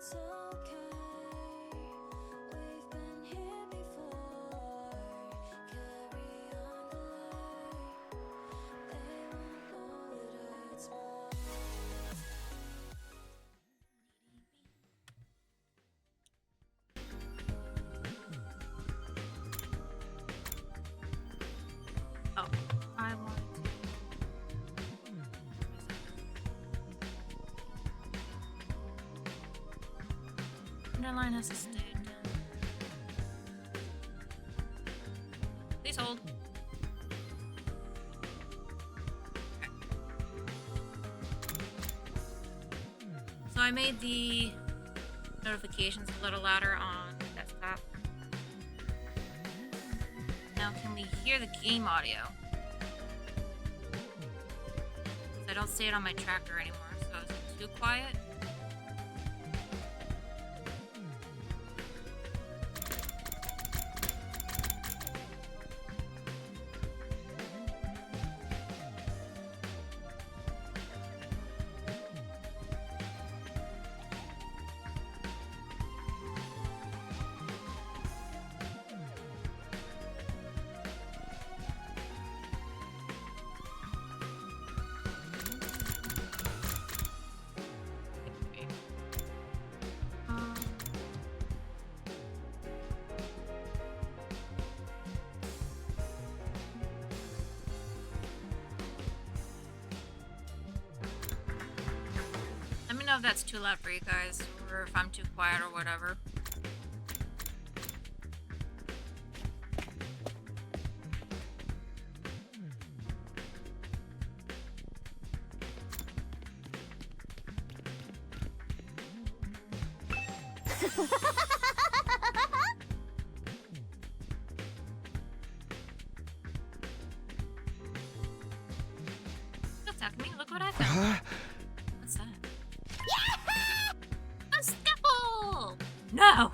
it's okay. We've been here before. Carry on the light. They won't know it hurts more. Oh, I want to. Underline has to stay down. Please hold. Okay. So I made the notifications a little louder on desktop. Now, can we hear the game audio? 'Cause I don't see it on my tracker anymore, so is it too quiet? Let me know if that's too loud for you guys, or if I'm too quiet or whatever. Don't talk to me, look what I found. What's that? A scalpel! No!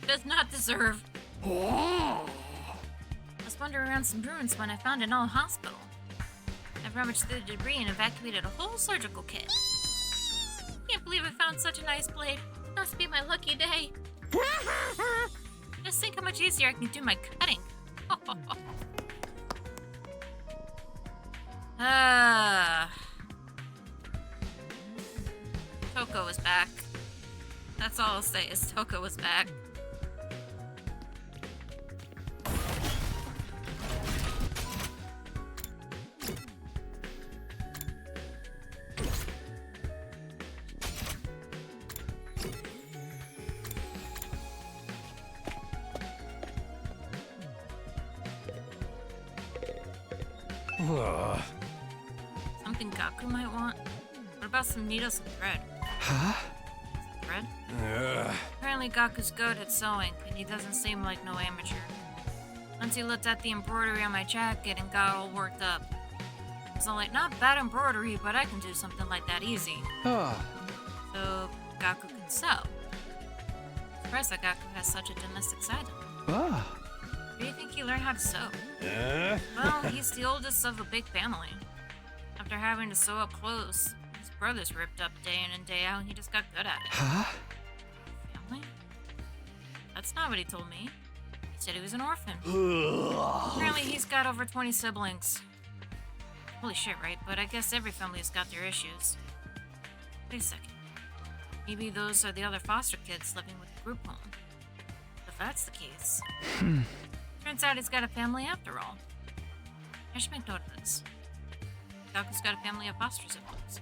Does not deserve. I was wandering around some ruins when I found an old hospital. I rummaged through the debris and evacuated a whole surgical kit. Can't believe I found such a nice blade. Must be my lucky day. Just think how much easier I can do my cutting. Toko is back. That's all I'll say is Toko is back. Something Gaku might want? What about some needles and thread? Huh? Thread? Apparently Gaku's good at sewing, and he doesn't seem like no amateur. Once he looked at the embroidery on my jacket and got all worked up. So like, not bad embroidery, but I can do something like that easy. Oh. So Gaku can sew. Surprised that Gaku has such a domestic side to him. Ah. Where do you think he learned how to sew? Well, he's the oldest of a big family. After having to sew up clothes, his brother's ripped up day in and day out, and he just got good at it. Huh? Family? That's not what he told me. He said he was an orphan. Apparently he's got over 20 siblings. Holy shit, right? But I guess every family's got their issues. Wait a second. Maybe those are the other foster kids living with the group home. If that's the case. Turns out he's got a family after all. I should make note of this. Gaku's got a family of foster siblings.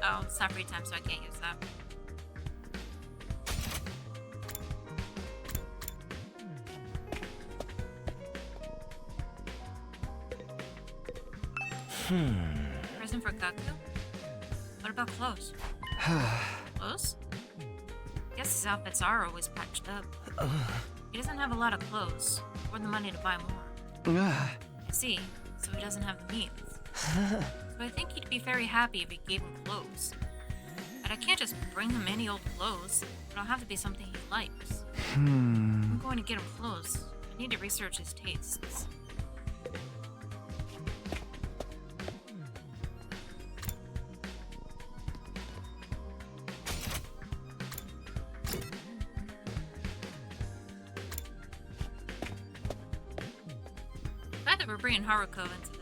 Oh, it's not free time, so I can't use that. Present for Gaku? What about clothes? Clothes? Guess his outfits are always patched up. He doesn't have a lot of clothes, or the money to buy more. I see, so he doesn't have the means. So I think he'd be very happy if he gave him clothes. But I can't just bring him any old clothes. It'll have to be something he likes. I'm going to get him clothes. I need to research his tastes. Glad that we're bringing Haruko into this.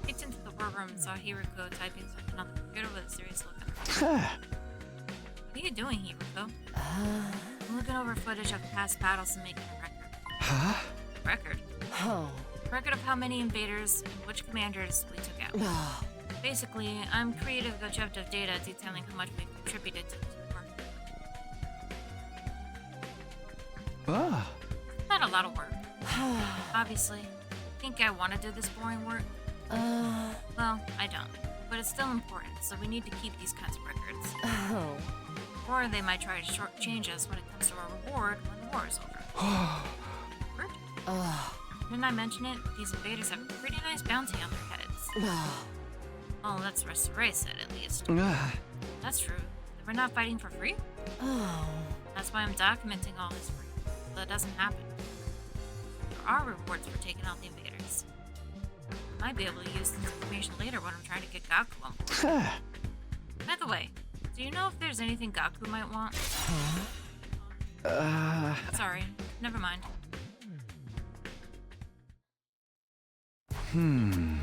Peeked into the workroom and saw Hiroko typing something on the computer with a serious look on her face. What are you doing, Hiroko? I'm looking over footage of past battles and making a record. Huh? Record? Oh. Record of how many invaders and which commanders we took out. Basically, I'm creating objective data detailing how much we've contributed to this war. Ah. Not a lot of work. Obviously. Think I want to do this boring work? Well, I don't. But it's still important, so we need to keep these kinds of records. Oh. Or they might try to shortchange us when it comes to our reward when the war is over. Word? Didn't I mention it? These invaders have a pretty nice bounty on their heads. Oh, that's what Sarai said, at least. That's true. We're not fighting for free? That's why I'm documenting all this for you, so that doesn't happen. There are rewards for taking out the invaders. I might be able to use this information later when I'm trying to get Gaku on board. By the way, do you know if there's anything Gaku might want? Sorry, never mind. I'm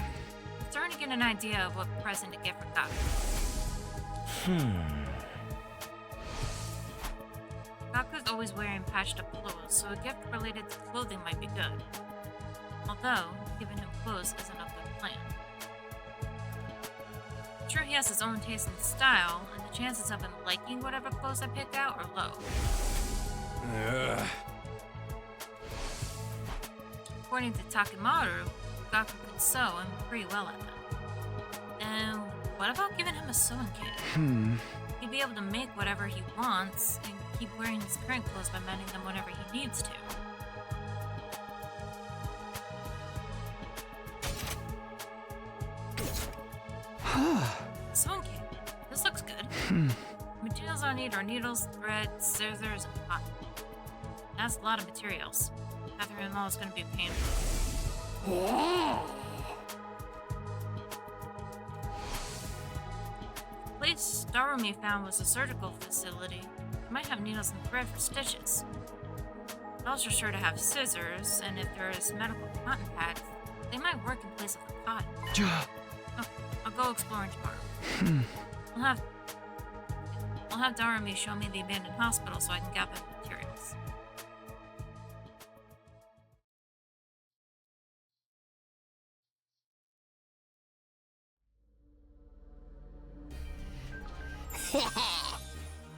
starting to get an idea of what present to get for Gaku. Gaku's always wearing patched up clothes, so a gift related to clothing might be good. Although, giving him clothes isn't a good plan. I'm sure he has his own taste and style, and the chances of him liking whatever clothes I pick out are low. According to Takemaru, Gaku can sew and pretty well at that. And what about giving him a sewing kit? He'd be able to make whatever he wants and keep wearing his current clothes by mending them whenever he needs to. Sewing kit. This looks good. Materials I'll need are needles, thread, scissors, and cotton. That's a lot of materials. Gathering them all is going to be painful. The place Darumi found was a surgical facility. It might have needles and thread for stitches. It's also sure to have scissors, and if there is medical cotton pads, they might work in place of the cotton. Oh, I'll go exploring tomorrow. I'll have Darumi show me the abandoned hospital so I can gather the materials.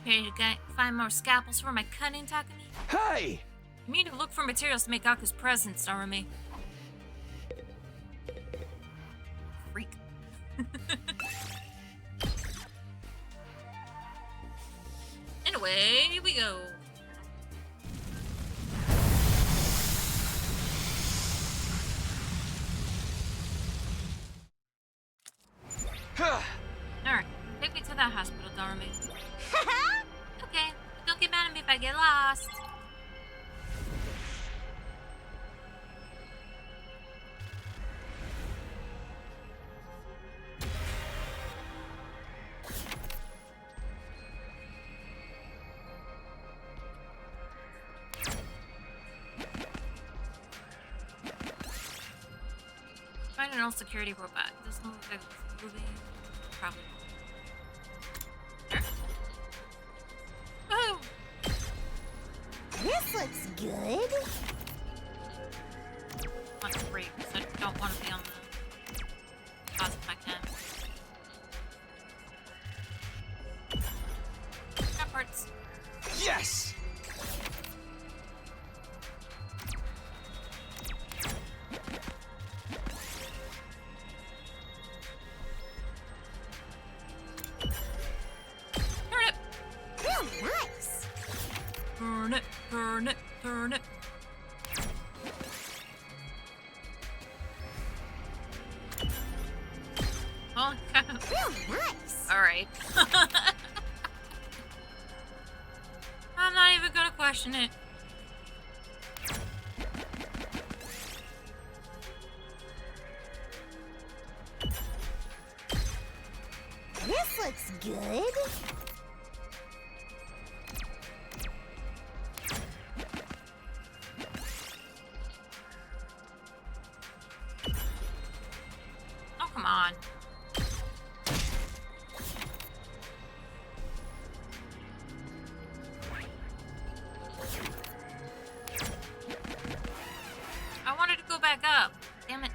Ready to find more scalpels for my cutting, Takumi? Hey! You need to look for materials to make Gaku's presents, Darumi. Freak. Anyway, here we go. Alright, take me to that hospital, Darumi. Okay, but don't get mad at me if I get lost. Find an old security robot. Doesn't look like it's moving. Probably. Sure. Woohoo! This looks good. I want to break, so I don't want to be on the pause if I can. Got parts. Yes! Turn it! Oh, nice. Turn it! Turn it! Turn it! Well, Real nice. alright. I'm not even gonna question it. This looks good. Oh, come on. I wanted to go back up. Damn it.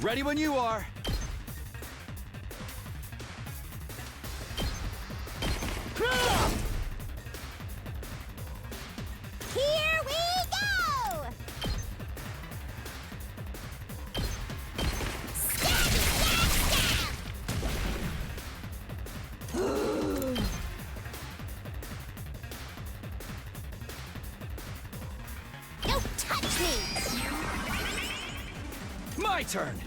Ready when you are. Here we go! Stab, stab, stab! Don't touch me! My turn.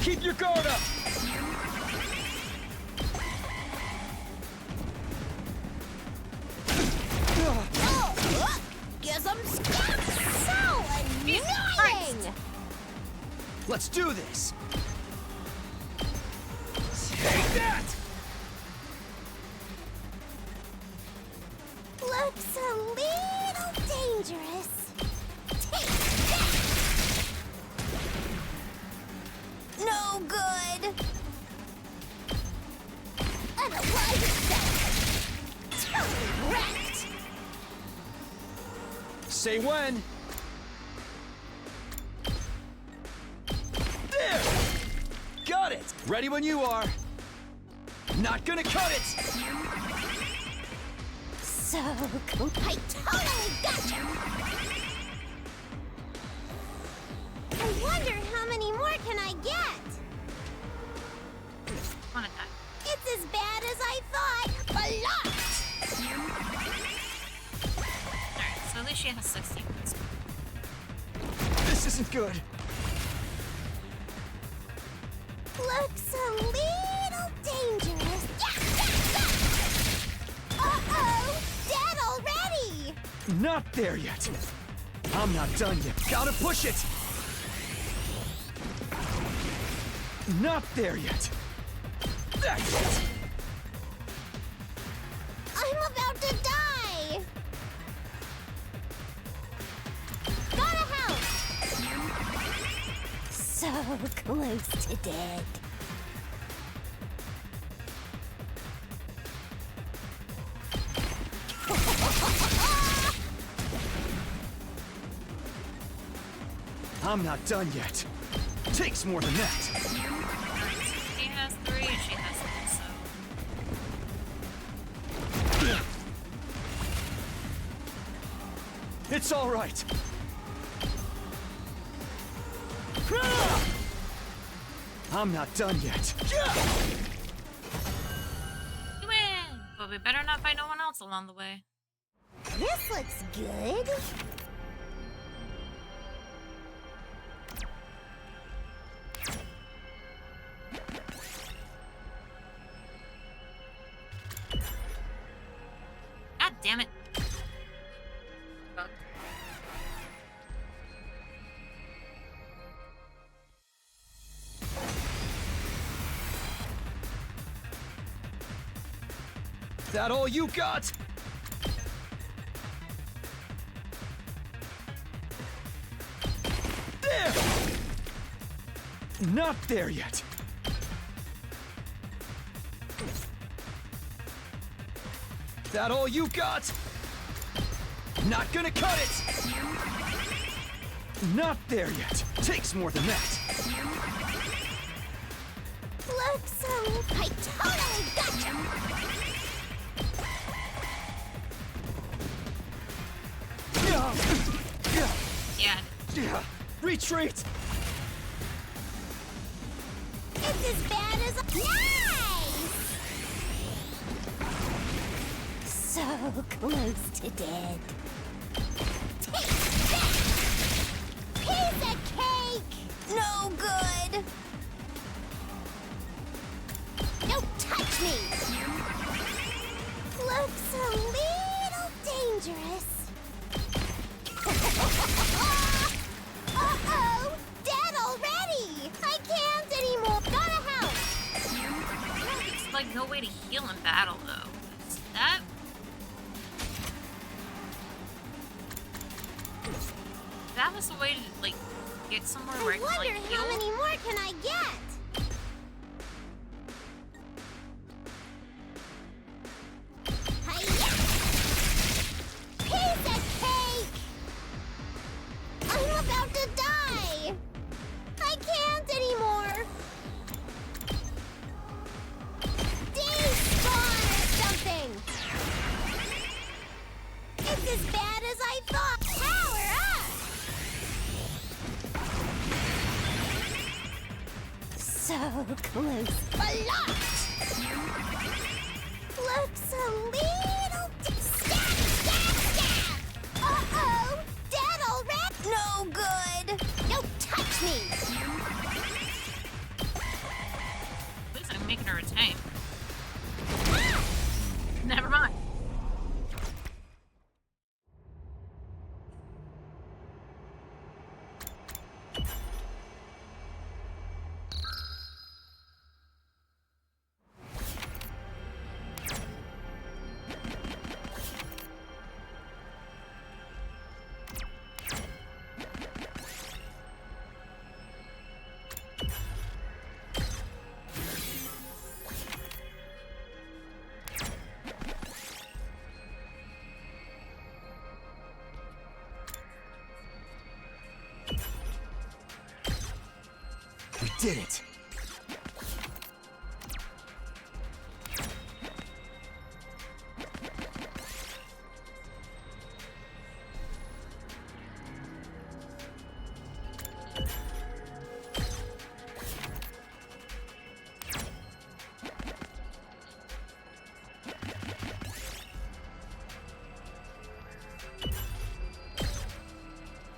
Keep your guard up. Oh, guess I'm stuck! So annoying! Let's do this. Take that! Looks a little dangerous. Take that! No good. Unalive itself. Totally wrecked. Say when. There! Got it! Ready when you are. Not gonna cut it! So cool. I totally gotcha. I wonder how many more can I get? One at a time. It's as bad as I thought. A lot. Alright, so at least she has 16 points. This isn't good. Looks a little dangerous. Uh-oh! Dead already! Not there yet. I'm not done yet. Gotta push it. Not there yet. That's it. I'm about to die! Gotta help! So close to dead. I'm not done yet. Takes more than that. He has 3 and she has 3, so. It's all right. I'm not done yet. You win! But we better not find no one else along the way. This looks good. God damn it. Bug. That all you got? There! Not there yet. That all you got? Not gonna cut it! Not there yet. Takes more than that. Looks so... I totally gotcha! Yeah. Retreat! It's as bad as nice! So close to dead. Take that! Piece of cake! No good! Don't touch me! Looks a little dangerous. Uh-oh! Dead already! I can't anymore! Gotta help! It's like no way to heal in battle, though. Is that? That was the way to, like, get somewhere where I I can, wonder like, how heal? many more can I get? Hi-ya! Piece of cake! I'm about to die! I can't anymore! Despawn or something! It's as bad as I thought! Power up! So close. A lot! Looks a little... Stab! Stab! Stab! Uh-oh! Dead already? No good! Don't touch me! At least I'm making her a tank. Ah! Never mind. We did it!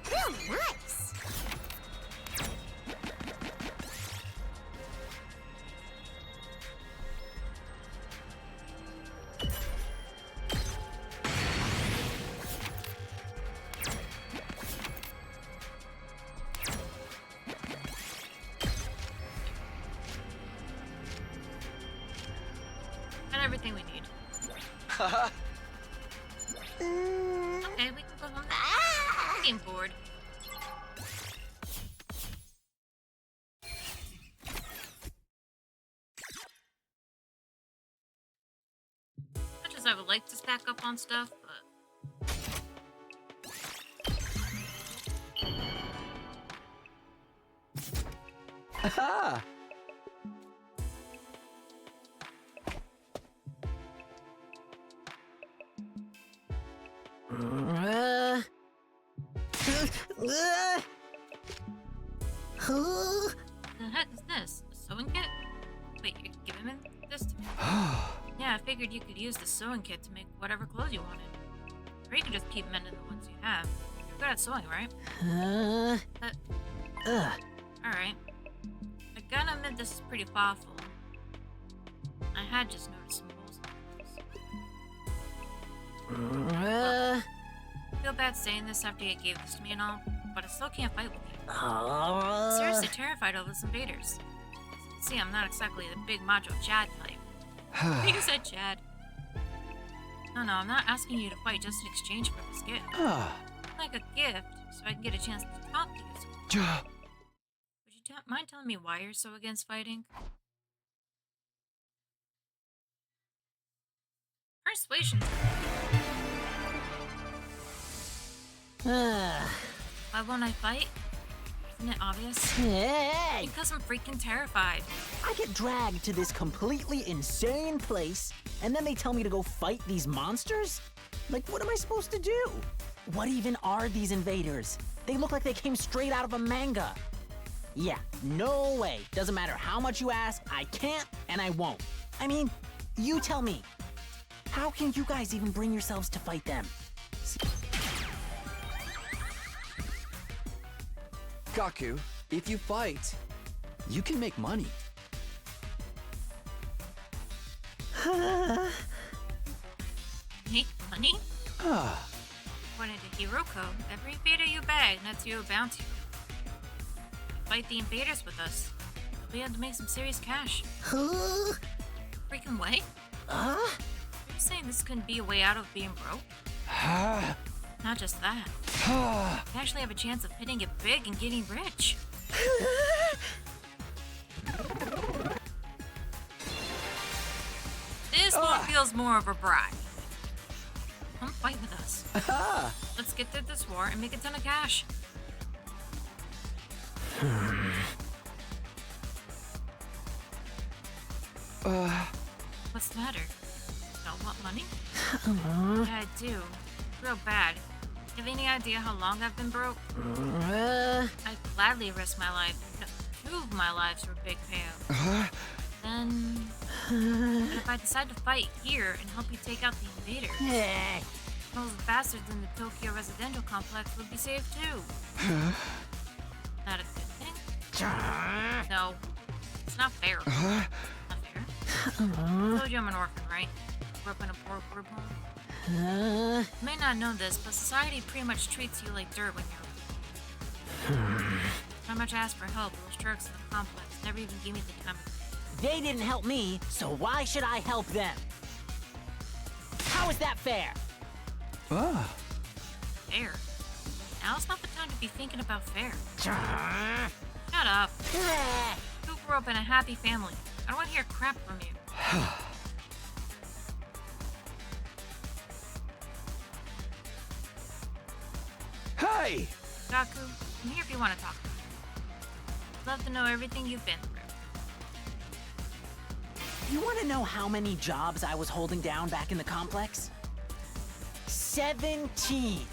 Real nice! Got everything we need. Okay, we can go home now. I'm getting bored. Much as I would like to stack up on stuff, but Aha! the heck is this? A sewing kit? Wait, you're giving me this to me? Yeah, I figured you could use the sewing kit to make whatever clothes you wanted. Or you could just keep mending the ones you have. You're good at sewing, right? Alright. I gotta admit this is pretty thoughtful. I had just noticed some holes in the clothes. I feel bad saying this after you gave this to me and all, but I still can't fight with you. I'm seriously terrified of those invaders. As you can see, I'm not exactly the big macho Chad type. You said Chad. No, I'm not asking you to fight just in exchange for this gift. Like a gift, so I can get a chance to talk to you. Would you mind telling me why you're so against fighting? Persuasion. Why won't I fight? Isn't it obvious? Hey! Because I'm freaking terrified. I get dragged to this completely insane place, and then they tell me to go fight these monsters? Like, what am I supposed to do? What even are these invaders? They look like they came straight out of a manga. Yeah, no way. Doesn't matter how much you ask, I can't and I won't. I mean, you tell me. How can you guys even bring yourselves to fight them? Gaku, if you fight, you can make money. Make money? According to Hero Code, every invader you bag nets you a bounty. Fight the invaders with us. You'll be able to make some serious cash. Freaking way? Are you saying this couldn't be a way out of being broke? Not just that. You actually have a chance of hitting it big and getting rich. This one feels more of a brag. Come fight with us. Let's get through this war and make a ton of cash. What's the matter? Don't want money? Yeah, I do. Real bad. Have any idea how long I've been broke? I'd gladly risk my life. No, 2 of my lives for a big payout. Then... But if I decide to fight here and help you take out the invaders, those bastards in the Tokyo residential complex would be saved too. Not a good thing? No. It's not fair. Not fair. I told you I'm an orphan, right? Grew up in a poor group home. You may not know this, but society pretty much treats you like dirt when you're not much asked for help. Those jerks in the complex never even gave me the time. They didn't help me, so why should I help them? How is that fair? Fair? Now's not the time to be thinking about fair. Shut up. You grew up in a happy family. I don't want to hear crap from you. Hey! Gaku, I'm here if you want to talk about it. I'd love to know everything you've been through. You want to know how many jobs I was holding down back in the complex? 17.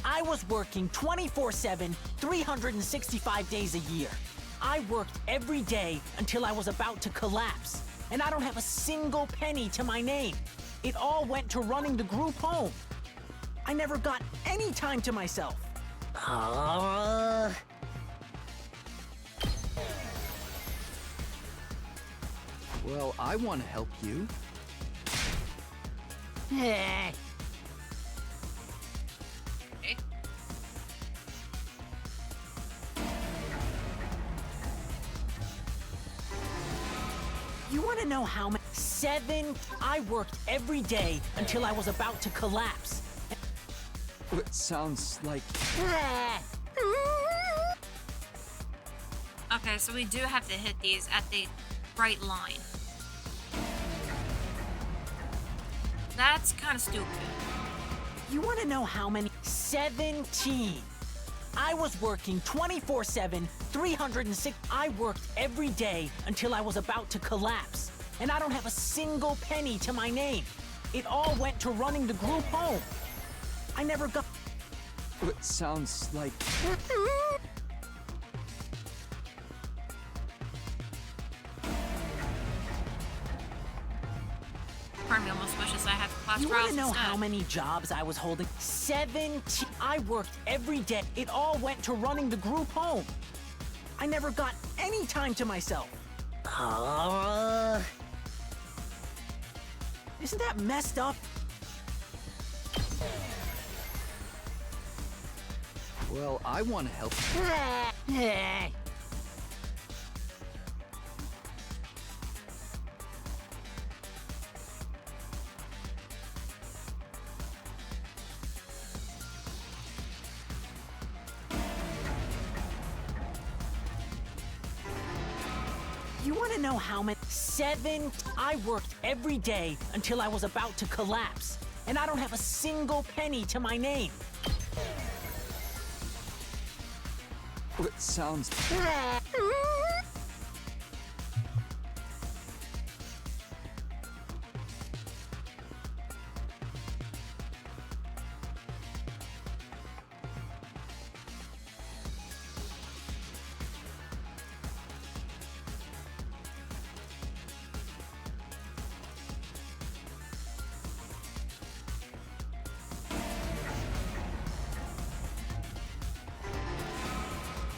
I was working 24/7, 365 days a year. I worked every day until I was about to collapse, and I don't have a single penny to my name. It all went to running the group home. I never got any time to myself. Well, I want to help you. Okay. You want to know how many? 7. I worked every day until I was about to collapse. It sounds like... Okay, so we do have to hit these at the right line. That's kind of stupid. You want to know how many? 17. I was working 24/7, 306. I worked every day until I was about to collapse, and I don't have a single penny to my name. It all went to running the group home. I never got... It sounds like... Part of me almost wishes I had the class You want trials to know instead. how many jobs I was holding? 17. I worked every day. It all went to running the group home. I never got any time to myself. Isn't that messed up? Well, I want to help. You want to know how many? 7. I worked every day until I was about to collapse, and I don't have a single penny to my name. It sounds...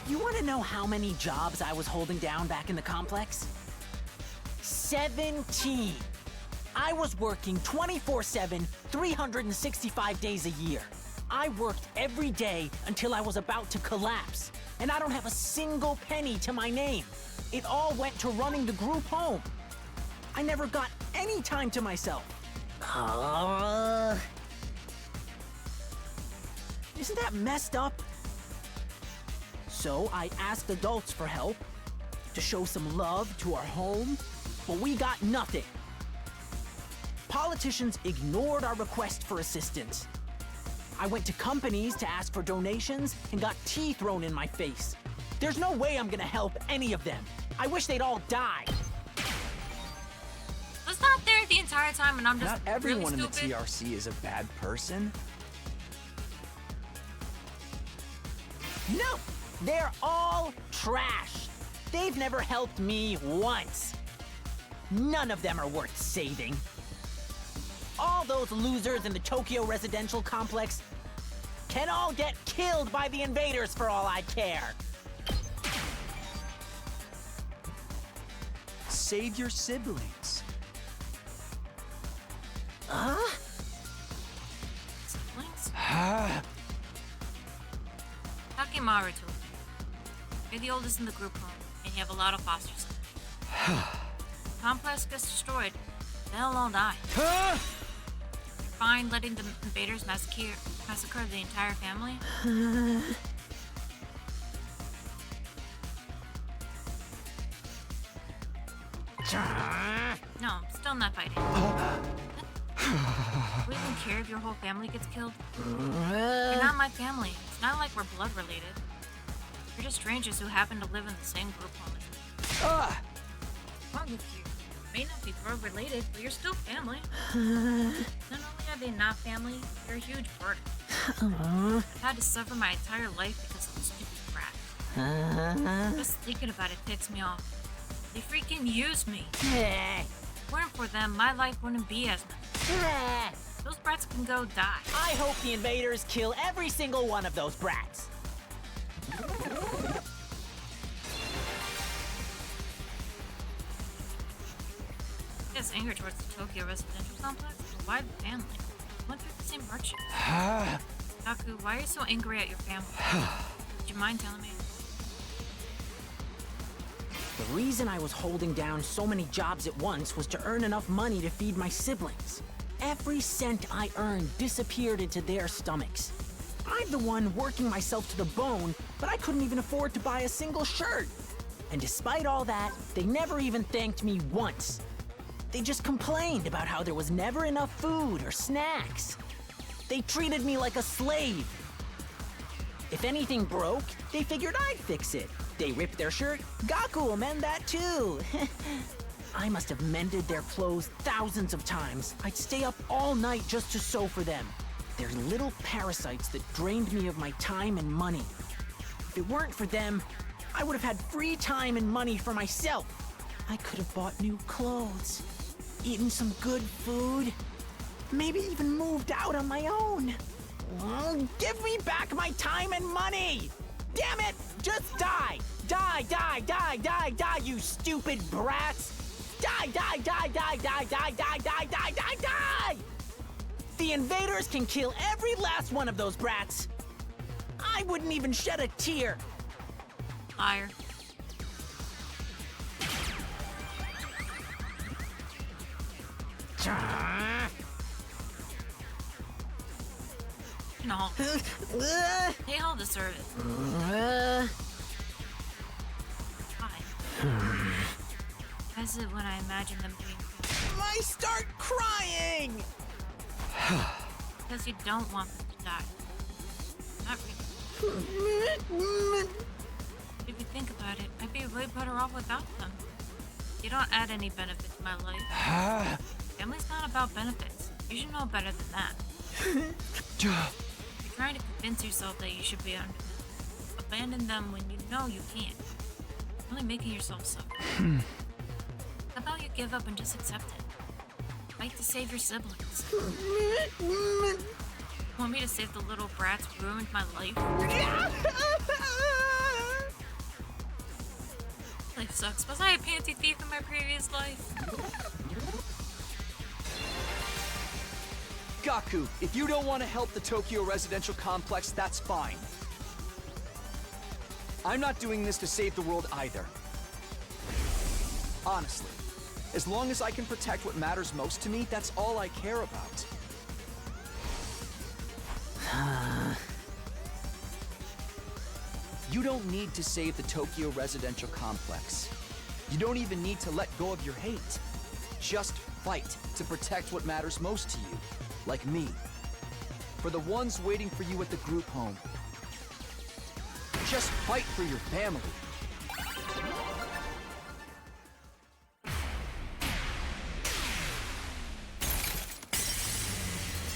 You want to know how many jobs I was holding down back in the complex? 17. I was working 24/7, 365 days a year. I worked every day until I was about to collapse, and I don't have a single penny to my name. It all went to running the group home. I never got any time to myself. Isn't that messed up? So I asked adults for help, to show some love to our home, but we got nothing. Politicians ignored our request for assistance. I went to companies to ask for donations and got tea thrown in my face. There's no way I'm gonna help any of them. I wish they'd all die. Was not there the entire time and I'm just Not everyone really in the stupid? TRC is a bad person. No! They're all trash. They've never helped me once. None of them are worth saving. All those losers in the Tokyo residential complex can all get killed by the invaders for all I care. Save your siblings. Siblings? Takimaru told me. You're the oldest in the group home, and you have a lot of foster siblings. Complex gets destroyed, they'll all die. You're fine letting the invaders massacre the entire family? No, I'm still not fighting. We don't care if your whole family gets killed. You're not my family. It's not like we're blood related. You're just strangers who happen to live in the same group home as me. What's wrong with you? You may not be blood related, but you're still family. Not only are they not family, you're a huge burden. I've had to suffer my entire life because of this stupid brat. Just thinking about it ticks me off. They freaking used me. If it weren't for them, my life wouldn't be as much. Those brats can go die. I hope the invaders kill every single one of those brats. He has anger towards the Tokyo residential complex, but why the family? Went through the same hardship. Taku, why are you so angry at your family? Would you mind telling me? The reason I was holding down so many jobs at once was to earn enough money to feed my siblings. Every cent I earned disappeared into their stomachs. I'm the one working myself to the bone, but I couldn't even afford to buy a single shirt. And despite all that, they never even thanked me once. They just complained about how there was never enough food or snacks. They treated me like a slave. If anything broke, they figured I'd fix it. They ripped their shirt, Gaku will mend that too. I must have mended their clothes thousands of times. I'd stay up all night just to sew for them. They're little parasites that drained me of my time and money. If it weren't for them, I would have had free time and money for myself. I could have bought new clothes, eaten some good food, maybe even moved out on my own. Give me back my time and money! Damn it! Just die! Die, die, die, die, die, you stupid brats! Die, die, die, die, die, die, die, die, die, die, die! The invaders can kill every last one of those brats. I wouldn't even shed a tear. Liar. No. They all deserve it. Why? Why is it when I imagine them doing good? I start crying! Because you don't want them to die. Not really. If you think about it, I'd be way better off without them. You don't add any benefit to my life. Family's not about benefits. You should know better than that. You're trying to convince yourself that you should be under them. Abandon them when you know you can't. You're only making yourself suffer. How about you give up and just accept it? Fight to save your siblings. Want me to save the little brats who ruined my life? sucks. Was I a panty thief in my previous life? Gaku, if you don't want to help the Tokyo residential complex, that's fine. I'm not doing this to save the world either. Honestly, as long as I can protect what matters most to me, that's all I care about. You don't need to save the Tokyo residential complex. You don't even need to let go of your hate. Just fight to protect what matters most to you, like me. For the ones waiting for you at the group home. Just fight for your family.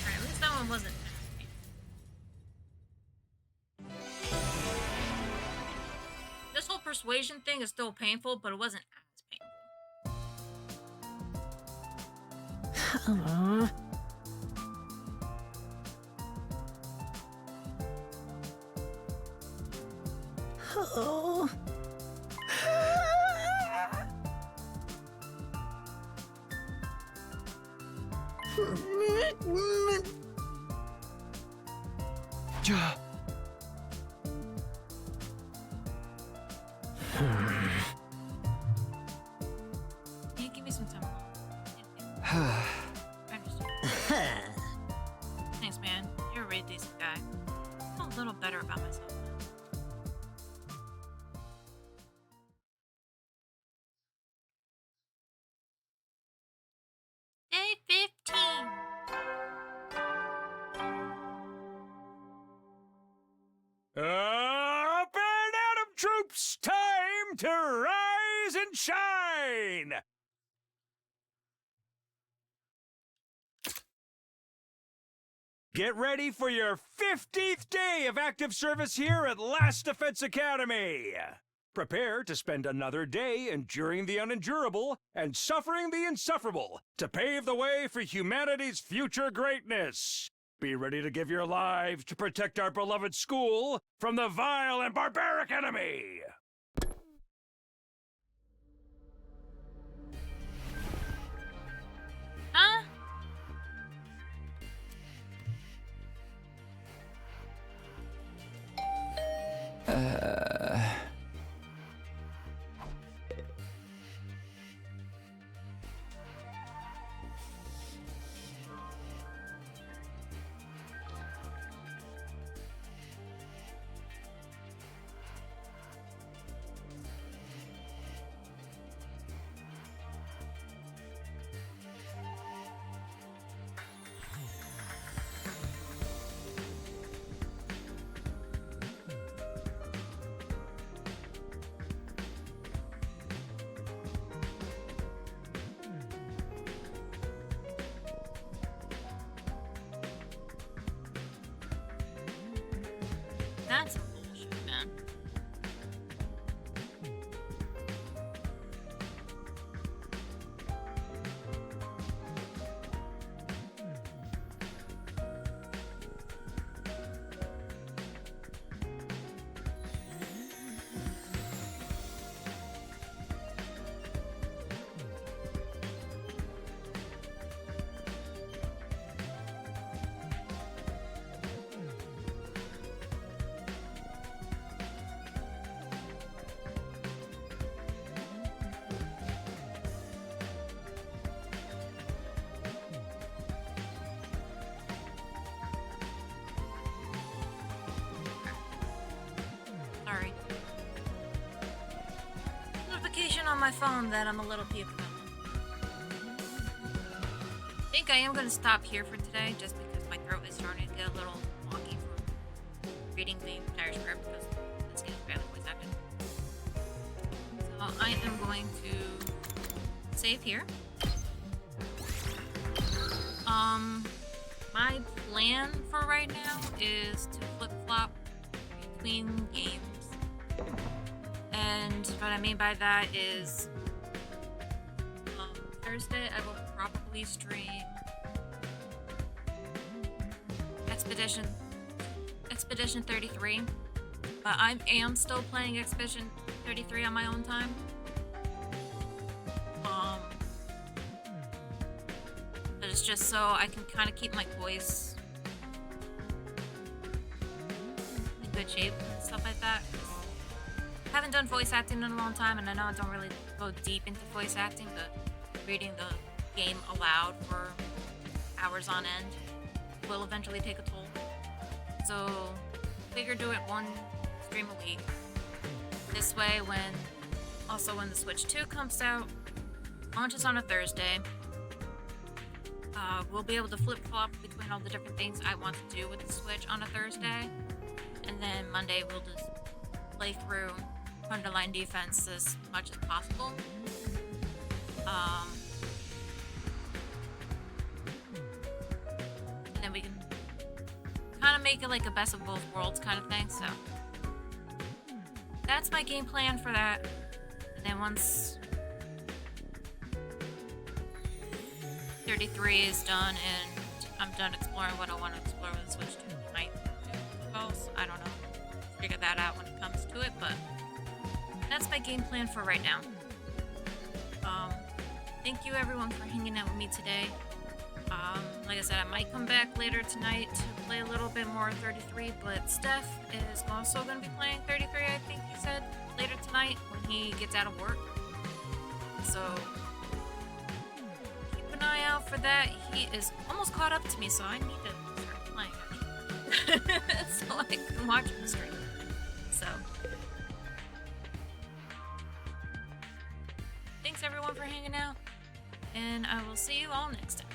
Alright, at least that one wasn't. This whole persuasion thing is still painful, but it wasn't as painful. Oh. Can you give me some time alone? I'm just... Thanks, man. You're a really decent guy. I feel a little better about myself now. Day 15. Up and Atom troops, time to rise and shine! Get ready for your 50th day of active service here at Last Defense Academy! Prepare to spend another day enduring the unendurable and suffering the insufferable to pave the way for humanity's future greatness. Be ready to give your lives to protect our beloved school from the vile and barbaric enemy! Huh? That's some bullshit, man. Sorry. Notification on my phone that I'm a little puked about. I think I am going to stop here for today just because my throat is starting to get a little wonky from reading the entire script because this game is barely voice acted. So I am going to save here. My plan for right now is to flip-flop between games. And what I mean by that is Thursday I will probably stream Expedition 33, but I am still playing Expedition 33 on my own time. is just so I can kind of keep my voice in good shape and stuff like that. I haven't done voice acting in a long time, and I know I don't really go deep into voice acting, but reading the game aloud for hours on end will eventually take a toll. So, figure do it one stream a week. This way, when the Switch 2 comes out, launches on a Thursday, we'll be able to flip-flop between all the different things I want to do with the Switch on a Thursday, and then Monday we'll just play through Underline Defense as much as possible. And then we can kind of make it like a best of both worlds kind of thing, so that's my game plan for that. And then once 33 is done and I'm done exploring what I want to explore with the Switch 2, I might do else. I don't know. Figure that out when it comes to it, but that's my game plan for right now. Thank you everyone for hanging out with me today. Like I said, I might come back later tonight to play a little bit more 33, but Steph is also going to be playing 33, I think he said, later tonight when he gets out of work. So keep an eye out for that. He is almost caught up to me, so I need to start playing so I can watch him stream. So thanks everyone for hanging out, and I will see you all next time.